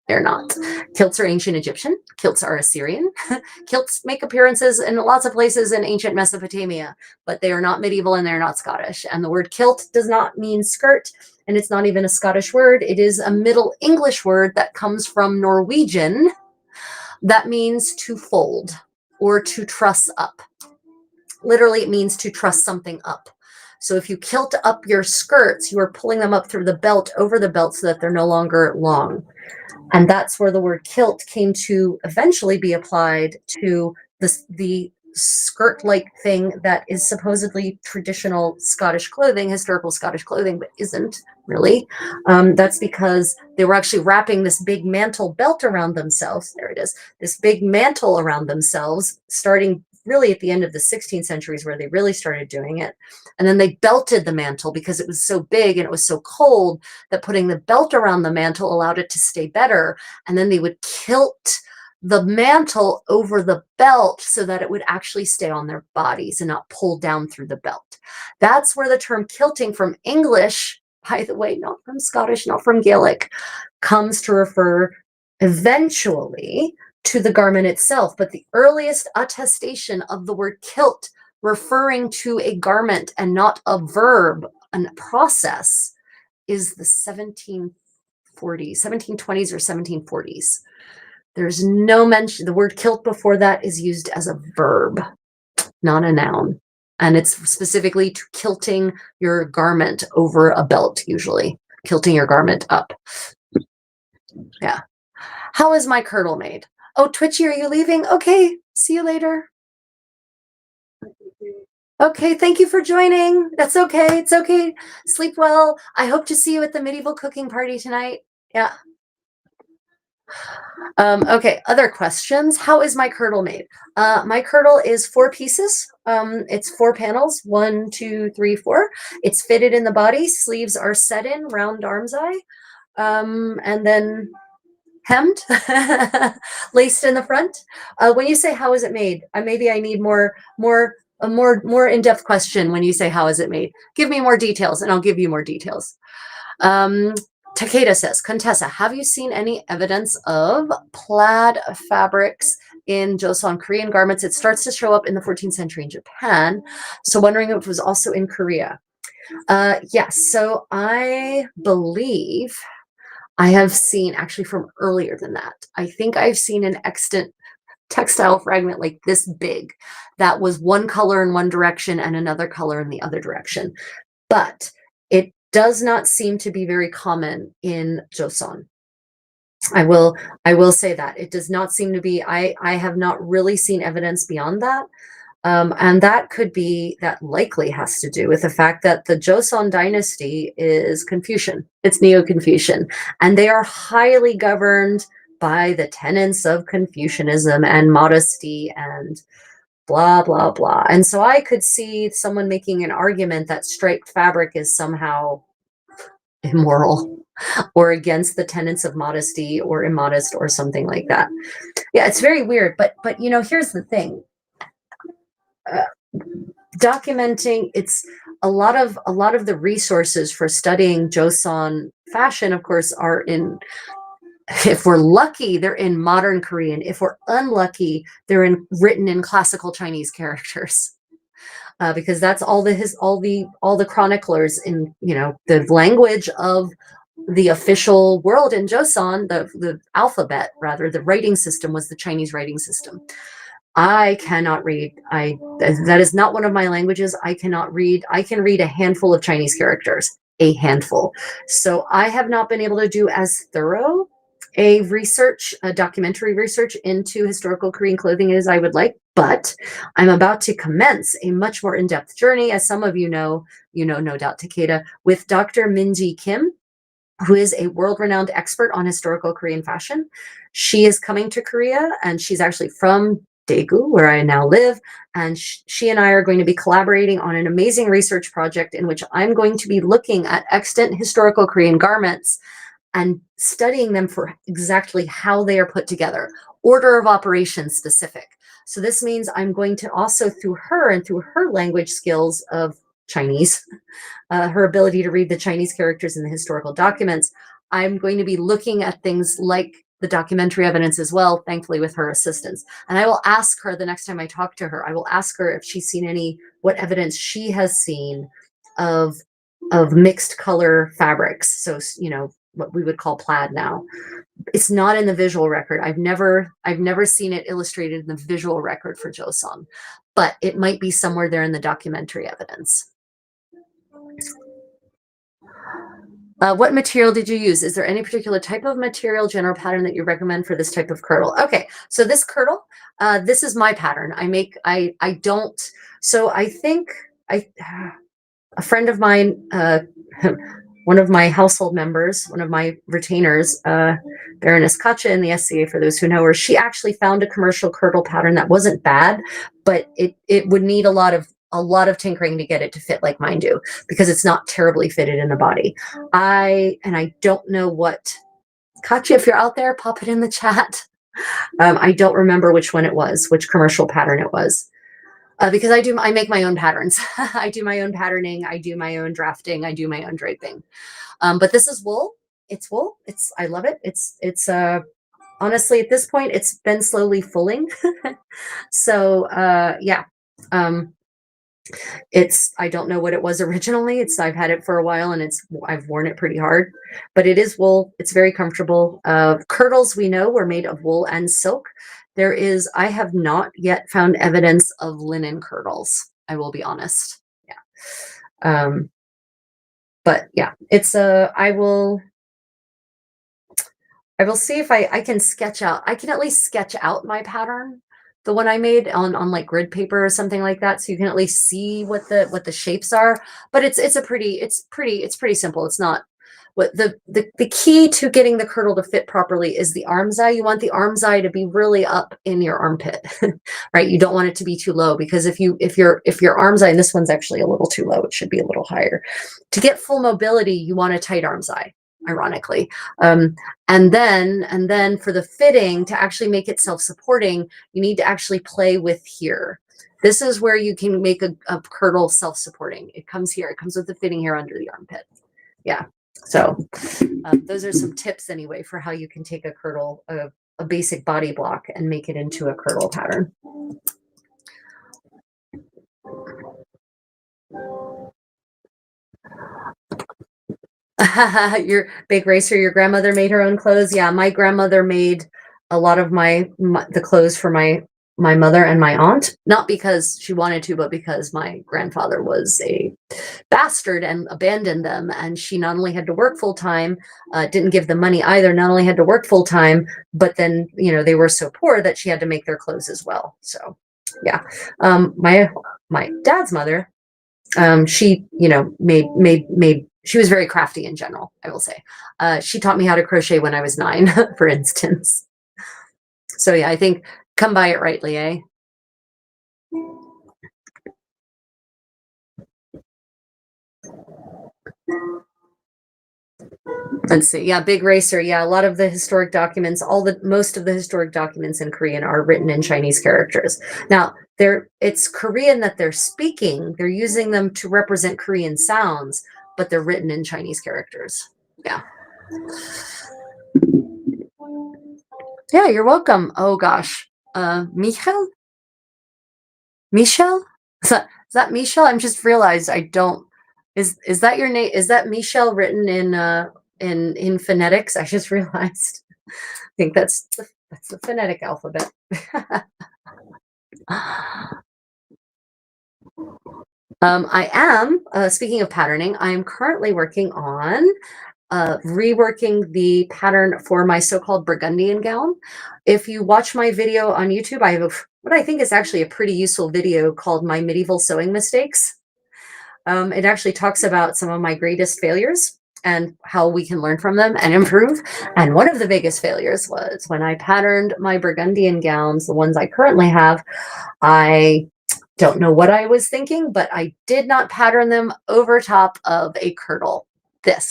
They're not. Kilts are ancient Egyptian. Kilts are Assyrian. Kilts make appearances in lots of places in ancient Mesopotamia, but they are not medieval and they're not Scottish. And the word kilt does not mean skirt, and it's not even a Scottish word. It is a Middle English word that comes from Norwegian that means to fold or to truss up. Literally, it means to truss something up. So if you kilt up your skirts, you are pulling them up through the belt, over the belt, so that they're no longer long. And that's where the word kilt came to eventually be applied to the skirt-like thing that is supposedly traditional Scottish clothing, historical Scottish clothing, but isn't really. That's because they were actually wrapping this big mantle belt around themselves. There it is. This big mantle around themselves, starting really at the end of the 16th centuries where they really started doing it. And then they belted the mantle because it was so big and it was so cold that putting the belt around the mantle allowed it to stay better. And then they would kilt the mantle over the belt so that it would actually stay on their bodies and not pull down through the belt. That's where the term kilting from English, by the way, not from Scottish, not from Gaelic, comes to refer eventually to the garment itself. But the earliest attestation of the word kilt referring to a garment and not a verb, a process, is the 1720s or 1740s. There's no mention. The word kilt before that is used as a verb, not a noun. And it's specifically to kilting your garment over a belt, usually. Kilting your garment up. Yeah. How is my kirtle made? Oh, Twitchy, are you leaving? Okay, see you later. Okay, thank you for joining. That's okay. It's okay. Sleep well. I hope to see you at the medieval cooking party tonight. Yeah. Okay, other questions. How is my kirtle made? My kirtle is 4 pieces. It's 4 panels, 1, 2, 3, 4. It's fitted in the body. Sleeves are set in, round arm's eye. And then hemmed, laced in the front. When you say how is it made, maybe I need a more in-depth question. When you say how is it made, give me more details, and I'll give you more details. Takeda says, Contessa, have you seen any evidence of plaid fabrics in Joseon Korean garments? It starts to show up in the 14th century in Japan. So wondering if it was also in Korea. Yes. So I believe I have seen, actually from earlier than that, I think I've seen an extant textile fragment like this big that was one color in one direction and another color in the other direction. But it does not seem to be very common in Joseon. I will say that. It does not seem to be, I have not really seen evidence beyond that. And that likely has to do with the fact that the Joseon dynasty is Confucian. It's Neo-Confucian. And they are highly governed by the tenets of Confucianism and modesty and blah, blah, blah. And so I could see someone making an argument that striped fabric is somehow immoral or against the tenets of modesty or immodest or something like that. Yeah, it's very weird. But here's the thing. Documenting, it's a lot of the resources for studying Joseon fashion, of course, are in, if we're lucky, they're in modern Korean. If we're unlucky, they're written in classical Chinese characters, because that's all the chroniclers in the language of the official world in Joseon. The alphabet, rather, the writing system was the Chinese writing system. I cannot read. That is not one of my languages. I cannot read. I can read a handful of Chinese characters, a handful. So I have not been able to do as thorough a documentary research into historical Korean clothing as I would like, but I'm about to commence a much more in-depth journey, as some of you know, no doubt, Takeda, with Dr. Minji Kim, who is a world-renowned expert on historical Korean fashion. She is coming to Korea, and she's actually from Daegu, where I now live, and she and I are going to be collaborating on an amazing research project in which I'm going to be looking at extant historical Korean garments and studying them for exactly how they are put together, order of operations specific. So this means I'm going to also, through her and through her language skills of Chinese, her ability to read the Chinese characters in the historical documents, I'm going to be looking at things like the documentary evidence as well, thankfully with her assistance. And I will ask her the next time I talk to her, I will ask her if she's seen what evidence she has seen of mixed color fabrics. So, what we would call plaid now. It's not in the visual record. I've never seen it illustrated in the visual record for Joseon, but it might be somewhere there in the documentary evidence. What material did you use? Is there any particular type of material, general pattern that you recommend for this type of kirtle? Okay, so this kirtle, this is my pattern. I don't, so I think a friend of mine, one of my household members, one of my retainers, Baroness Katja in the SCA, for those who know her, she actually found a commercial kirtle pattern that wasn't bad, but it would need a lot of tinkering to get it to fit like mine do, because it's not terribly fitted in the body. I don't know what, Katja, if you're out there, pop it in the chat. I don't remember which one it was, which commercial pattern it was. Because I make my own patterns. I do my own patterning. I do my own drafting. I do my own draping. But this is wool. It's wool. I love it. It's honestly, at this point, it's been slowly fulling. So, yeah. I don't know what it was originally. I've had it for a while and I've worn it pretty hard, but it is wool. It's very comfortable. Kirtles, we know, were made of wool and silk. I have not yet found evidence of linen kirtles. I will be honest. Yeah. But yeah, I will see if I can sketch out. I can at least sketch out my pattern, the one I made on like grid paper or something like that, so you can at least see what the shapes are. But it's pretty simple. It's not what the key to getting the kirtle to fit properly is the armscye. You want the armscye to be really up in your armpit, right? You don't want it to be too low, because if your armscye, and this one's actually a little too low, it should be a little higher. To get full mobility, you want a tight armscye, ironically. And then for the fitting, to actually make it self-supporting, you need to actually play with here. This is where you can make a kirtle self-supporting. It comes here. It comes with the fitting here under the armpit. Yeah. So those are some tips anyway for how you can take a kirtle, a basic body block, and make it into a kirtle pattern. Your big racer, your grandmother made her own clothes. Yeah, my grandmother made a lot of the clothes for my mother and my aunt, not because she wanted to, but because my grandfather was a bastard and abandoned them. And she not only had to work full time, didn't give them money either, not only had to work full time, but then, they were so poor that she had to make their clothes as well. So yeah. My dad's mother, she, made, she was very crafty in general, I will say. She taught me how to crochet when I was 9, for instance. So yeah, I think come by it rightly, eh? Let's see. Yeah, big racer. Yeah, a lot of the historic documents, most of the historic documents in Korean are written in Chinese characters. Now, it's Korean that they're speaking. They're using them to represent Korean sounds, but they're written in Chinese characters. Yeah. Yeah, you're welcome. Oh gosh. Michel? Michel? Is that Michel? I'm just realized I don't. Is that your name? Is that Michel written in phonetics? I just realized. I think that's the phonetic alphabet. I am, speaking of patterning, I am currently working on reworking the pattern for my so-called Burgundian gown. If you watch my video on YouTube, I have what I think is actually a pretty useful video called My Medieval Sewing Mistakes. It actually talks about some of my greatest failures and how we can learn from them and improve. And one of the biggest failures was when I patterned my Burgundian gowns, the ones I currently have. I don't know what I was thinking, but I did not pattern them over top of a kirtle.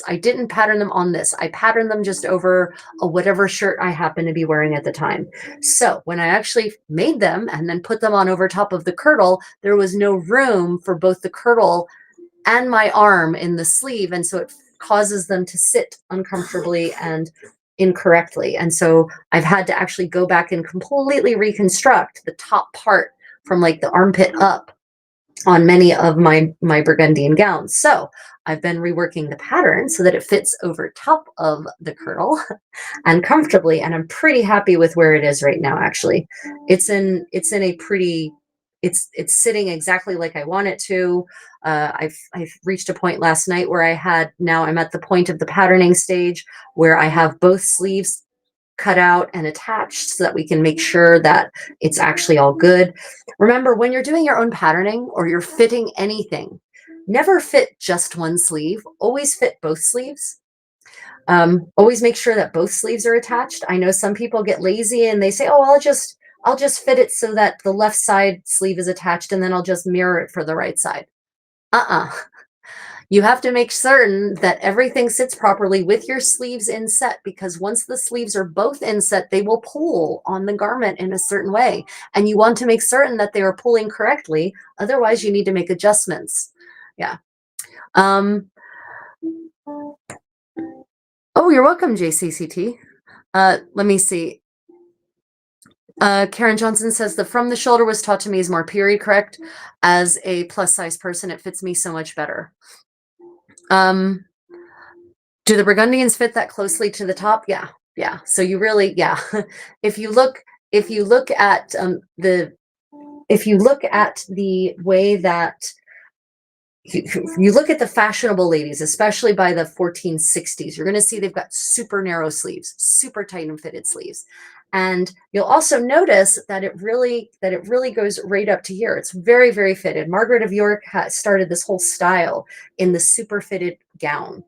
I didn't pattern them on this. I patterned them just over whatever shirt I happened to be wearing at the time. So when I actually made them and then put them on over top of the kirtle, there was no room for both the kirtle and my arm in the sleeve. And so it causes them to sit uncomfortably and incorrectly. And so I've had to actually go back and completely reconstruct the top part from like the armpit up on many of my Burgundian gowns. So I've been reworking the pattern so that it fits over top of the kirtle and comfortably. And I'm pretty happy with where it is right now. Actually, it's in a pretty, it's sitting exactly like I want it to. I've reached a point last night where now I'm at the point of the patterning stage where I have both sleeves cut out and attached so that we can make sure that it's actually all good. Remember, when you're doing your own patterning or you're fitting anything, never fit just one sleeve, always fit both sleeves. Always make sure that both sleeves are attached. I know some people get lazy and they say, oh, I'll just fit it so that the left side sleeve is attached and then I'll just mirror it for the right side. You have to make certain that everything sits properly with your sleeves inset, because once the sleeves are both inset, they will pull on the garment in a certain way. And you want to make certain that they are pulling correctly. Otherwise, you need to make adjustments. Yeah. Oh, you're welcome, JCCT. Let me see. Karen Johnson says the from the shoulder was taught to me is more period correct. As a plus size person, it fits me so much better. Do the Burgundians fit that closely to the top? Yeah. Yeah. So you really, yeah. if you look at the way that you look at the fashionable ladies, especially by the 1460s, you're going to see they've got super narrow sleeves, super tight and fitted sleeves. And you'll also notice that it really goes right up to here. It's very, very fitted. Margaret of York started this whole style in the super fitted gown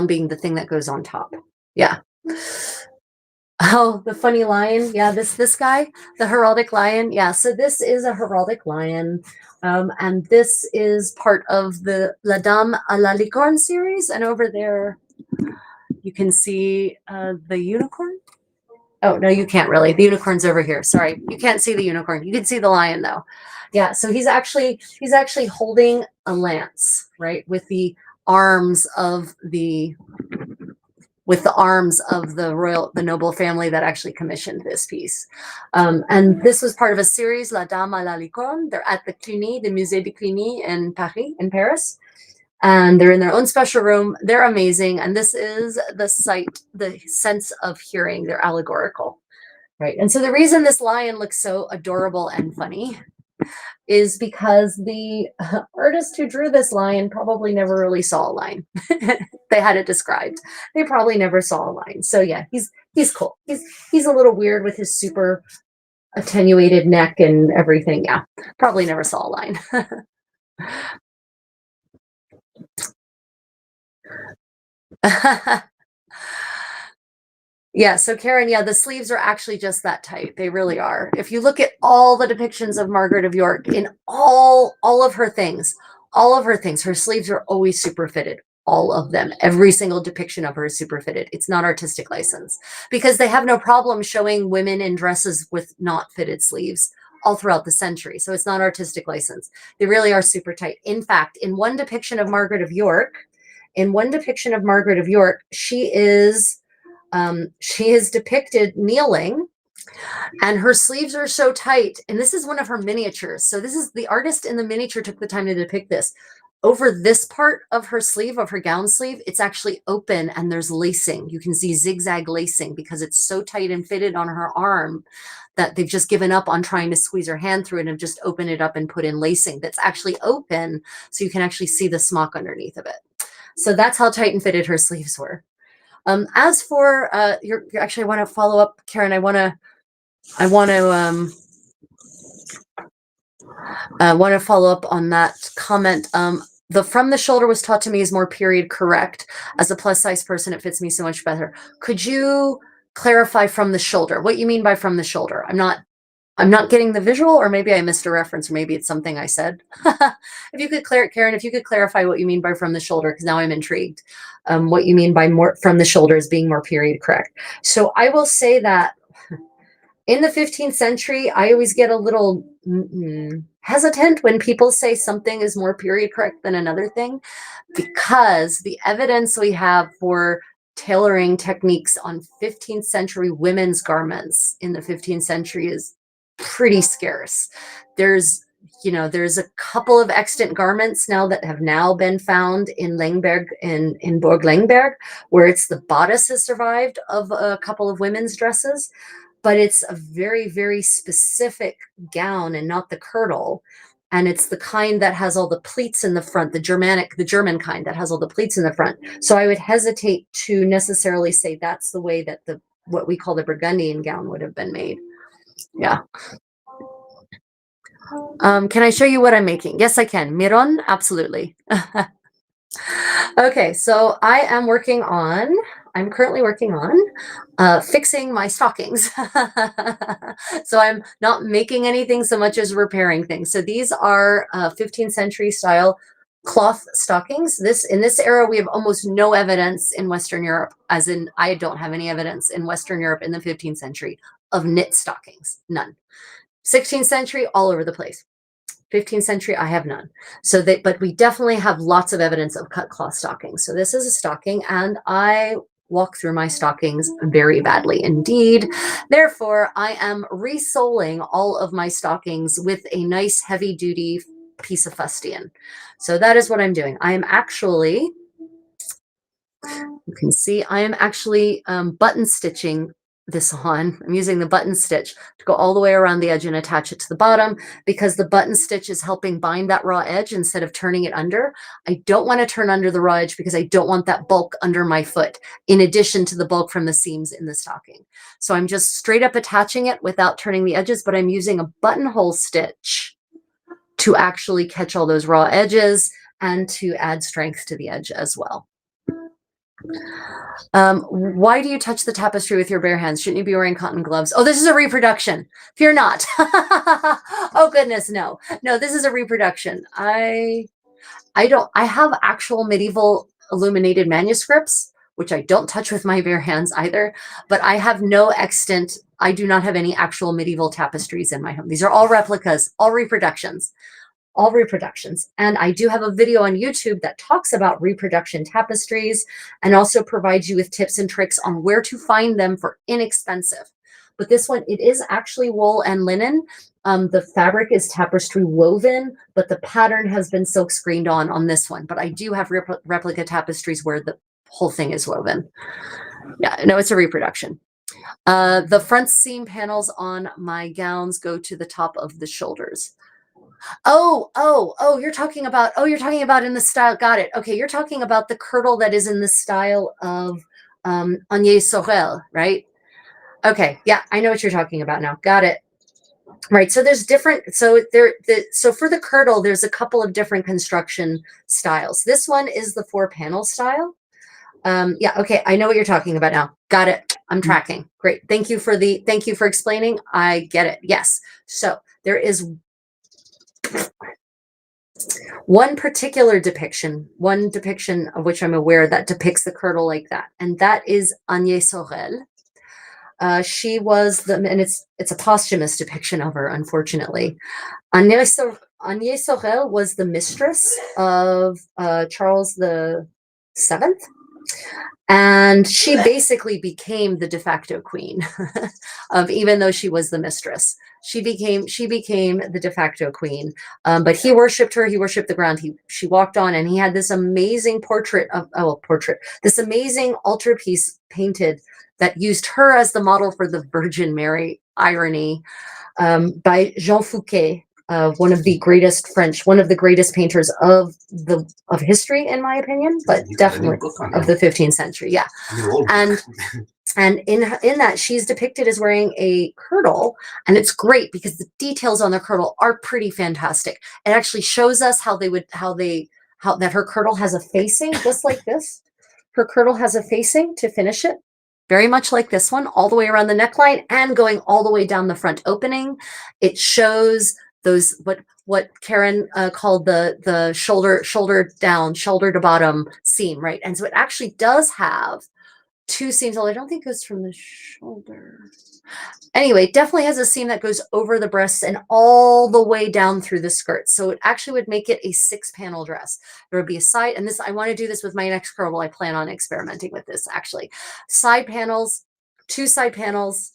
being the thing that goes on top. Yeah. Oh, the funny lion. Yeah, this guy, the heraldic lion. Yeah, so this is a heraldic lion. And this is part of the La Dame à la Licorne series. And over there, you can see the unicorn. Oh, no, you can't really. The unicorn's over here. Sorry, you can't see the unicorn. You can see the lion, though. Yeah, so he's actually holding a lance, right, with the arms of the the noble family that actually commissioned this piece. And this was part of a series, La Dame à la Licorne. They're at the Cluny, the Musée de Cluny in Paris. And they're in their own special room. They're amazing. And this is the sense of hearing. They're allegorical, right? And so the reason this lion looks so adorable and funny is because the artist who drew this lion probably never really saw a lion. They had it described. They probably never saw a lion. So yeah, he's cool. He's a little weird with his super attenuated neck and everything. Yeah, probably never saw a lion. Yeah, so Karen, yeah, the sleeves are actually just that tight. They really are. If you look at all the depictions of Margaret of York in all of her things, her sleeves are always super fitted. All of them. Every single depiction of her is super fitted. It's not artistic license because they have no problem showing women in dresses with not fitted sleeves all throughout the century. So it's not artistic license. They really are super tight. In fact, in one depiction of Margaret of York, she is depicted kneeling and her sleeves are so tight. And this is one of her miniatures. So this is the artist in the miniature took the time to depict this. Over this part of her sleeve, of her gown sleeve, it's actually open and there's lacing. You can see zigzag lacing because it's so tight and fitted on her arm that they've just given up on trying to squeeze her hand through it and just open it up and put in lacing that's actually open so you can actually see the smock underneath of it. So that's how tight and fitted her sleeves were. As for actually, I want to follow up, Karen. I want to follow up on that comment. The from the shoulder was taught to me is more period correct. As a plus size person, it fits me so much better. Could you clarify from the shoulder? What you mean by from the shoulder? I'm not getting the visual, or maybe I missed a reference, or maybe it's something I said. If you could Karen, if you could clarify what you mean by from the shoulder, because now I'm intrigued. What you mean by more from the shoulder is being more period correct. So I will say that in the 15th century, I always get a little hesitant when people say something is more period correct than another thing, because the evidence we have for tailoring techniques on 15th century women's garments in the 15th century is pretty scarce. There's a couple of extant garments now that have now been found in Langberg, in Borg Langberg, where it's the bodice has survived of a couple of women's dresses, but it's a very, very specific gown and not the kirtle. And it's the kind that has all the pleats in the front, the German kind that has all the pleats in the front. So I would hesitate to necessarily say that's the way that what we call the Burgundian gown would have been made. Yeah. Can I show you what I'm making? Yes, I can. Miron, absolutely. Okay, so I'm currently working on fixing my stockings. So I'm not making anything so much as repairing things. So these are 15th century style cloth stockings. In this era, we have almost no evidence in Western Europe, as in I don't have any evidence in Western Europe in the 15th century of knit stockings, none. 16th century, all over the place. 15th century, I have none. But we definitely have lots of evidence of cut cloth stockings. So this is a stocking, and I walk through my stockings very badly indeed. Therefore, I am resoling all of my stockings with a nice heavy duty piece of fustian. So that is what I'm doing. I am actually, you can see, I am actually button stitching this on. I'm using the button stitch to go all the way around the edge and attach it to the bottom, because the button stitch is helping bind that raw edge instead of turning it under. I don't want to turn under the raw edge because I don't want that bulk under my foot in addition to the bulk from the seams in the stocking. So I'm just straight up attaching it without turning the edges, but I'm using a buttonhole stitch to actually catch all those raw edges and to add strength to the edge as well. Why do you touch the tapestry with your bare hands? Shouldn't you be wearing cotton gloves? Oh, this is a reproduction. Fear not. Oh goodness, no. No, this is a reproduction. I have actual medieval illuminated manuscripts, which I don't touch with my bare hands either, but I have no extant, I do not have any actual medieval tapestries in my home. These are all replicas, all reproductions. All reproductions. And I do have a video on YouTube that talks about reproduction tapestries and also provides you with tips and tricks on where to find them for inexpensive. But this one, it is actually wool and linen. The fabric is tapestry woven, but the pattern has been silk screened on this one. But I do have replica tapestries where the whole thing is woven. Yeah, no, it's a reproduction. The front seam panels on my gowns go to the top of the shoulders. Oh, you're talking about in the style. Got it. Okay, you're talking about the kirtle that is in the style of Agnès Sorel, right? Okay, yeah, I know what you're talking about now. Got it. Right. So there's different. So for the kirtle, there's a couple of different construction styles. This one is the 4-panel style. Yeah. Okay. I know what you're talking about now. Got it. I'm tracking. Great. Thank you for explaining. I get it. Yes. So there is one depiction of which I'm aware that depicts the kirtle like that, and that is Agnès Sorel. She was and it's a posthumous depiction of her, unfortunately. Agnès Sorel was the mistress of Charles VII, and she basically became the de facto queen even though she was the mistress. She became the de facto queen, but he worshipped her. He worshipped the ground she walked on, and he had this amazing this amazing altarpiece painted that used her as the model for the Virgin Mary irony, by Jean Fouquet, one of the greatest painters of history, in my opinion, but definitely of the 15th century. Yeah, and in that she's depicted as wearing a kirtle, and it's great because the details on the kirtle are pretty fantastic. It actually shows us how that her kirtle has a facing, just like this. Her kirtle has a facing to finish it, very much like this one, all the way around the neckline and going all the way down the front opening. It shows those what Karen called the shoulder to bottom seam, right? And so it actually does have two seams, although I don't think it goes from the shoulder. Anyway, it definitely has a seam that goes over the breasts and all the way down through the skirt. So it actually would make it a 6-panel dress. There would be a side, and this, I want to do this with my next Kirtle. I plan on experimenting with this actually. Side panels, 2 side panels,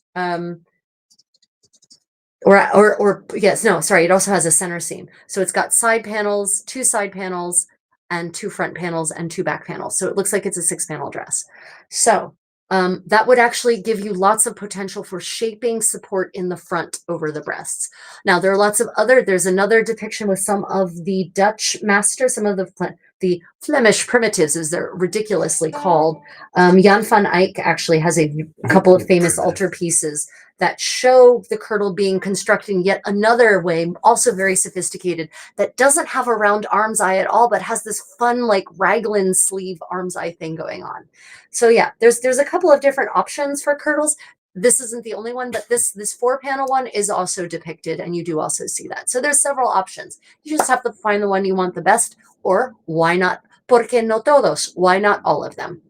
or yes, no, sorry. It also has a center seam. So it's got side panels, 2 side panels, and 2 front panels and 2 back panels. So it looks like it's a 6-panel dress. So that would actually give you lots of potential for shaping support in the front over the breasts. Now there are lots of there's another depiction with some of the Dutch masters, some of the Flemish primitives, as they're ridiculously called. Jan van Eyck actually has a couple of famous altarpieces that show the kirtle being constructed in yet another way, also very sophisticated, that doesn't have a round arm's eye at all, but has this fun like raglan sleeve arm's eye thing going on. So yeah, there's a couple of different options for kirtles. This isn't the only one, but this 4-panel one is also depicted, and you do also see that. So there's several options. You just have to find the one you want the best, or why not? ¿Por qué no todos? Why not all of them?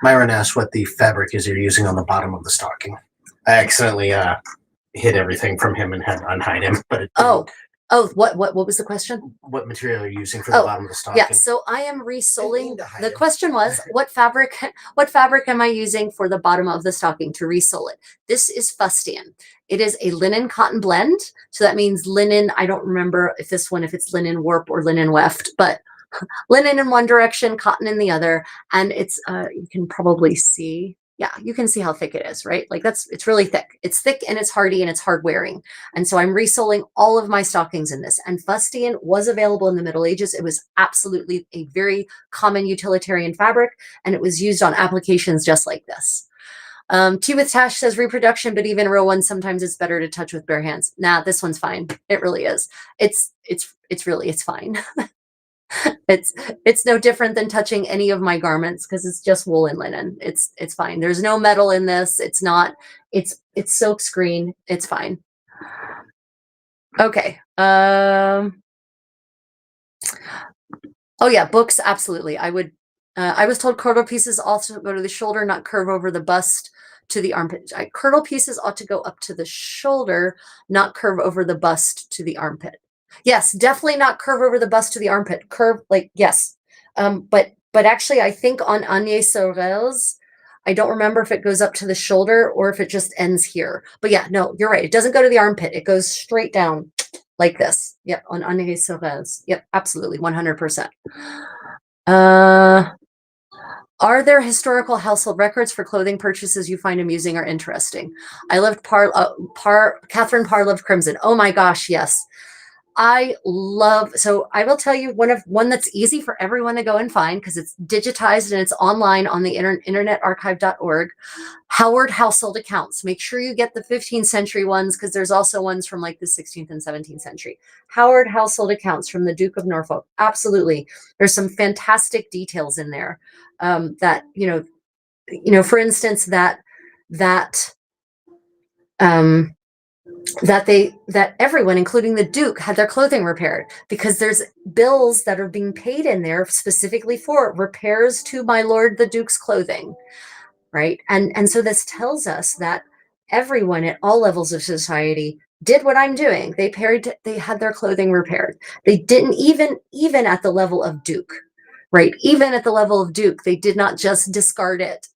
Myron asked what the fabric is you're using on the bottom of the stocking. I accidentally hid everything from him and had to unhide him. But what was the question? What material are you using for the bottom of the stocking? Yeah, so I am resoling. The question was, what fabric am I using for the bottom of the stocking to resole it? This is fustian. It is a linen cotton blend. So that means linen. I don't remember if it's linen warp or linen weft, but linen in one direction, cotton in the other. And it's, you can probably see, yeah, you can see how thick it is, right? Like it's really thick. It's thick and it's hardy and it's hard wearing. And so I'm resoling all of my stockings in this. And fustian was available in the Middle Ages. It was absolutely a very common utilitarian fabric, and it was used on applications just like this. Tea with Tash says reproduction, but even real ones, sometimes it's better to touch with bare hands. Nah, this one's fine. It really is. It's fine. It's no different than touching any of my garments because it's just wool and linen. It's fine. There's no metal in this. It's silk screen. It's fine. Okay. Oh yeah, books, absolutely. I was told kirtle pieces also go to the shoulder, not curve over the bust to the armpit. Kirtle pieces ought to go up to the shoulder, not curve over the bust to the armpit. Yes, definitely not curve over the bust to the armpit. Curve, like, yes. But actually, I think on Agnès Sorel's, I don't remember if it goes up to the shoulder or if it just ends here. But yeah, no, you're right. It doesn't go to the armpit. It goes straight down like this. Yep, on Agnès Sorel's. Yep, absolutely, 100%. Are there historical household records for clothing purchases you find amusing or interesting? I loved Catherine Parr loved crimson. Oh my gosh, yes. So I will tell you one that's easy for everyone to go and find because it's digitized and it's online on the internetarchive.org. Howard household accounts. Make sure you get the 15th century ones because there's also ones from like the 16th and 17th century. Howard household accounts from the Duke of Norfolk. Absolutely. There's some fantastic details in there that, for instance, that everyone, including the Duke, had their clothing repaired because there's bills that are being paid in there specifically for repairs to my Lord the Duke's clothing, right? And so this tells us that everyone at all levels of society did what I'm doing. They had their clothing repaired. They didn't even at the level of Duke, right? Even at the level of Duke, they did not just discard it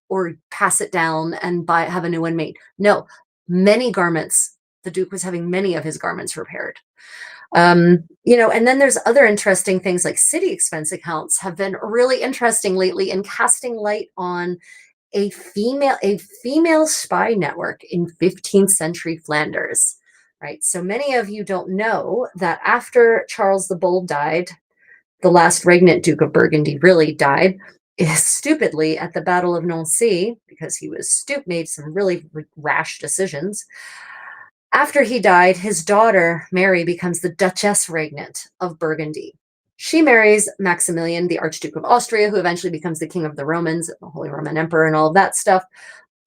or pass it down and have a new one made. No. Many garments, the Duke was having many of his garments repaired. And then there's other interesting things like city expense accounts have been really interesting lately in casting light on a female spy network in 15th century Flanders, right? So many of you don't know that after Charles the Bold died, the last regnant Duke of Burgundy really died stupidly at the Battle of Nancy because he was made some really rash decisions. After he died, his daughter, Mary, becomes the Duchess Regnant of Burgundy. She marries Maximilian, the Archduke of Austria, who eventually becomes the King of the Romans, the Holy Roman Emperor, and all of that stuff.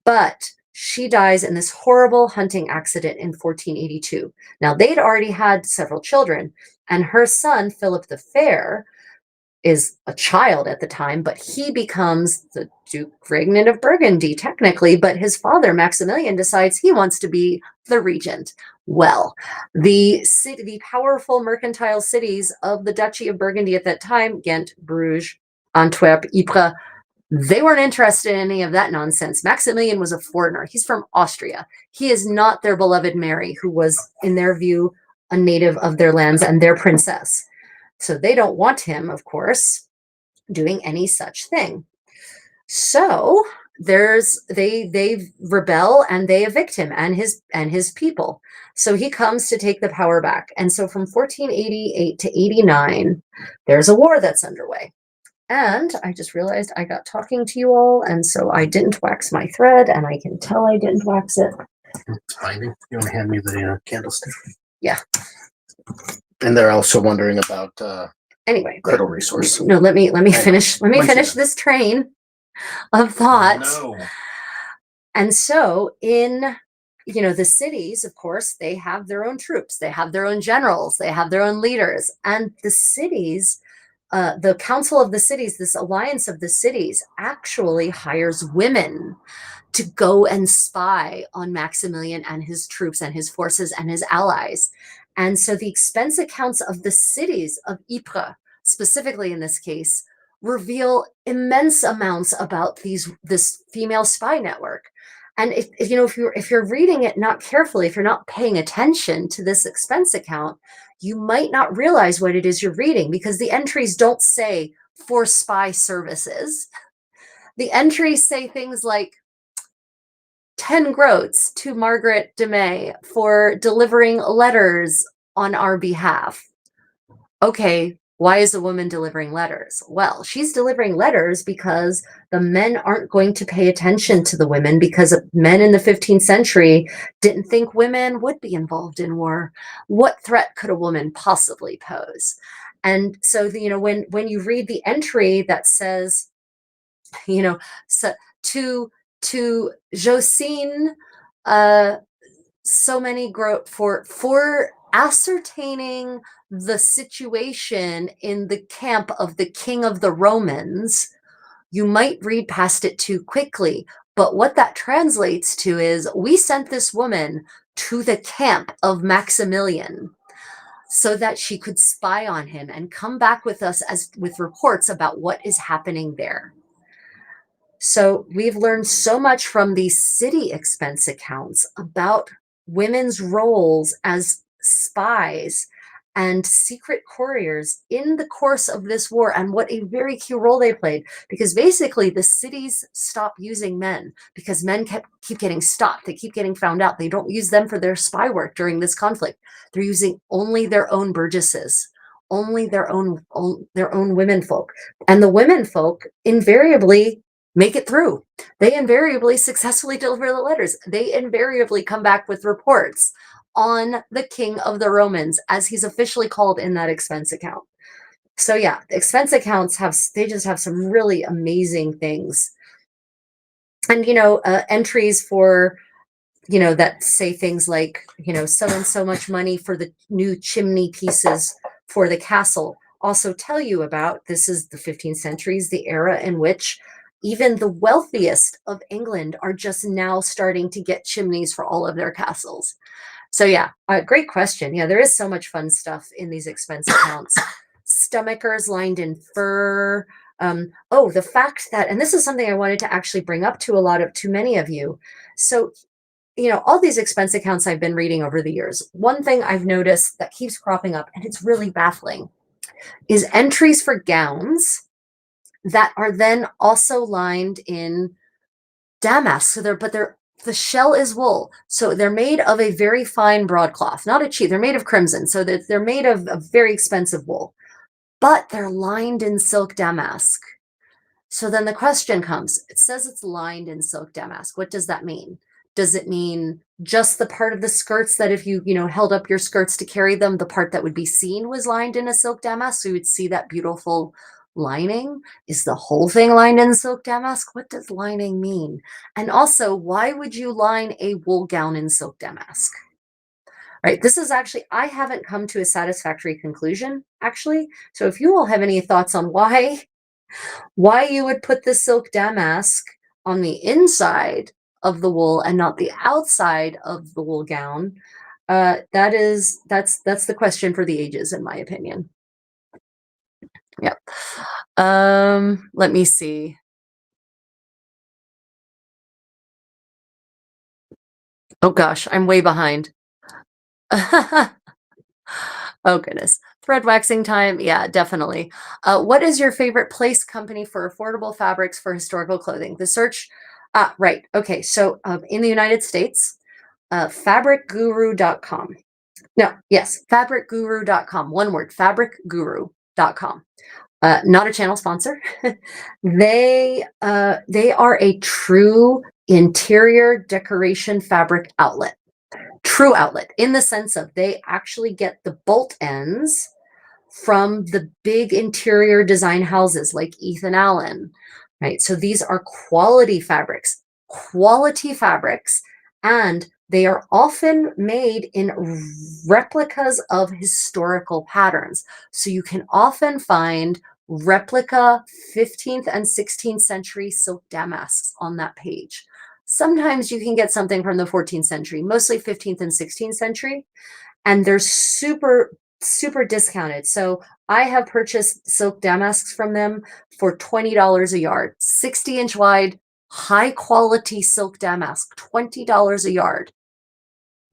But she dies in this horrible hunting accident in 1482. Now, they'd already had several children, and her son, Philip the Fair, is a child at the time, but he becomes the Duke Regnant of Burgundy, technically, but his father, Maximilian, decides he wants to be the regent. Well, the powerful mercantile cities of the Duchy of Burgundy at that time, Ghent, Bruges, Antwerp, Ypres, they weren't interested in any of that nonsense. Maximilian was a foreigner. He's from Austria. He is not their beloved Mary, who was, in their view, a native of their lands and their princess. So they don't want him, of course, doing any such thing. So they rebel and they evict him and his people. So he comes to take the power back. And so from 1488 to 89, there's a war that's underway. And I just realized I got talking to you all, and so I didn't wax my thread, and I can tell I didn't wax it. It's fine. You want to hand me the candlestick? Yeah. And they're also wondering about Anyway, Kirtle resource. no, let me finish. Let me finish this train of thought. No. And so in the cities, of course, they have their own troops, they have their own generals, they have their own leaders, and the cities, the Council of the Cities, this alliance of the cities, actually hires women to go and spy on Maximilian and his troops and his forces and his allies. And so the expense accounts of the cities of Ypres, specifically in this case, reveal immense amounts about this female spy network. And if you're reading it not carefully, if you're not paying attention to this expense account, you might not realize what it is you're reading, because the entries don't say for spy services. The entries say things like 10 groats to Margaret de May for delivering letters on our behalf. Okay, why is a woman delivering letters? Well, she's delivering letters because the men aren't going to pay attention to the women, because men in the 15th century didn't think women would be involved in war. What threat could a woman possibly pose? And so, when you read the entry that says, so to Josine, so many groat for ascertaining the situation in the camp of the King of the Romans, you might read past it too quickly. But what that translates to is, we sent this woman to the camp of Maximilian so that she could spy on him and come back with us with reports about what is happening there. So we've learned so much from these city expense accounts about women's roles as spies and secret couriers in the course of this war, and what a very key role they played, because basically the cities stop using men because men keep getting stopped. They keep getting found out. They don't use them for their spy work during this conflict. They're using only their own burgesses, only their own women folk. And the women folk invariably make it through. They invariably successfully deliver the letters. They invariably come back with reports on the King of the Romans, as he's officially called in that expense account. So yeah, expense accounts just have some really amazing things. And, entries for, that say things like, so and so much money for the new chimney pieces for the castle, also tell you about, this is the 15th centuries, the era in which even the wealthiest of England are just now starting to get chimneys for all of their castles. So yeah, great question. Yeah, there is so much fun stuff in these expense accounts. Stomachers lined in fur. The fact that, and this is something I wanted to actually bring up to many of you. So, all these expense accounts I've been reading over the years, one thing I've noticed that keeps cropping up, and it's really baffling, is entries for gowns that are then also lined in damask. So the shell is wool. So they're made of a very fine broadcloth, not a cheap, they're made of crimson. So that they're made of very expensive wool, but they're lined in silk damask. So then the question comes, it says it's lined in silk damask. What does that mean? Does it mean just the part of the skirts that if you, held up your skirts to carry them, the part that would be seen was lined in a silk damask? So you would see that beautiful lining? Is the whole thing lined in silk damask? What does lining mean? And also, why would you line a wool gown in silk damask? right? This is actually, I haven't come to a satisfactory conclusion, actually. So if you all have any thoughts on why you would put the silk damask on the inside of the wool and not the outside of the wool gown, that's the question for the ages, in my opinion. Yep. Let me see. Oh gosh, I'm way behind. Oh goodness. Thread waxing time. Yeah, definitely. What is your favorite place company for affordable fabrics for historical clothing? The search. Right. Okay. So in the United States, fabricguru.com. No, yes, fabricguru.com. One word, fabricguru.com. Not a channel sponsor. They are a true interior decoration fabric outlet. True outlet in the sense of they actually get the bolt ends from the big interior design houses like Ethan Allen, right? So these are quality fabrics, and they are often made in replicas of historical patterns. So you can often find replica 15th and 16th century silk damasks on that page. Sometimes you can get something from the 14th century, mostly 15th and 16th century, and they're super discounted. So I have purchased silk damasks from them for $20 a yard, 60-inch wide, high quality silk damask, $20 a yard,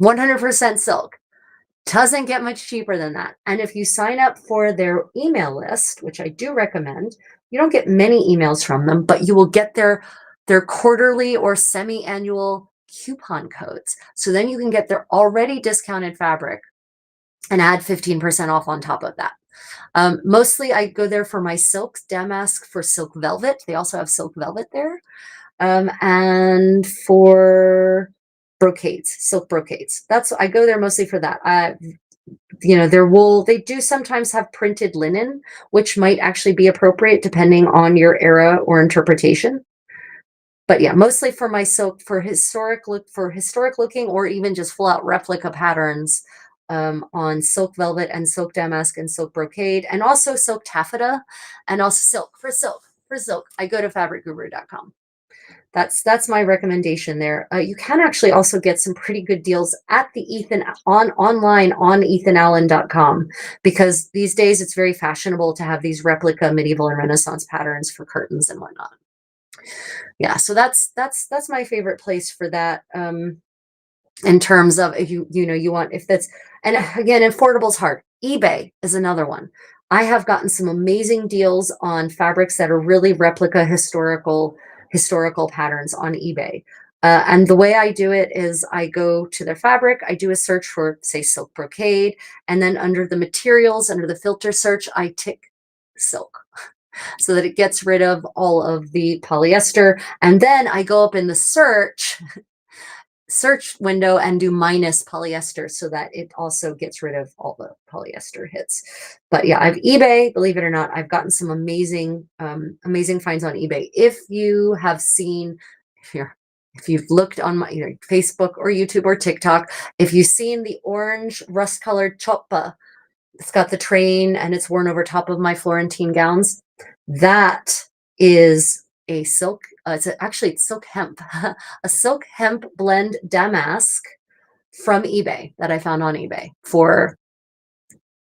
100% silk. Doesn't get much cheaper than that. And if you sign up for their email list, which I do recommend, you don't get many emails from them, but you will get their quarterly or semi-annual coupon codes. So then you can get their already discounted fabric and add 15% off on top of that. Mostly I go there for my silk damask for silk velvet. They also have silk velvet there. And for brocades, silk brocades. I go there mostly for that. Their wool, they do sometimes have printed linen, which might actually be appropriate depending on your era or interpretation. But yeah, mostly for my silk, for historic looking, or even just full out replica patterns on silk velvet and silk damask and silk brocade, and also silk taffeta, and also silk. I go to fabricguru.com. That's my recommendation there. You can actually also get some pretty good deals at the online on ethanallen.com, because these days it's very fashionable to have these replica medieval and Renaissance patterns for curtains and whatnot. Yeah, so that's my favorite place for that. In terms of if you want, if that's, and again, affordable's hard. eBay is another one. I have gotten some amazing deals on fabrics that are really replica historical patterns on eBay. And the way I do it is I go to their fabric, I do a search for, say, silk brocade, and then under the materials, under the filter search, I tick silk so that it gets rid of all of the polyester. And then I go up in the search window and do minus polyester so that it also gets rid of all the polyester hits. But yeah, I've eBay, believe it or not, I've gotten some amazing finds on eBay. If you have seen, if you've looked on my Facebook or YouTube or TikTok, if you've seen the orange rust colored choppa, it's got the train and it's worn over top of my Florentine gowns. That is a silk, it's silk hemp, a silk hemp blend damask from eBay that I found on eBay for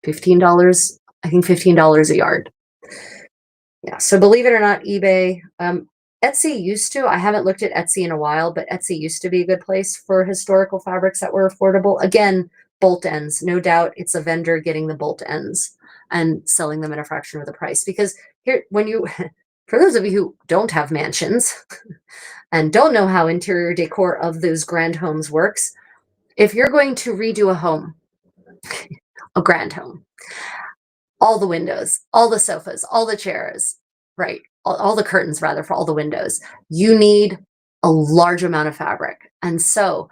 $15, I think $15 a yard. Yeah, so believe it or not, eBay, Etsy used to, I haven't looked at Etsy in a while, but Etsy used to be a good place for historical fabrics that were affordable. Again, bolt ends, no doubt it's a vendor getting the bolt ends and selling them at a fraction of the price. Because here, for those of you who don't have mansions and don't know how interior decor of those grand homes works, if you're going to redo a home, a grand home, all the windows, all the sofas, all the chairs, right, all the curtains rather, for all the windows, you need a large amount of fabric. And so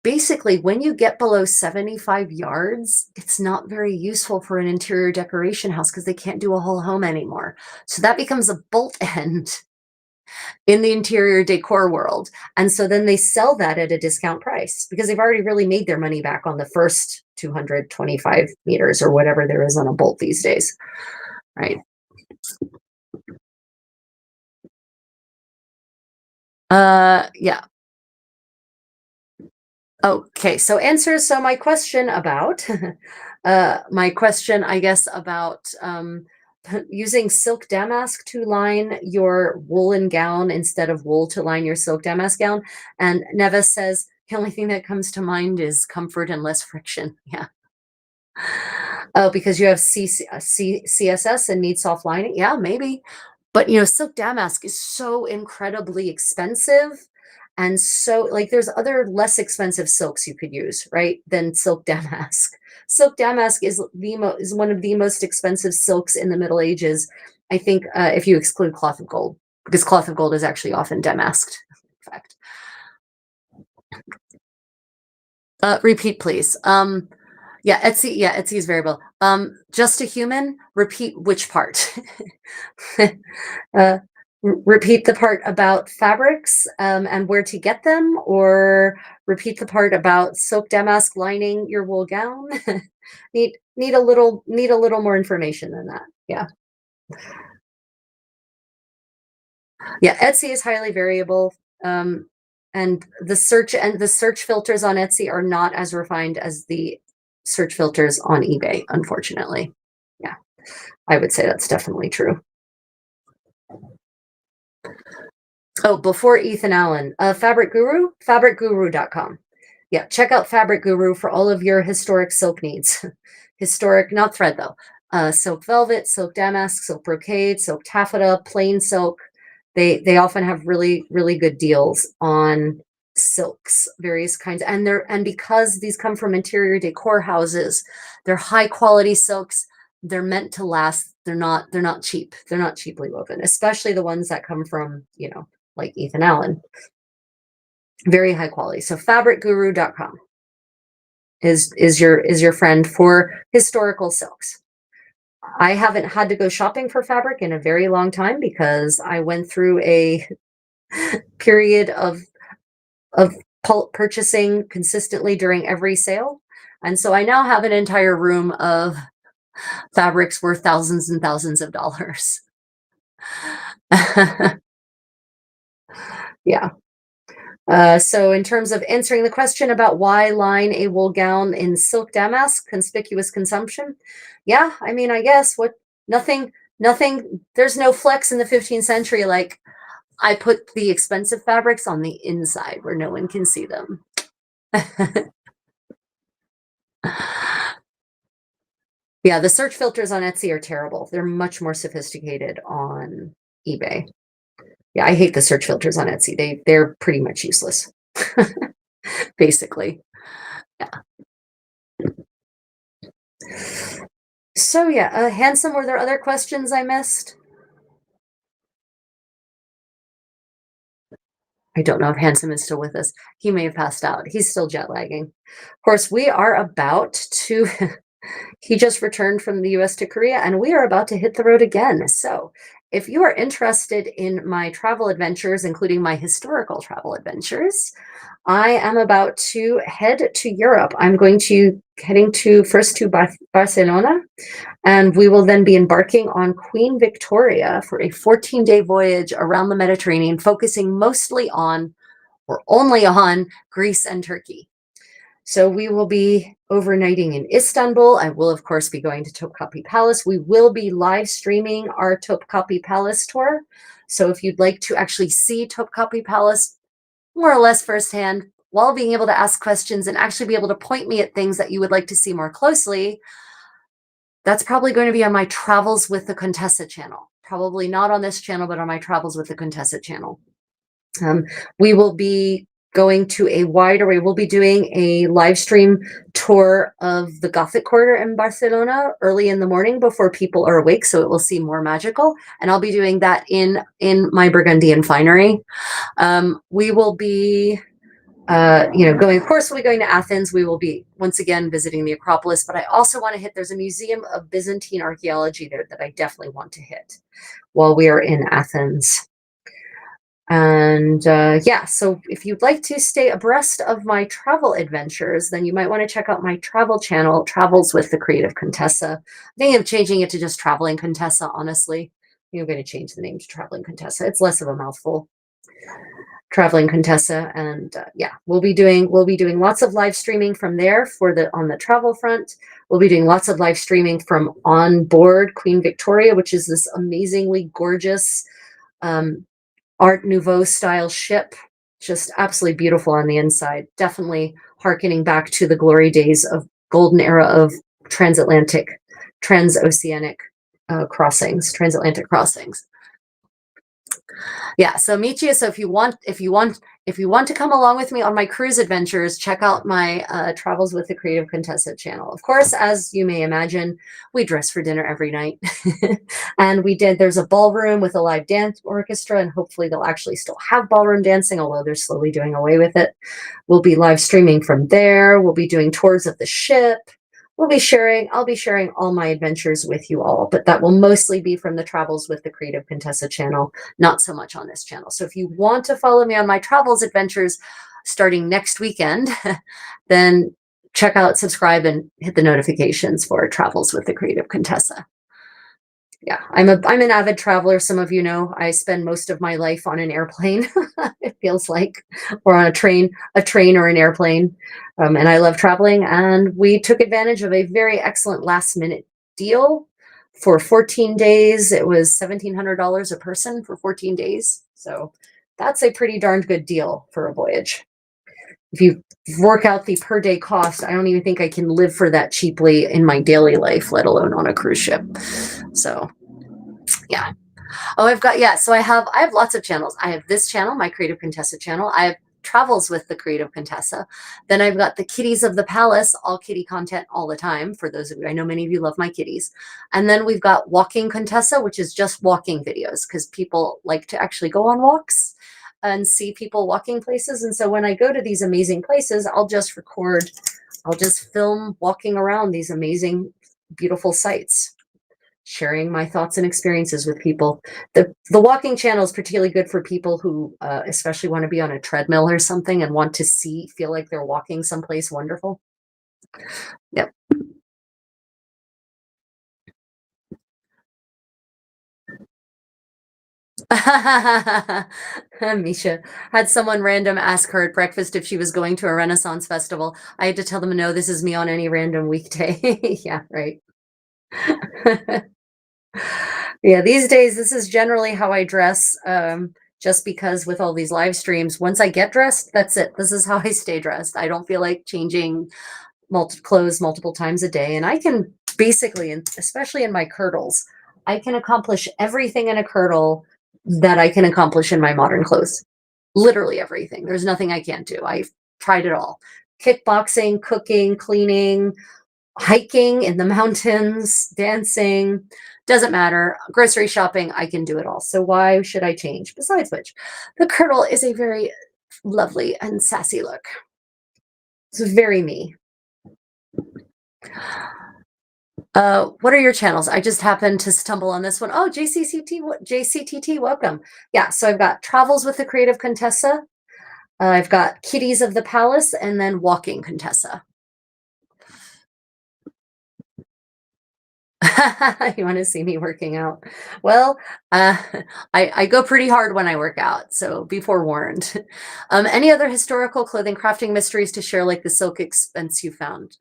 basically, when you get below 75 yards, it's not very useful for an interior decoration house because they can't do a whole home anymore. So that becomes a bolt end in the interior decor world. And so then they sell that at a discount price because they've already really made their money back on the first 225 meters or whatever there is on a bolt these days, right? Yeah. Okay, so answers. So my question about, I guess, about using silk damask to line your woolen gown instead of wool to line your silk damask gown. And Nevis says, the only thing that comes to mind is comfort and less friction. Yeah. Oh, because you have CSS and need soft lining. Yeah, maybe. But, silk damask is so incredibly expensive. And so, like, there's other less expensive silks you could use, right, than silk damask. Silk damask is is one of the most expensive silks in the Middle Ages, I think, if you exclude cloth of gold, because cloth of gold is actually often damasked. In fact, repeat, please. Yeah, Etsy. Yeah, Etsy is variable. Just a human. Repeat which part? Repeat the part about fabrics and where to get them, or repeat the part about silk damask lining your wool gown. need a little more information than that. Yeah. Yeah, Etsy is highly variable. And the search filters on Etsy are not as refined as the search filters on eBay, unfortunately. Yeah, I would say that's definitely true. Oh, before Ethan Allen, Fabric Guru, fabricguru.com. Yeah, check out Fabric Guru for all of your historic silk needs. Historic, not thread though. Silk velvet, silk damask, silk brocade, silk taffeta, plain silk. They often have really, really good deals on silks, various kinds. And because these come from interior decor houses, they're high quality silks. They're meant to last. They're not cheap. They're not cheaply woven, especially the ones that come from, like Ethan Allen. Very high quality. So fabricguru.com is your friend for historical silks. I haven't had to go shopping for fabric in a very long time because I went through a period of pulp purchasing consistently during every sale. And so I now have an entire room of fabrics worth thousands and thousands of dollars. Yeah. So in terms of answering the question about why line a wool gown in silk damask, conspicuous consumption. Yeah, I mean, I guess nothing, there's no flex in the 15th century. Like, I put the expensive fabrics on the inside where no one can see them. Yeah, the search filters on Etsy are terrible. They're much more sophisticated on eBay. Yeah, I hate the search filters on Etsy. They're pretty much useless, basically. Yeah. So yeah, Handsome, were there other questions I missed? I don't know if Handsome is still with us. He may have passed out. He's still jet lagging. Of course, we are about to, he just returned from the US to Korea, and we are about to hit the road again. So if you are interested in my travel adventures, including my historical travel adventures, I am about to head to Europe. I'm heading first to Barcelona, and we will then be embarking on Queen Victoria for a 14-day voyage around the Mediterranean, focusing mostly on, or only on, Greece and Turkey. So we will be overnighting in Istanbul. I will, of course, be going to Topkapi Palace. We will be live streaming our Topkapi Palace tour. So if you'd like to actually see Topkapi Palace more or less firsthand, while being able to ask questions and actually be able to point me at things that you would like to see more closely, that's probably going to be on my Travels with the Contessa channel. Probably not on this channel, but on my Travels with the Contessa channel. We will be going to a wide array. We'll be doing a live stream tour of the Gothic Quarter in Barcelona early in the morning before people are awake, so it will seem more magical. And I'll be doing that in my Burgundian finery. We will be going, of course, we'll be going to Athens. We will be once again visiting the Acropolis, but I also want to hit, there's a museum of Byzantine archaeology there that I definitely want to hit while we are in Athens. And yeah, so if you'd like to stay abreast of my travel adventures, then you might want to check out my travel channel, Travels with the Creative Contessa. I'm thinking of changing it to just Traveling Contessa, honestly. I'm going to change the name to Traveling Contessa. It's less of a mouthful. Traveling Contessa, and yeah, we'll be doing lots of live streaming from there on the travel front. We'll be doing lots of live streaming from on board Queen Victoria, which is this amazingly gorgeous Art Nouveau style ship, just absolutely beautiful on the inside. Definitely hearkening back to the glory days of golden era of transoceanic transatlantic crossings. Yeah, so meet you. So if you want to come along with me on my cruise adventures, check out my Travels with the Creative Contessa channel. Of course, as you may imagine, we dress for dinner every night. And there's a ballroom with a live dance orchestra, and hopefully they'll actually still have ballroom dancing, although they're slowly doing away with it. We'll be live streaming from there. We'll be doing tours of the ship. I'll be sharing all my adventures with you all, but that will mostly be from the Travels with the Creative Contessa channel, not so much on this channel. So if you want to follow me on my travels adventures starting next weekend, then check out, subscribe, and hit the notifications for Travels with the Creative Contessa. Yeah, I'm an avid traveler. Some of you know I spend most of my life on an airplane, it feels like, or on a train or an airplane. And I love traveling. And we took advantage of a very excellent last minute deal for 14 days. It was $1,700 a person for 14 days. So that's a pretty darned good deal for a voyage. If you work out the per day cost, I don't even think I can live for that cheaply in my daily life, let alone on a cruise ship. So yeah. Oh, so I have lots of channels. I have this channel, my Creative Contessa channel. I have Travels with the Creative Contessa. Then I've got the Kitties of the Palace, all kitty content all the time. For those of you, I know many of you love my kitties. And then we've got Walking Contessa, which is just walking videos because people like to actually go on walks and see people walking places. And so when I go to these amazing places, I'll just film walking around these amazing, beautiful sites, sharing my thoughts and experiences with people. The walking channel is particularly good for people who especially want to be on a treadmill or something and want to feel like they're walking someplace wonderful. Yep. Misha had someone random ask her at breakfast if she was going to a Renaissance festival. I had to tell them, no, this is me on any random weekday. Yeah, right. Yeah, these days, this is generally how I dress, just because with all these live streams, once I get dressed, that's it. This is how I stay dressed. I don't feel like changing clothes multiple times a day. And I can basically, and especially in my kirtles, I can accomplish everything in a kirtle that I can accomplish in my modern clothes. Literally everything. There's nothing I can't do. I've tried it all. Kickboxing, cooking, cleaning, hiking in the mountains, dancing, doesn't matter. Grocery shopping, I can do it all. So why should I change? Besides which, the kirtle is a very lovely and sassy look. It's very me. What are your channels? I just happened to stumble on this one. Oh, JCTT, welcome. Yeah, so I've got Travels with the Creative Contessa. I've got Kitties of the Palace, and then Walking Contessa. You want to see me working out? Well, I go pretty hard when I work out, so be forewarned. Any other historical clothing crafting mysteries to share, like the silk expense you found?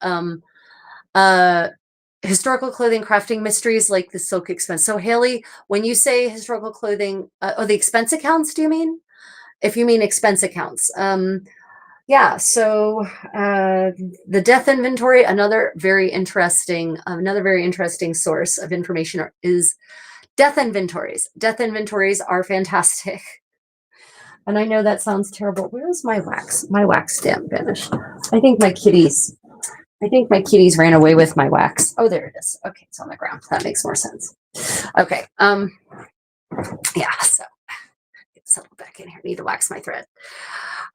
Historical clothing crafting mysteries like the silk expense. So Haley, when you say historical clothing, the expense accounts, do you mean? If you mean expense accounts. Yeah, so the death inventory, another very interesting source of information is death inventories. Death inventories are fantastic. And I know that sounds terrible. Where is my wax? My wax stamp vanished. I think my kitties ran away with my wax. Oh, there it is. Okay, it's on the ground. That makes more sense. Okay. Yeah, so settle back in here. Need to wax my thread.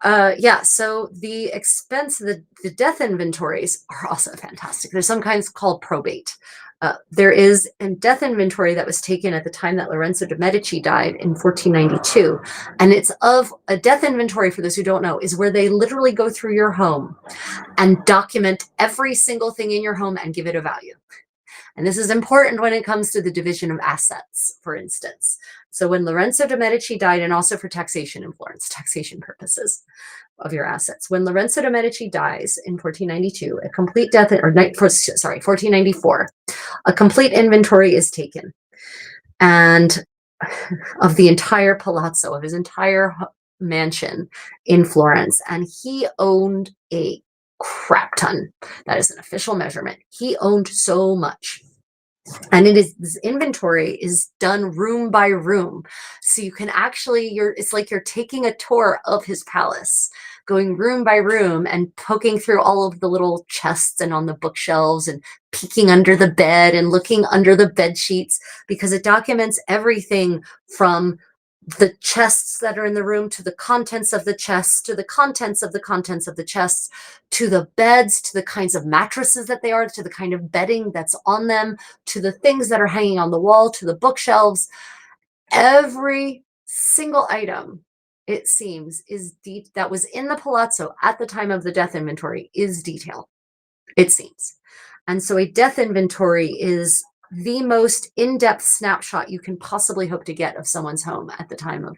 Yeah, so the death inventories are also fantastic. There's some kinds called probate. There is a death inventory that was taken at the time that Lorenzo de' Medici died in 1492. And it's of a death inventory, for those who don't know, is where they literally go through your home and document every single thing in your home and give it a value. And this is important when it comes to the division of assets, for instance. So when Lorenzo de' Medici died, and also for taxation in Florence, taxation purposes of your assets. When Lorenzo de' Medici dies in 1492, a complete death, or 1494, a complete inventory is taken, and of the entire palazzo, of his entire mansion in Florence, and he owned a crap ton. That is an official measurement. He owned so much. And this inventory is done room by room. So you can actually, it's like you're taking a tour of his palace, going room by room and poking through all of the little chests and on the bookshelves and peeking under the bed and looking under the bed sheets, because it documents everything from the chests that are in the room, to the contents of the chests, to the contents of the contents of the chests, to the beds, to the kinds of mattresses that they are, to the kind of bedding that's on them, to the things that are hanging on the wall, to the bookshelves. Every single item, it seems, is that was in the palazzo at the time of the death inventory is detailed, it seems. And so a death inventory is the most in-depth snapshot you can possibly hope to get of someone's home at the time of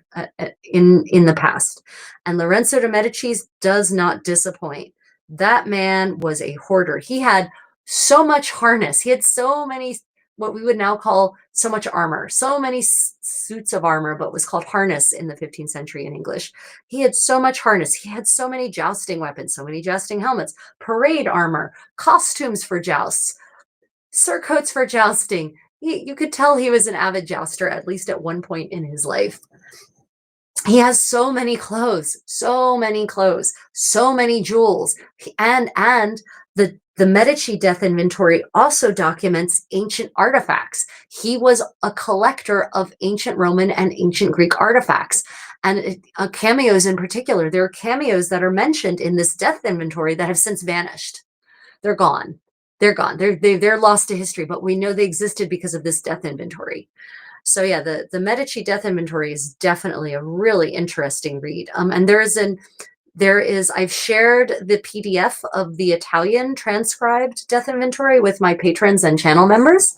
in the past. And Lorenzo de' Medici's does not disappoint. That man was a hoarder. He had so much harness. He had so many, what we would now call so much armor, so many suits of armor, but was called harness in the 15th century in English. He had so much harness. He had so many jousting weapons, so many jousting helmets, parade armor, costumes for jousts, surcoats for jousting. You could tell he was an avid jouster, at least at one point in his life. He has so many clothes, so many jewels. And the Medici death inventory also documents ancient artifacts. He was a collector of ancient Roman and ancient Greek artifacts. And cameos in particular. There are cameos that are mentioned in this death inventory that have since vanished. They're gone. They're gone. They're lost to history, but we know they existed because of this death inventory. So yeah, the Medici death inventory is definitely a really interesting read. And I've shared the PDF of the Italian transcribed death inventory with my patrons and channel members.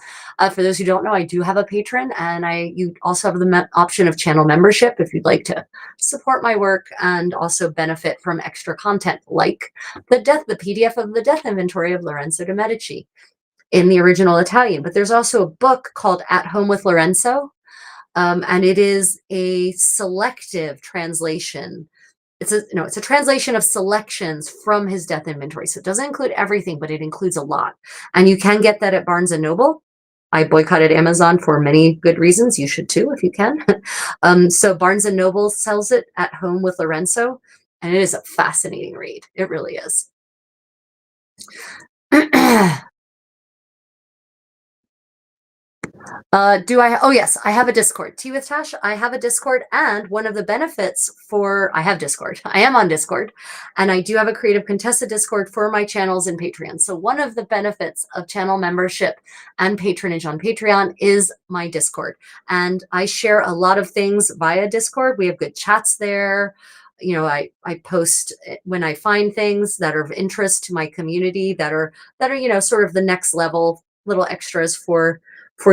For those who don't know, I do have a patron, and you also have the option of channel membership if you'd like to support my work and also benefit from extra content like the PDF of the death inventory of Lorenzo de' Medici in the original Italian. But there's also a book called At Home with Lorenzo, and it is a selective translation. It's a translation of selections from his death inventory. So it doesn't include everything, but it includes a lot. And you can get that at Barnes & Noble. I boycotted Amazon for many good reasons. You should too, if you can. So Barnes & Noble sells it, At Home with Lorenzo, and it is a fascinating read. It really is. Oh yes, I have a Discord. Tea with Tash, I have a Discord, and one of the benefits I have Discord. I am on Discord, and I do have a Creative Contessa Discord for my channels and Patreon. So one of the benefits of channel membership and patronage on Patreon is my Discord. And I share a lot of things via Discord. We have good chats there. I post when I find things that are of interest to my community that are, sort of the next level, little extras for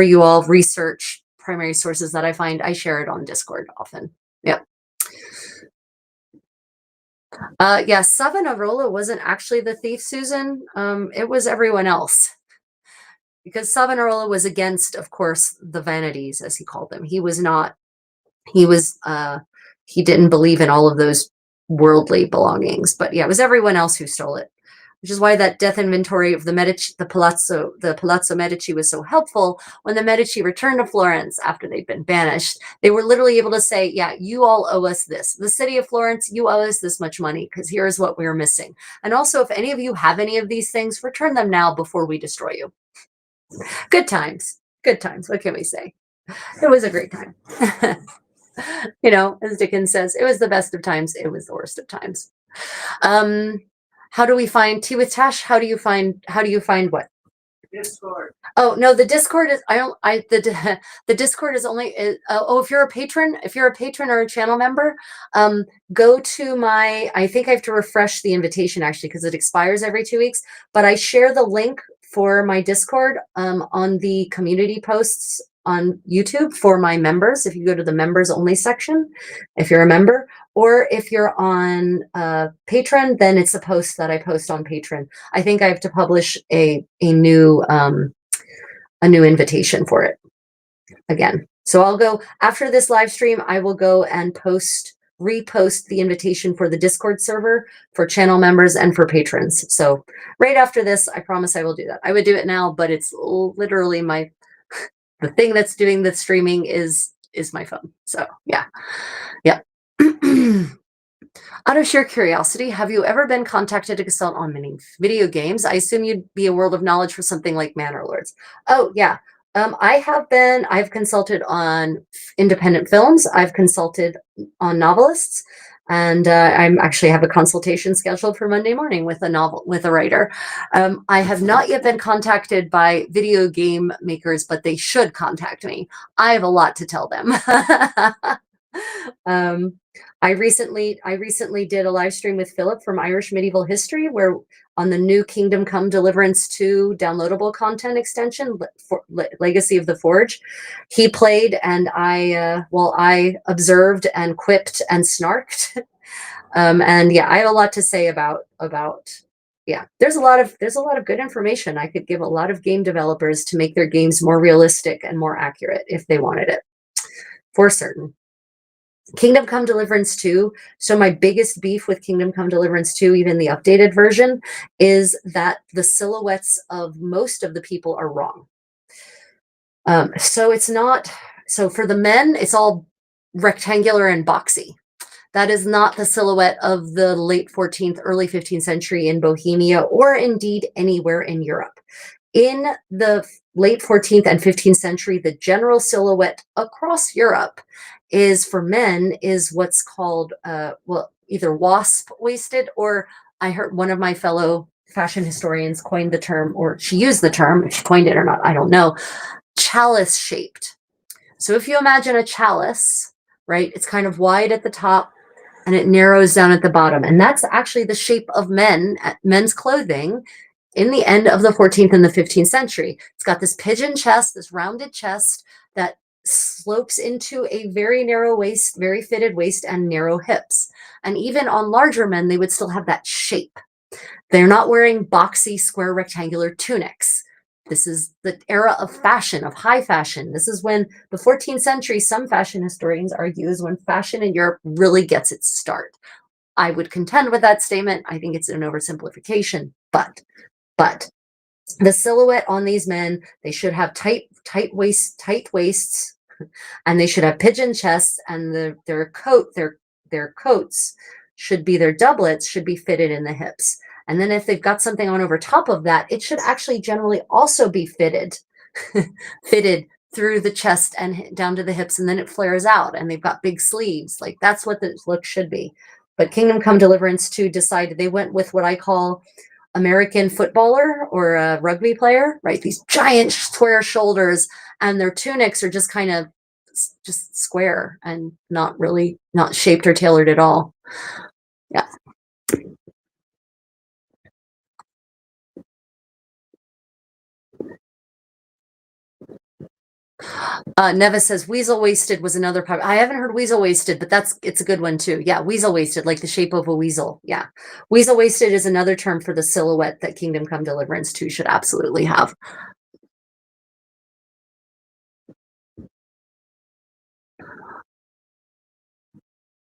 you all, research, primary sources that I find. I share it on Discord often. Yep. Yeah, Savonarola wasn't actually the thief, Susan. It was everyone else. Because Savonarola was against, of course, the vanities, as he called them. He didn't believe in all of those worldly belongings. But yeah, it was everyone else who stole it. Which is why that death inventory of the Medici, the Palazzo Medici was so helpful. When the Medici returned to Florence after they'd been banished, they were literally able to say, yeah, you all owe us this. The city of Florence, you owe us this much money because here's what we're missing. And also, if any of you have any of these things, return them now before we destroy you. Good times. Good times. What can we say? It was a great time. As Dickens says, it was the best of times. It was the worst of times. How do we find Tea with Tash? How do you find what? Discord. Oh no, the Discord is the Discord is only if you're a patron, or a channel member, go to my, I think I have to refresh the invitation actually because it expires every 2 weeks, but I share the link for my Discord on the community posts on YouTube for my members. If you go to the members only section, if you're a member, or if you're on Patreon, then it's a post that I post on Patreon. I think I have to publish a new invitation for it again. So I'll go after this live stream. I will go and repost the invitation for the Discord server for channel members and for patrons. So right after this, I promise I will do that. I would do it now, but it's literally the thing that's doing the streaming is my phone. So yeah. Out of sheer curiosity, have you ever been contacted to consult on many video games? I assume you'd be a world of knowledge for something like Manor Lords. Oh yeah. I've consulted on independent films. I've consulted on novelists, and I'm actually have a consultation scheduled for Monday morning with a writer. I have not yet been contacted by video game makers, but they should contact me. I have a lot to tell them. I recently did a live stream with Philip from Irish Medieval History, where on the new Kingdom Come Deliverance 2 downloadable content extension for Legacy of the Forge, he played, and I observed and quipped and snarked. And yeah, I have a lot to say about yeah, there's a lot of good information I could give a lot of game developers to make their games more realistic and more accurate if they wanted it, for certain. Kingdom Come Deliverance 2. So my biggest beef with Kingdom Come Deliverance 2, even the updated version, is that the silhouettes of most of the people are wrong. So for the men, it's all rectangular and boxy. That is not the silhouette of the late 14th, early 15th century in Bohemia, or indeed anywhere in Europe. In the late 14th and 15th century, the general silhouette across Europe is for men is what's called either wasp waisted, or I heard one of my fellow fashion historians coined the term, or she used the term, if she coined it or not, I don't know, chalice shaped. So if you imagine a chalice, right, it's kind of wide at the top and it narrows down at the bottom. And that's actually the shape of men's clothing in the end of the 14th and the 15th century. It's got this pigeon chest, this rounded chest that slopes into a very narrow waist, very fitted waist, and narrow hips. And even on larger men, they would still have that shape. They're not wearing boxy, square, rectangular tunics. This is the era of fashion, of high fashion. This is when the 14th century, some fashion historians argue, is when fashion in Europe really gets its start. I would contend with that statement. I think it's an oversimplification, but the silhouette on these men, they should have tight waists, and they should have pigeon chests, and their coats should be, their doublets should be fitted in the hips. And then if they've got something on over top of that, it should actually generally also be fitted through the chest and down to the hips, and then it flares out, and they've got big sleeves. Like, that's what the look should be. But Kingdom Come Deliverance 2 decided, they went with what I call American footballer or a rugby player, right? These giant square shoulders, and their tunics are just kind of just square and not shaped or tailored at all. Yeah. Nevis says weasel waisted was another part. I haven't heard weasel waisted, but it's a good one too. Yeah, weasel waisted, like the shape of a weasel. Yeah, weasel waisted is another term for the silhouette that Kingdom Come Deliverance 2 should absolutely have.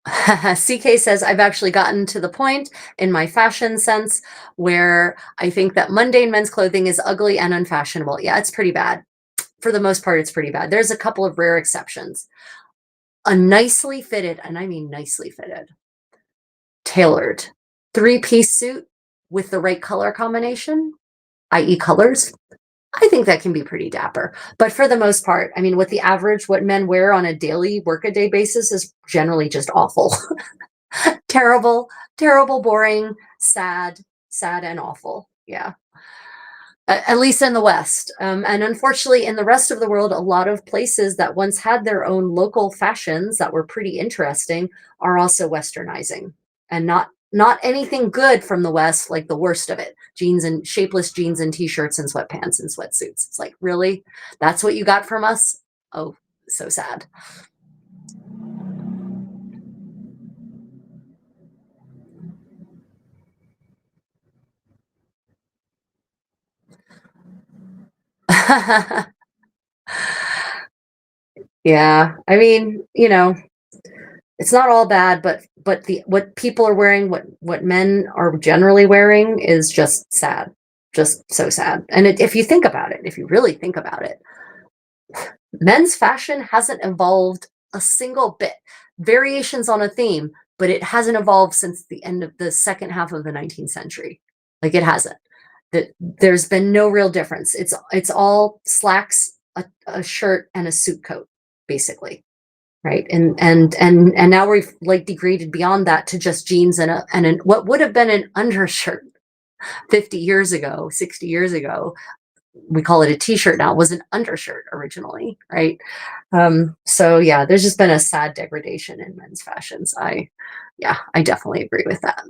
CK says, I've actually gotten to the point in my fashion sense where I think that mundane men's clothing is ugly and unfashionable. Yeah, it's pretty bad. For the most part, it's pretty bad. There's a couple of rare exceptions. A nicely fitted, and I mean nicely fitted, tailored 3-piece suit with the right color combination, i.e. colors, I think that can be pretty dapper. But for the most part, I mean, what men wear on a daily workaday basis is generally just awful. Terrible, boring, sad and awful. Yeah. At least in the West. And unfortunately, in the rest of the world, a lot of places that once had their own local fashions that were pretty interesting are also westernizing, and not anything good from the West, like the worst of it. Jeans and shapeless jeans and t-shirts and sweatpants and sweatsuits. It's like, really? That's what you got from us? Oh, so sad. Yeah, I mean, it's not all bad, but the what people are wearing, what men are generally wearing is just sad, just so sad. And if you think about it, if you really think about it, men's fashion hasn't evolved a single bit. Variations on a theme, but it hasn't evolved since the end of the second half of the 19th century. Like, it hasn't. There's been no real difference. It's all slacks, a shirt, and a suit coat, basically. Right. And now we've like degraded beyond that to just jeans and what would have been an undershirt 50 years ago, 60 years ago. We call it a t-shirt now, was an undershirt originally, right? So yeah, there's just been a sad degradation in men's fashions. I definitely agree with that.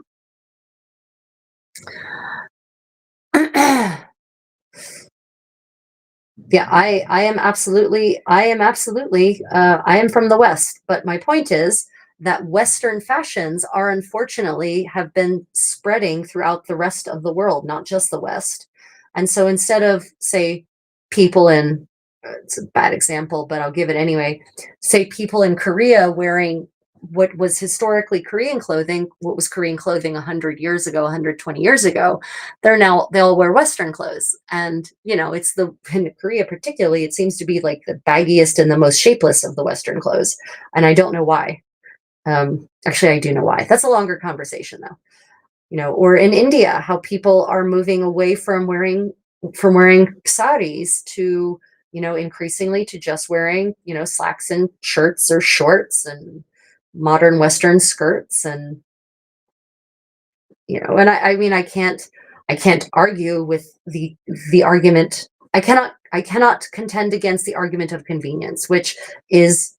Yeah, I am absolutely, I am from the West, but my point is that Western fashions are unfortunately have been spreading throughout the rest of the world, not just the West. And so instead of, say, people in, it's a bad example, but I'll give it anyway, say people in Korea wearing what was historically Korean clothing, what was Korean clothing 100 years ago, 120 years ago, they'll wear Western clothes. And, it's in Korea particularly, it seems to be like the baggiest and the most shapeless of the Western clothes. And I don't know why. Actually, I do know why. That's a longer conversation though. Or in India, how people are moving away from wearing saris to, increasingly to just wearing, slacks and shirts or shorts and modern Western skirts. And and I mean, I can't argue with the argument. I cannot contend against the argument of convenience, which is,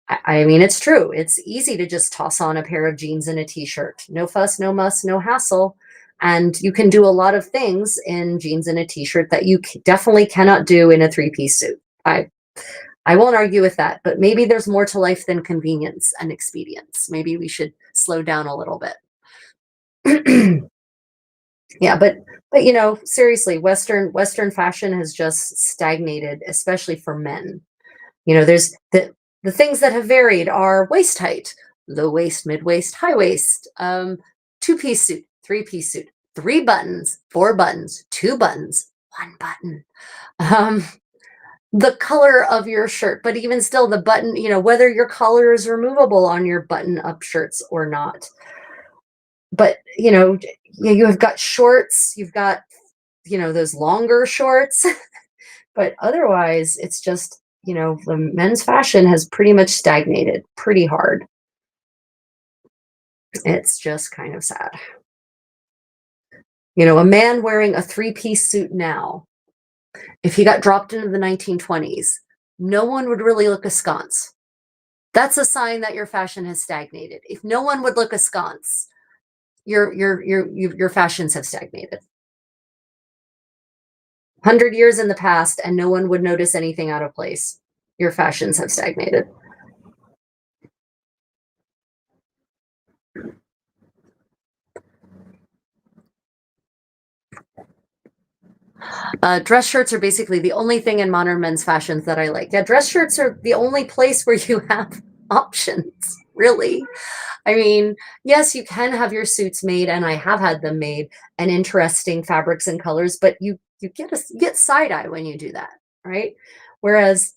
I mean, it's true. It's easy to just toss on a pair of jeans and a t-shirt. No fuss, no muss, no hassle. And you can do a lot of things in jeans and a t-shirt that you definitely cannot do in a three-piece suit. I won't argue with that, but maybe there's more to life than convenience and expedience. Maybe we should slow down a little bit. Yeah, but seriously, Western fashion has just stagnated, especially for men. There's the things that have varied are waist height, low waist, mid waist, high waist, two-piece suit, three-piece suit, 3 buttons, 4 buttons, 2 buttons, 1 button. The color of your shirt, but even still the button, whether your collar is removable on your button-up shirts or not. But, you have got shorts, you've got, those longer shorts, but otherwise it's just, the men's fashion has pretty much stagnated pretty hard. It's just kind of sad. A man wearing a 3-piece suit now, if he got dropped into the 1920s, no one would really look askance. That's a sign that your fashion has stagnated. If no one would look askance, your fashions have stagnated. 100 years in the past and no one would notice anything out of place. Your fashions have stagnated. Dress shirts are basically the only thing in modern men's fashions that I like. Yeah, dress shirts are the only place where you have options, really. I mean, yes, you can have your suits made, and I have had them made, and interesting fabrics and colors, but you get side eye when you do that, right? Whereas,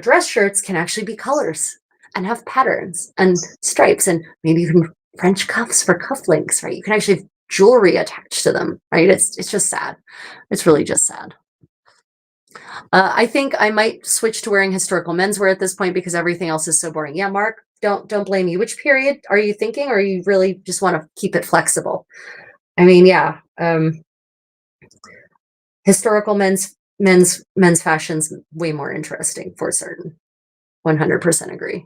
dress shirts can actually be colors and have patterns and stripes, and maybe even French cuffs for cufflinks, right? You can actually have jewelry attached to them, right? It's just sad. It's really just sad. I think I might switch to wearing historical menswear at this point because everything else is so boring. Yeah, Mark, don't blame you. Which period are you thinking, or you really just want to keep it flexible? I mean, yeah. Historical men's fashion's way more interesting for certain. 100% agree.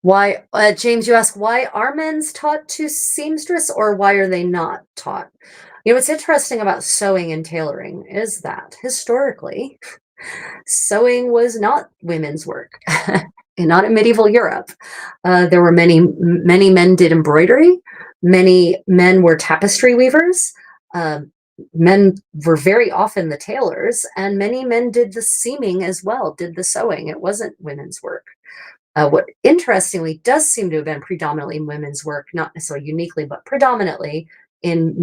Why, James, you ask, why are men's taught to seamstress or why are they not taught? You know, what's interesting about sewing and tailoring is that historically, sewing was not women's work, and not in medieval Europe. There were many men did embroidery. Many men were tapestry weavers. Men were very often the tailors, and many men did the seaming as well, did the sewing. It wasn't women's work. What interestingly does seem to have been predominantly women's work, not necessarily uniquely, but predominantly in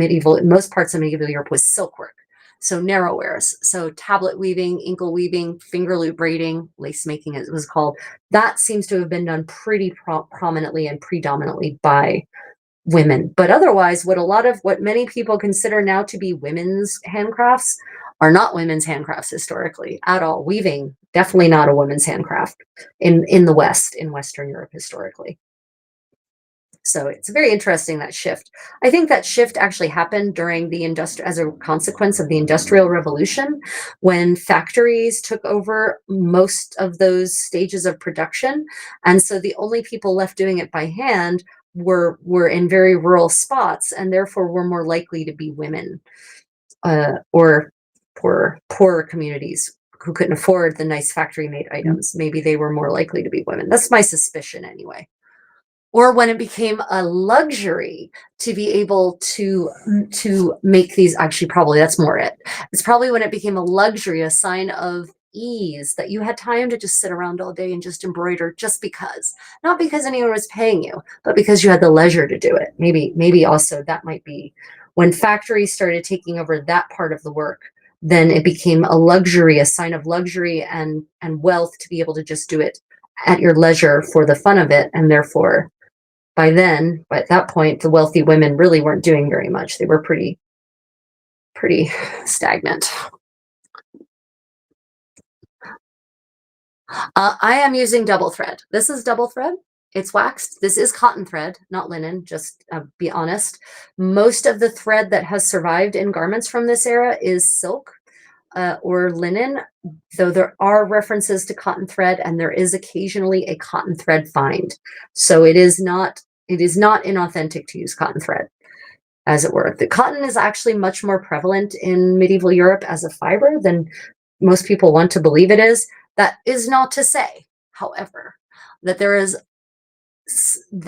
most parts of medieval Europe, was silk work. So narrow wares, so tablet weaving, inkle weaving, finger loop braiding, lace making as it was called. That seems to have been done pretty prominently and predominantly by women. But otherwise, what many people consider now to be women's handcrafts are not women's handcrafts historically at all. Weaving, definitely not a women's handcraft in the West, in Western Europe historically. So it's very interesting, that shift. I think that shift actually happened during as a consequence of the Industrial Revolution, when factories took over most of those stages of production. And so the only people left doing it by hand were in very rural spots, and therefore were more likely to be women, or poorer communities who couldn't afford the nice factory made items. Maybe they were more likely to be women. That's my suspicion anyway. Or when it became a luxury to be able to make these, actually probably that's more it. It's probably when it became a luxury, a sign of ease, that you had time to just sit around all day and just embroider just because. Not because anyone was paying you, but because you had the leisure to do it. Maybe also that might be when factories started taking over that part of the work, then it became a luxury, a sign of luxury and wealth to be able to just do it at your leisure for the fun of it. And therefore, by that point, the wealthy women really weren't doing very much. They were pretty stagnant. I am using double thread. This is double thread. It's waxed. This is cotton thread, not linen, just be honest. Most of the thread that has survived in garments from this era is silk or linen, though there are references to cotton thread, and there is occasionally a cotton thread find. So it is not inauthentic to use cotton thread, as it were. The cotton is actually much more prevalent in medieval Europe as a fiber than most people want to believe it is. That is not to say, however, that there is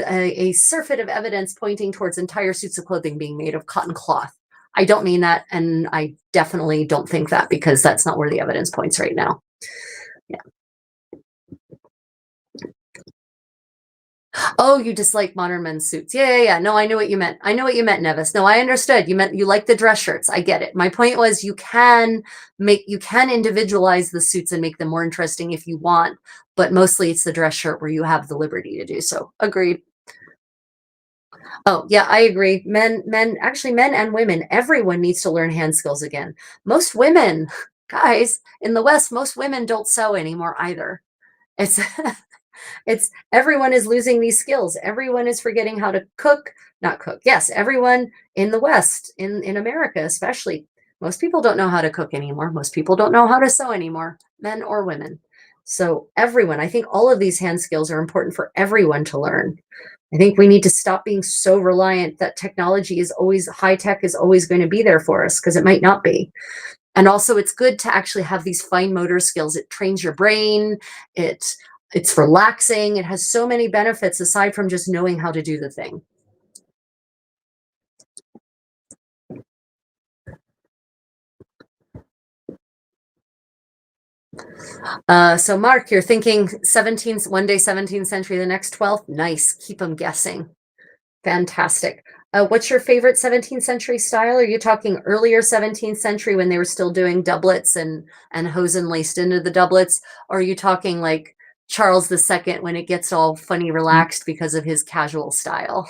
a surfeit of evidence pointing towards entire suits of clothing being made of cotton cloth. I don't mean that, and I definitely don't think that, because that's not where the evidence points right now. Yeah. Oh, you dislike modern men's suits. Yeah. No, I knew what you meant. I know what you meant, Nevis. No, I understood. You meant you like the dress shirts. I get it. My point was you can individualize the suits and make them more interesting if you want, but mostly it's the dress shirt where you have the liberty to do so. Agreed. Oh, yeah, I agree. Men and women, everyone needs to learn hand skills again. Most women, guys, in the West, most women don't sew anymore either. It's everyone is losing these skills. Everyone is forgetting how to not cook. Yes, everyone in the West, in America especially, most people don't know how to cook anymore. Most people don't know how to sew anymore, men or women. So everyone, I think all of these hand skills are important for everyone to learn. I think we need to stop being so reliant that high tech is always going to be there for us, because it might not be. And also it's good to actually have these fine motor skills. It trains your brain. It's relaxing. It has so many benefits aside from just knowing how to do the thing. So Mark, you're thinking 17th century, the next 12th. Nice. Keep them guessing. Fantastic. What's your favorite 17th century style? Are you talking earlier 17th century when they were still doing doublets and hosen laced into the doublets? Or are you talking like Charles II when it gets all funny relaxed because of his casual style?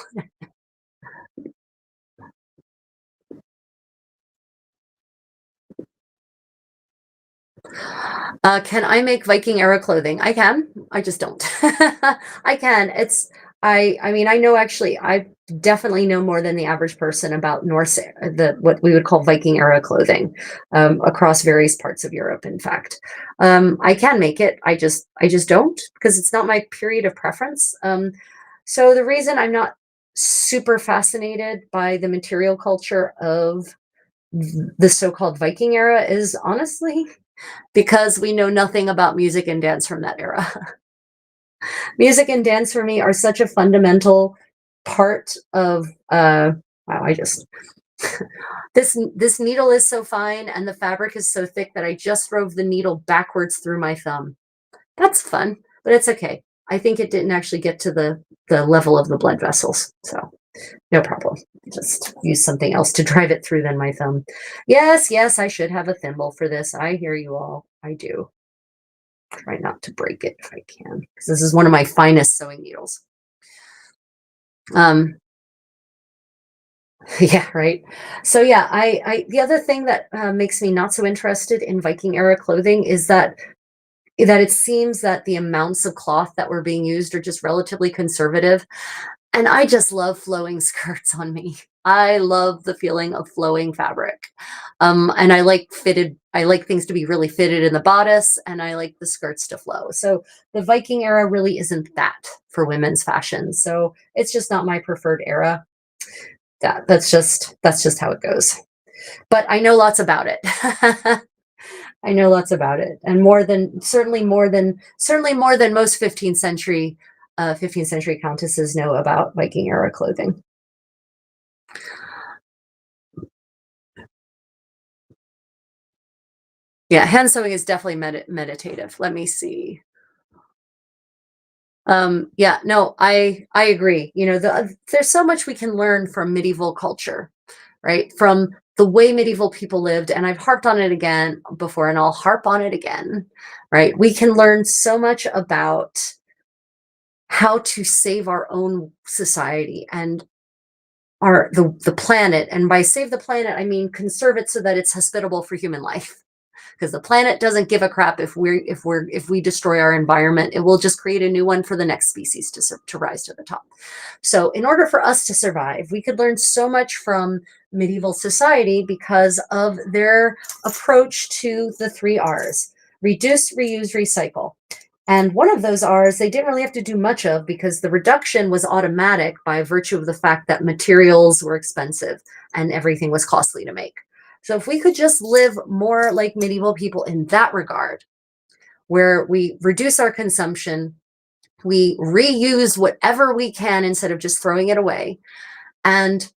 Can I make Viking era clothing? I can. I just don't. I can. I mean, I know actually, I definitely know more than the average person about Norse, what we would call Viking era clothing, across various parts of Europe. In fact, I can make it. I just don't because it's not my period of preference. So the reason I'm not super fascinated by the material culture of the so-called Viking era is honestly because we know nothing about music and dance from that era. Music and dance for me are such a fundamental part of wow, I just this needle is so fine and the fabric is so thick that I just drove the needle backwards through my thumb. That's fun, but it's okay. I think it didn't actually get to the level of the blood vessels. So no problem. Just use something else to drive it through than my thumb. Yes, yes, I should have a thimble for this. I hear you all. I do. Try not to break it if I can, because this is one of my finest sewing needles. Yeah, right. So yeah, the other thing that makes me not so interested in Viking era clothing is that it seems that the amounts of cloth that were being used are just relatively conservative. And I just love flowing skirts on me. I love the feeling of flowing fabric. And I like things to be really fitted in the bodice, and I like the skirts to flow. So the Viking era really isn't that for women's fashion. So it's just not my preferred era. That's just how it goes. But I know lots about it. I know lots about it, and certainly more than most 15th century countesses know about Viking era clothing. Yeah, hand sewing is definitely meditative. Let me see. Yeah, no, I agree. You know, there's so much we can learn from medieval culture, right? From the way medieval people lived, and I've harped on it again before, and I'll harp on it again, right? We can learn so much about how to save our own society and the planet. And by save the planet, I mean conserve it so that it's hospitable for human life. Because the planet doesn't give a crap if we destroy our environment. It will just create a new one for the next species to rise to the top. So in order for us to survive, we could learn so much from medieval society because of their approach to the 3 R's: reduce, reuse, recycle. And one of those R's they didn't really have to do much of because the reduction was automatic by virtue of the fact that materials were expensive and everything was costly to make. So if we could just live more like medieval people in that regard, where we reduce our consumption, we reuse whatever we can instead of just throwing it away, and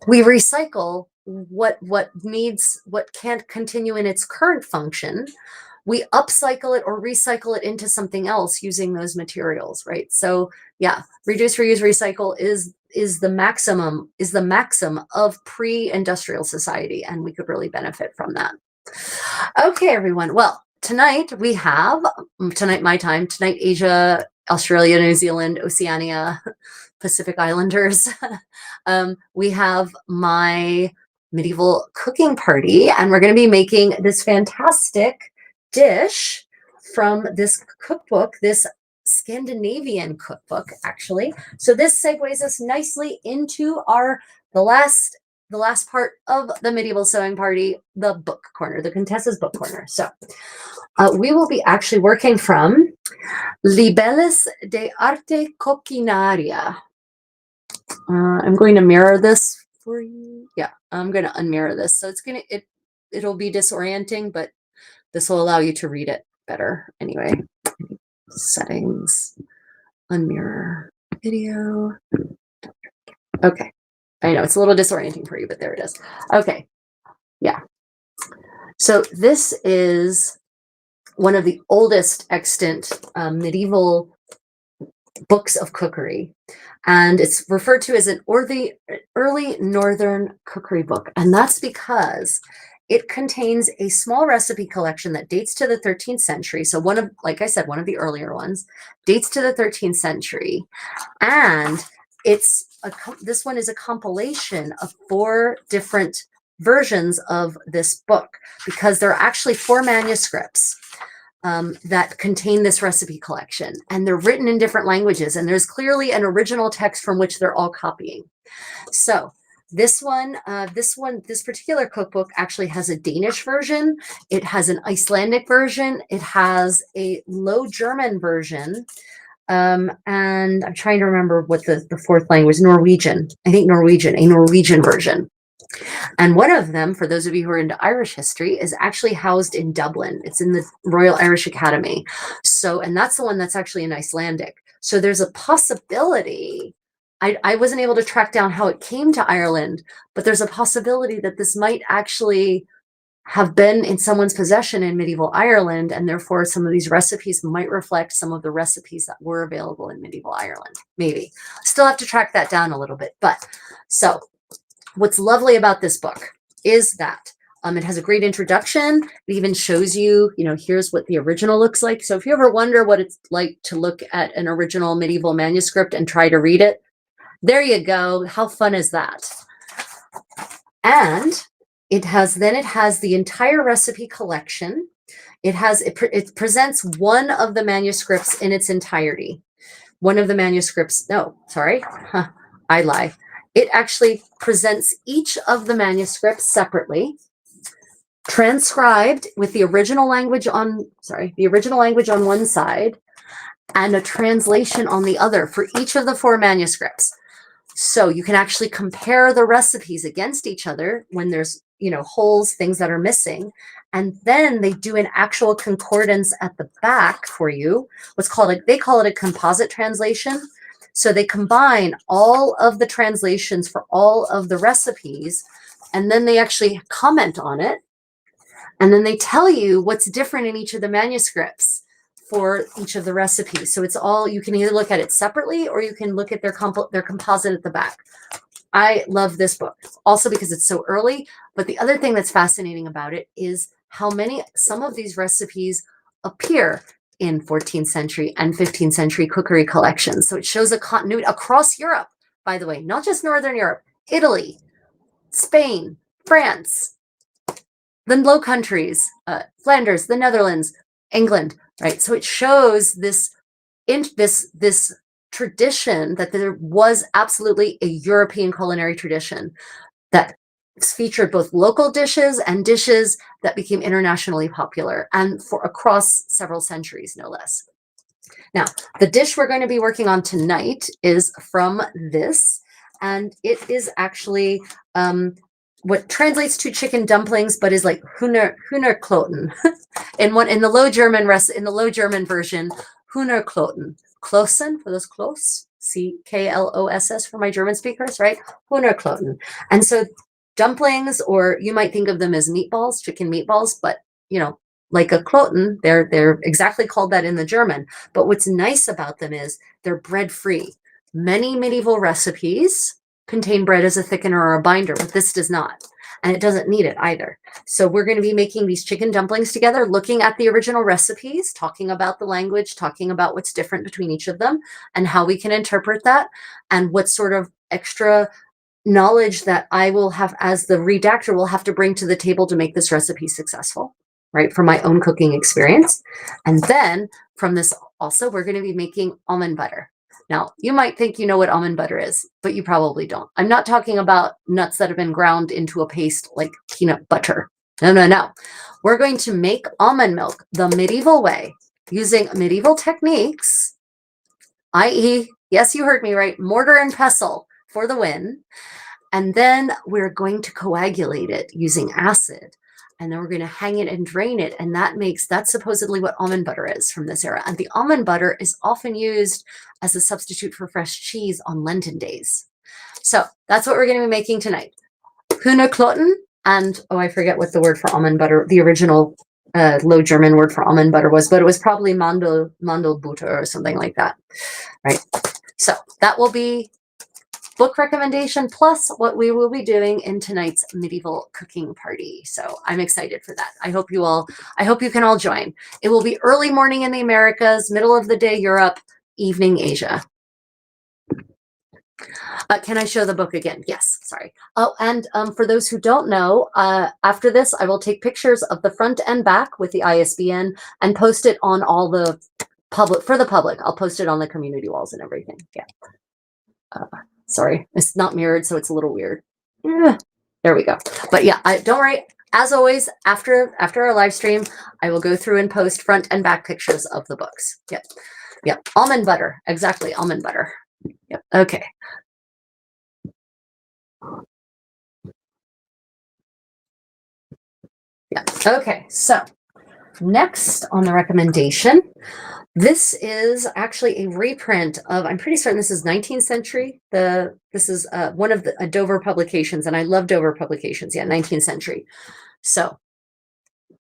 we recycle what can't continue in its current function, we upcycle it or recycle it into something else using those materials, right? So yeah, reduce, reuse, recycle is the maxim of pre-industrial society, and we could really benefit from that. Okay, everyone. Well, tonight my time, tonight Asia, Australia, New Zealand, Oceania, Pacific Islanders. We have my medieval cooking party, and we're going to be making this fantastic dish from this cookbook, this Scandinavian cookbook, actually. So this segues us nicely into the last part of the medieval sewing party, the book corner, the Contessa's book corner. So we will be actually working from Libelles de Arte Coquinaria. I'm going to mirror this for you. Yeah, I'm going to unmirror this. So it'll be disorienting, but this will allow you to read it better anyway. Settings, unmirror, video. Okay. I know it's a little disorienting for you, but there it is. Okay. Yeah. So this is one of the oldest extant medieval books of cookery, and it's referred to as an early northern cookery book, and that's because it contains a small recipe collection that dates to the 13th century. So like I said, one of the earlier ones dates to the 13th century, and this one is a compilation of 4 different versions of this book, because there are actually 4 manuscripts. that contain this recipe collection, and they're written in different languages, and there's clearly an original text from which they're all copying. So this particular cookbook actually has a Danish version. It has an Icelandic version. It has a Low German version. And I'm trying to remember what the fourth language, Norwegian. I think Norwegian, a Norwegian version. And one of them, for those of you who are into Irish history, is actually housed in Dublin. It's in the Royal Irish Academy. So, and that's the one that's actually in Icelandic. So there's a possibility. I wasn't able to track down how it came to Ireland, but there's a possibility that this might actually have been in someone's possession in medieval Ireland, and therefore some of these recipes might reflect some of the recipes that were available in medieval Ireland. Maybe. Still have to track that down a little bit. But so what's lovely about this book is that it has a great introduction. It even shows you, here's what the original looks like. So if you ever wonder what it's like to look at an original medieval manuscript and try to read it, there you go. How fun is that? And it has the entire recipe collection. It presents one of the manuscripts in its entirety. One of the manuscripts, no, sorry, I lie. It actually presents each of the manuscripts separately, transcribed with the original language on one side and a translation on the other for each of the 4 manuscripts. So you can actually compare the recipes against each other when there's, holes, things that are missing. And then they do an actual concordance at the back for you. They call it a composite translation. So they combine all of the translations for all of the recipes, and then they actually comment on it. And then they tell you what's different in each of the manuscripts for each of the recipes. So it's all, you can either look at it separately or you can look at their composite at the back. I love this book also because it's so early. But the other thing that's fascinating about it is how some of these recipes appear in 14th century and 15th century cookery collections. So it shows a continuity across Europe, by the way, not just Northern Europe, Italy, Spain, France, the Low Countries, Flanders, the Netherlands, England, right? So it shows this tradition that there was absolutely a European culinary tradition that featured both local dishes and dishes that became internationally popular and for across several centuries, no less. Now, the dish we're going to be working on tonight is from this, and it is actually what translates to chicken dumplings, but is like Hühnerkloten. in the Low German version, Hühnerkloten. Klossen for those close, Kloss for my German speakers, right? Hühnerkloten. And so dumplings, or you might think of them as meatballs, chicken meatballs, but like a Kloten, they're exactly called that in the German. But what's nice about them is they're bread free. Many medieval recipes contain bread as a thickener or a binder, but this does not. And it doesn't need it either. So we're going to be making these chicken dumplings together, looking at the original recipes, talking about the language, talking about what's different between each of them and how we can interpret that, and what sort of extra knowledge that I will have as the redactor will have to bring to the table to make this recipe successful, right? From my own cooking experience. And then from this also, we're going to be making almond butter. Now, you might think you know what almond butter is, but you probably don't. I'm not talking about nuts that have been ground into a paste like peanut butter. No. We're going to make almond milk the medieval way, using medieval techniques, i.e., yes, you heard me right, mortar and pestle for the win. And then we're going to coagulate it using acid. And then we're going to hang it and drain it. And that's supposedly what almond butter is from this era. And the almond butter is often used as a substitute for fresh cheese on Lenten days. So that's what we're going to be making tonight. Hühnerkloten, and I forget what the word for almond butter, the original Low German word for almond butter was, but it was probably Mandelbutter or something like that, right? So that will be book recommendation plus what we will be doing in tonight's medieval cooking party. So I'm excited for that. I hope you can all join. It will be early morning in the Americas, middle of the day Europe, evening Asia. Can I show the book again? Yes, sorry. Oh, and for those who don't know, after this, I will take pictures of the front and back with the ISBN and post it on all the for the public. I'll post it on the community walls and everything. Yeah. Sorry, it's not mirrored, so it's a little weird. Yeah, there we go. But yeah, don't worry. As always, after our live stream, I will go through and post front and back pictures of the books. Yep. Yep. Almond butter. Exactly. Almond butter. Yep. Okay. Yeah. Okay. So next on the recommendation, this is actually a reprint of, I'm pretty certain this is 19th century. This is one of the Dover publications, and I love Dover publications. Yeah, 19th century. So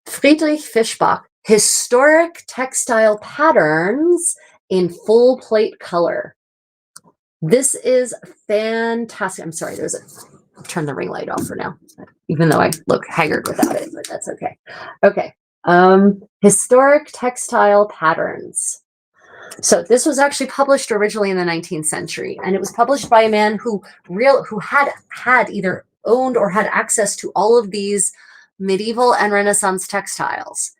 Friedrich Fischbach, Historic Textile Patterns in Full Plate Color. This is fantastic. I'm sorry, I'll turn the ring light off for now, even though I look haggard without it, but that's okay. Okay. Historic Textile Patterns. So this was actually published originally in the 19th century, and it was published by a man who had either owned or had access to all of these medieval and Renaissance textiles.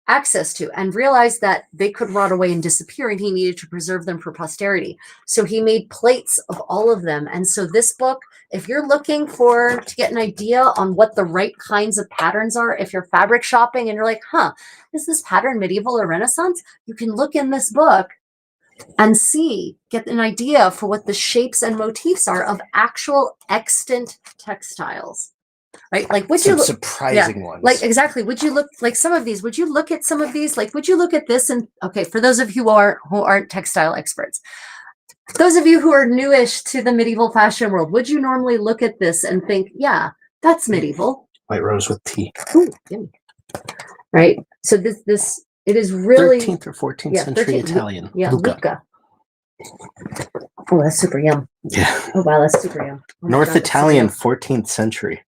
Access to, and realized that they could rot away and disappear, and he needed to preserve them for posterity. So he made plates of all of them. And so this book, if you're looking to get an idea on what the right kinds of patterns are, if you're fabric shopping and you're like, is this pattern medieval or Renaissance? You can look in this book and get an idea for what the shapes and motifs are of actual extant textiles. Right? Like, would you look surprising ones? Like, exactly. Would you look like some of these? Would you look at some of these? Like, would you look at this? And okay, for those of you who aren't textile experts, those of you who are newish to the medieval fashion world, would you normally look at this and think, yeah, that's medieval? White rose with tea. Ooh, yummy. Right. So it is really 13th or 14th century Italian. Yeah, Lucca. Oh, that's super yum. Yeah. Oh wow, that's super yum. Oh, North Italian, 14th century.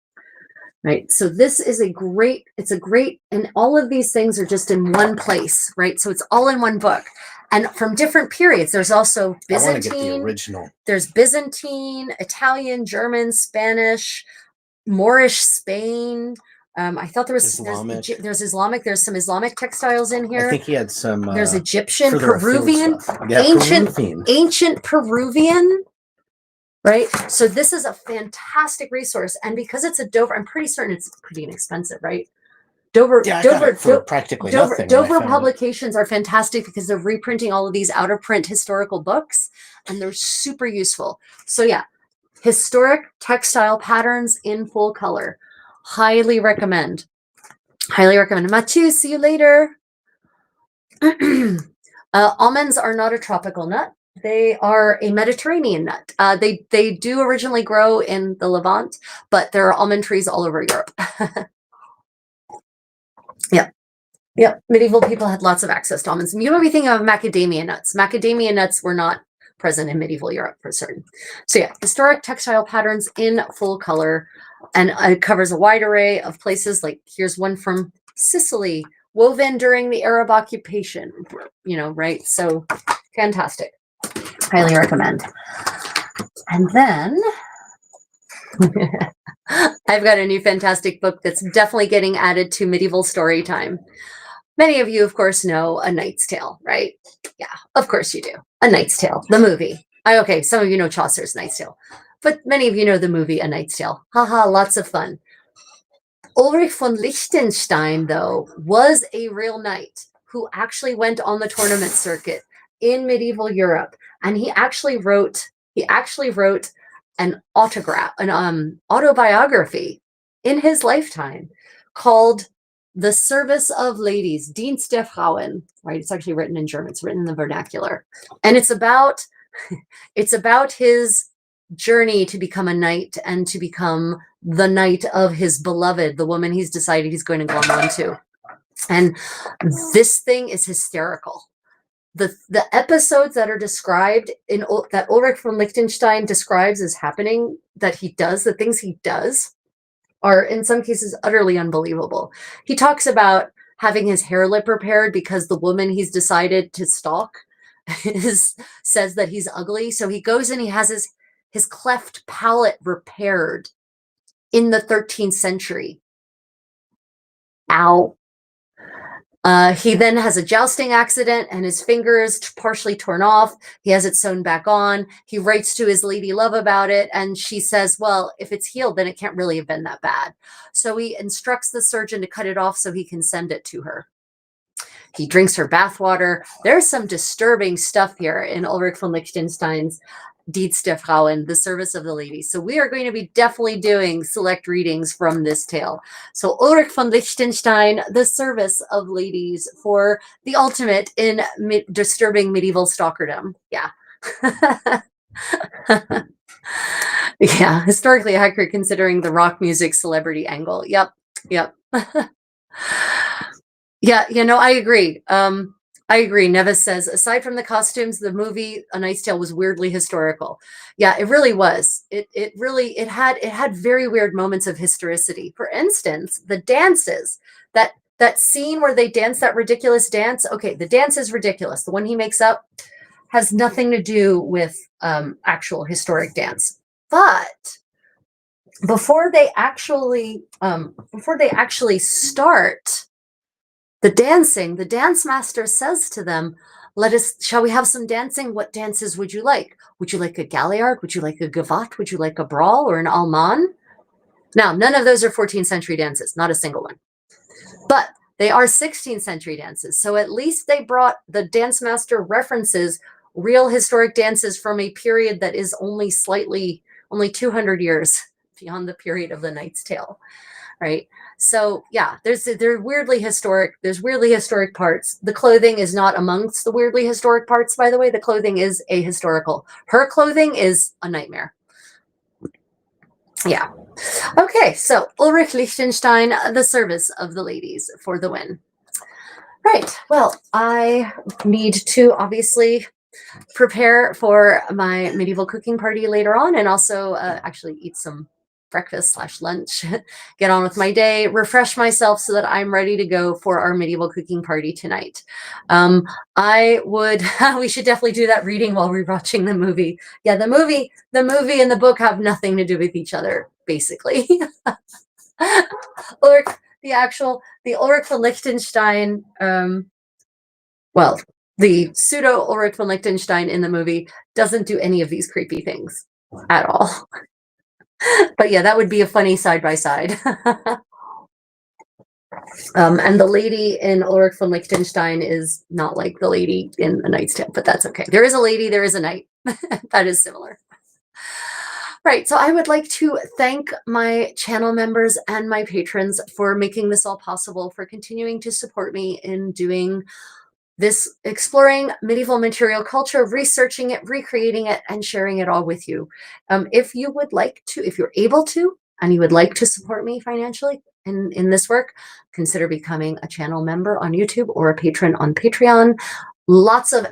Right. So this is it's a great, and all of these things are just in one place, right? So it's all in one book. And from different periods, there's also Byzantine. I want to get the original. There's Byzantine, Italian, German, Spanish, Moorish, Spain. I thought there's Islamic. There's some Islamic textiles in here. I think he had some. There's Egyptian, Peruvian, Peruvian. ancient Peruvian. Right. So this is a fantastic resource. And because it's a Dover, I'm pretty certain it's pretty inexpensive, right? Dover practically nothing. Dover publications are fantastic because they're reprinting all of these out of print historical books, and they're super useful. So yeah, Historic Textile Patterns in Full Color. Highly recommend. Highly recommend. Mathieu, see you later. Almonds are not a tropical nut. They are a Mediterranean nut. They do originally grow in the Levant, but there are almond trees all over Europe. Yeah. Medieval people had lots of access to almonds. You might be thinking of macadamia nuts. Macadamia nuts were not present in medieval Europe for certain. So yeah, Historic Textile Patterns in Full Color, and it covers a wide array of places. Like here's one from Sicily, woven during the Arab occupation. Right? So fantastic. Highly recommend. And then I've got a new fantastic book that's definitely getting added to medieval story time. Many of you, of course, know A Knight's Tale, right? Yeah, of course you do. A Knight's Tale, the movie. Okay, some of you know Chaucer's Knight's Tale, but many of you know the movie A Knight's Tale. Haha, lots of fun. Ulrich von Liechtenstein, though, was a real knight who actually went on the tournament circuit in medieval Europe. And he actually wrote an autobiography in his lifetime called The Service of Ladies, Dienst der Frauen, right? It's actually written in German. It's written in the vernacular. And it's about his journey to become a knight and to become the knight of his beloved, the woman he's decided he's going to glom onto. And this thing is hysterical. The episodes that are described that Ulrich von Liechtenstein describes as happening, that he does, the things he does, are in some cases utterly unbelievable. He talks about having his hair lip repaired because the woman he's decided to stalk says that he's ugly. So he goes and he has his cleft palate repaired in the 13th century. Ow. He then has a jousting accident and his finger is partially torn off. He has it sewn back on. He writes to his lady love about it. And she says, well, if it's healed, then it can't really have been that bad. So he instructs the surgeon to cut it off so he can send it to her. He drinks her bathwater. There's some disturbing stuff here in Ulrich von Liechtenstein's Dienst der Frauen, the service of the ladies. So we are going to be definitely doing select readings from this tale. So Ulrich von Liechtenstein, the service of ladies, for the ultimate in disturbing medieval stalkerdom. Yeah. Yeah, historically accurate considering the rock music celebrity angle. Yep. Yeah, I agree. I agree. Nevis says, aside from the costumes, the movie A Knight's Tale was weirdly historical. Yeah, it really was. It had very weird moments of historicity. For instance, the dances, that scene where they dance that ridiculous dance. Okay, the dance is ridiculous. The one he makes up has nothing to do with actual historic dance. But before they actually start the dancing, the dance master says to them, shall we have some dancing? What dances would you like? Would you like a galliard? Would you like a gavotte? Would you like a brawl or an allemand? Now, none of those are 14th century dances, not a single one. But they are 16th century dances. So at least they brought, the dance master references real historic dances from a period that is only 200 years beyond the period of the Knight's Tale, right? So yeah, there's weirdly historic parts. The clothing is not amongst the weirdly historic parts, by the way. The clothing is ahistorical. Her clothing is a nightmare. Yeah. Okay, so Ulrich Liechtenstein, the service of the ladies, for the win. Right, well, I need to obviously prepare for my medieval cooking party later on, and also actually eat some breakfast/lunch, get on with my day, refresh myself so that I'm ready to go for our medieval cooking party tonight. We should definitely do that reading while we're watching the movie. Yeah, the movie and the book have nothing to do with each other, basically. Ulrich, the Ulrich von Liechtenstein, the pseudo Ulrich von Liechtenstein in the movie doesn't do any of these creepy things at all. But yeah, that would be a funny side-by-side. And the lady in Ulrich von Liechtenstein is not like the lady in A Knight's Tale, but that's okay. There is a lady, there is a knight. That is similar. Right, so I would like to thank my channel members and my patrons for making this all possible, for continuing to support me in doing this, exploring medieval material culture, researching it, recreating it, and sharing it all with you. If you would like to, if you're able to, and you would like to support me financially in this work, consider becoming a channel member on YouTube or a patron on Patreon. Lots of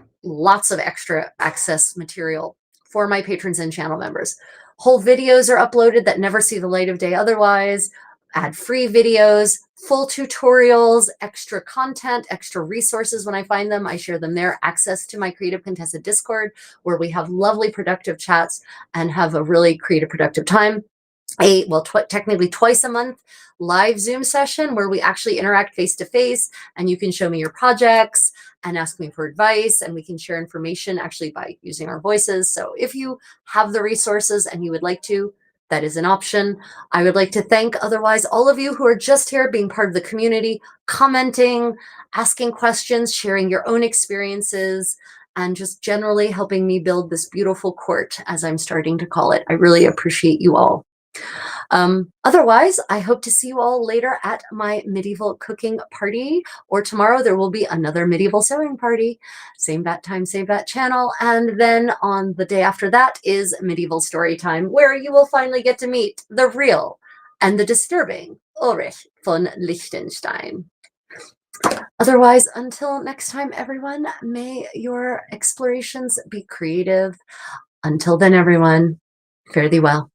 extra access material for my patrons and channel members. Whole videos are uploaded that never see the light of day otherwise. Ad-free videos, full tutorials, extra content, extra resources when I find them. I share them there. Access to my Creative Contessa Discord, where we have lovely productive chats and have a really creative productive time. Technically twice a month live Zoom session where we actually interact face-to-face, and you can show me your projects and ask me for advice, and we can share information actually by using our voices. So if you have the resources and you would like to, that is an option. I would like to thank otherwise all of you who are just here being part of the community, commenting, asking questions, sharing your own experiences, and just generally helping me build this beautiful court, as I'm starting to call it. I really appreciate you all. Otherwise, I hope to see you all later at my medieval cooking party, or tomorrow there will be another medieval sewing party. Same bat time, same bat channel. And then on the day after that is medieval story time, where you will finally get to meet the real and the disturbing Ulrich von Liechtenstein. Otherwise, until next time, everyone, may your explorations be creative. Until then, everyone, fare thee well.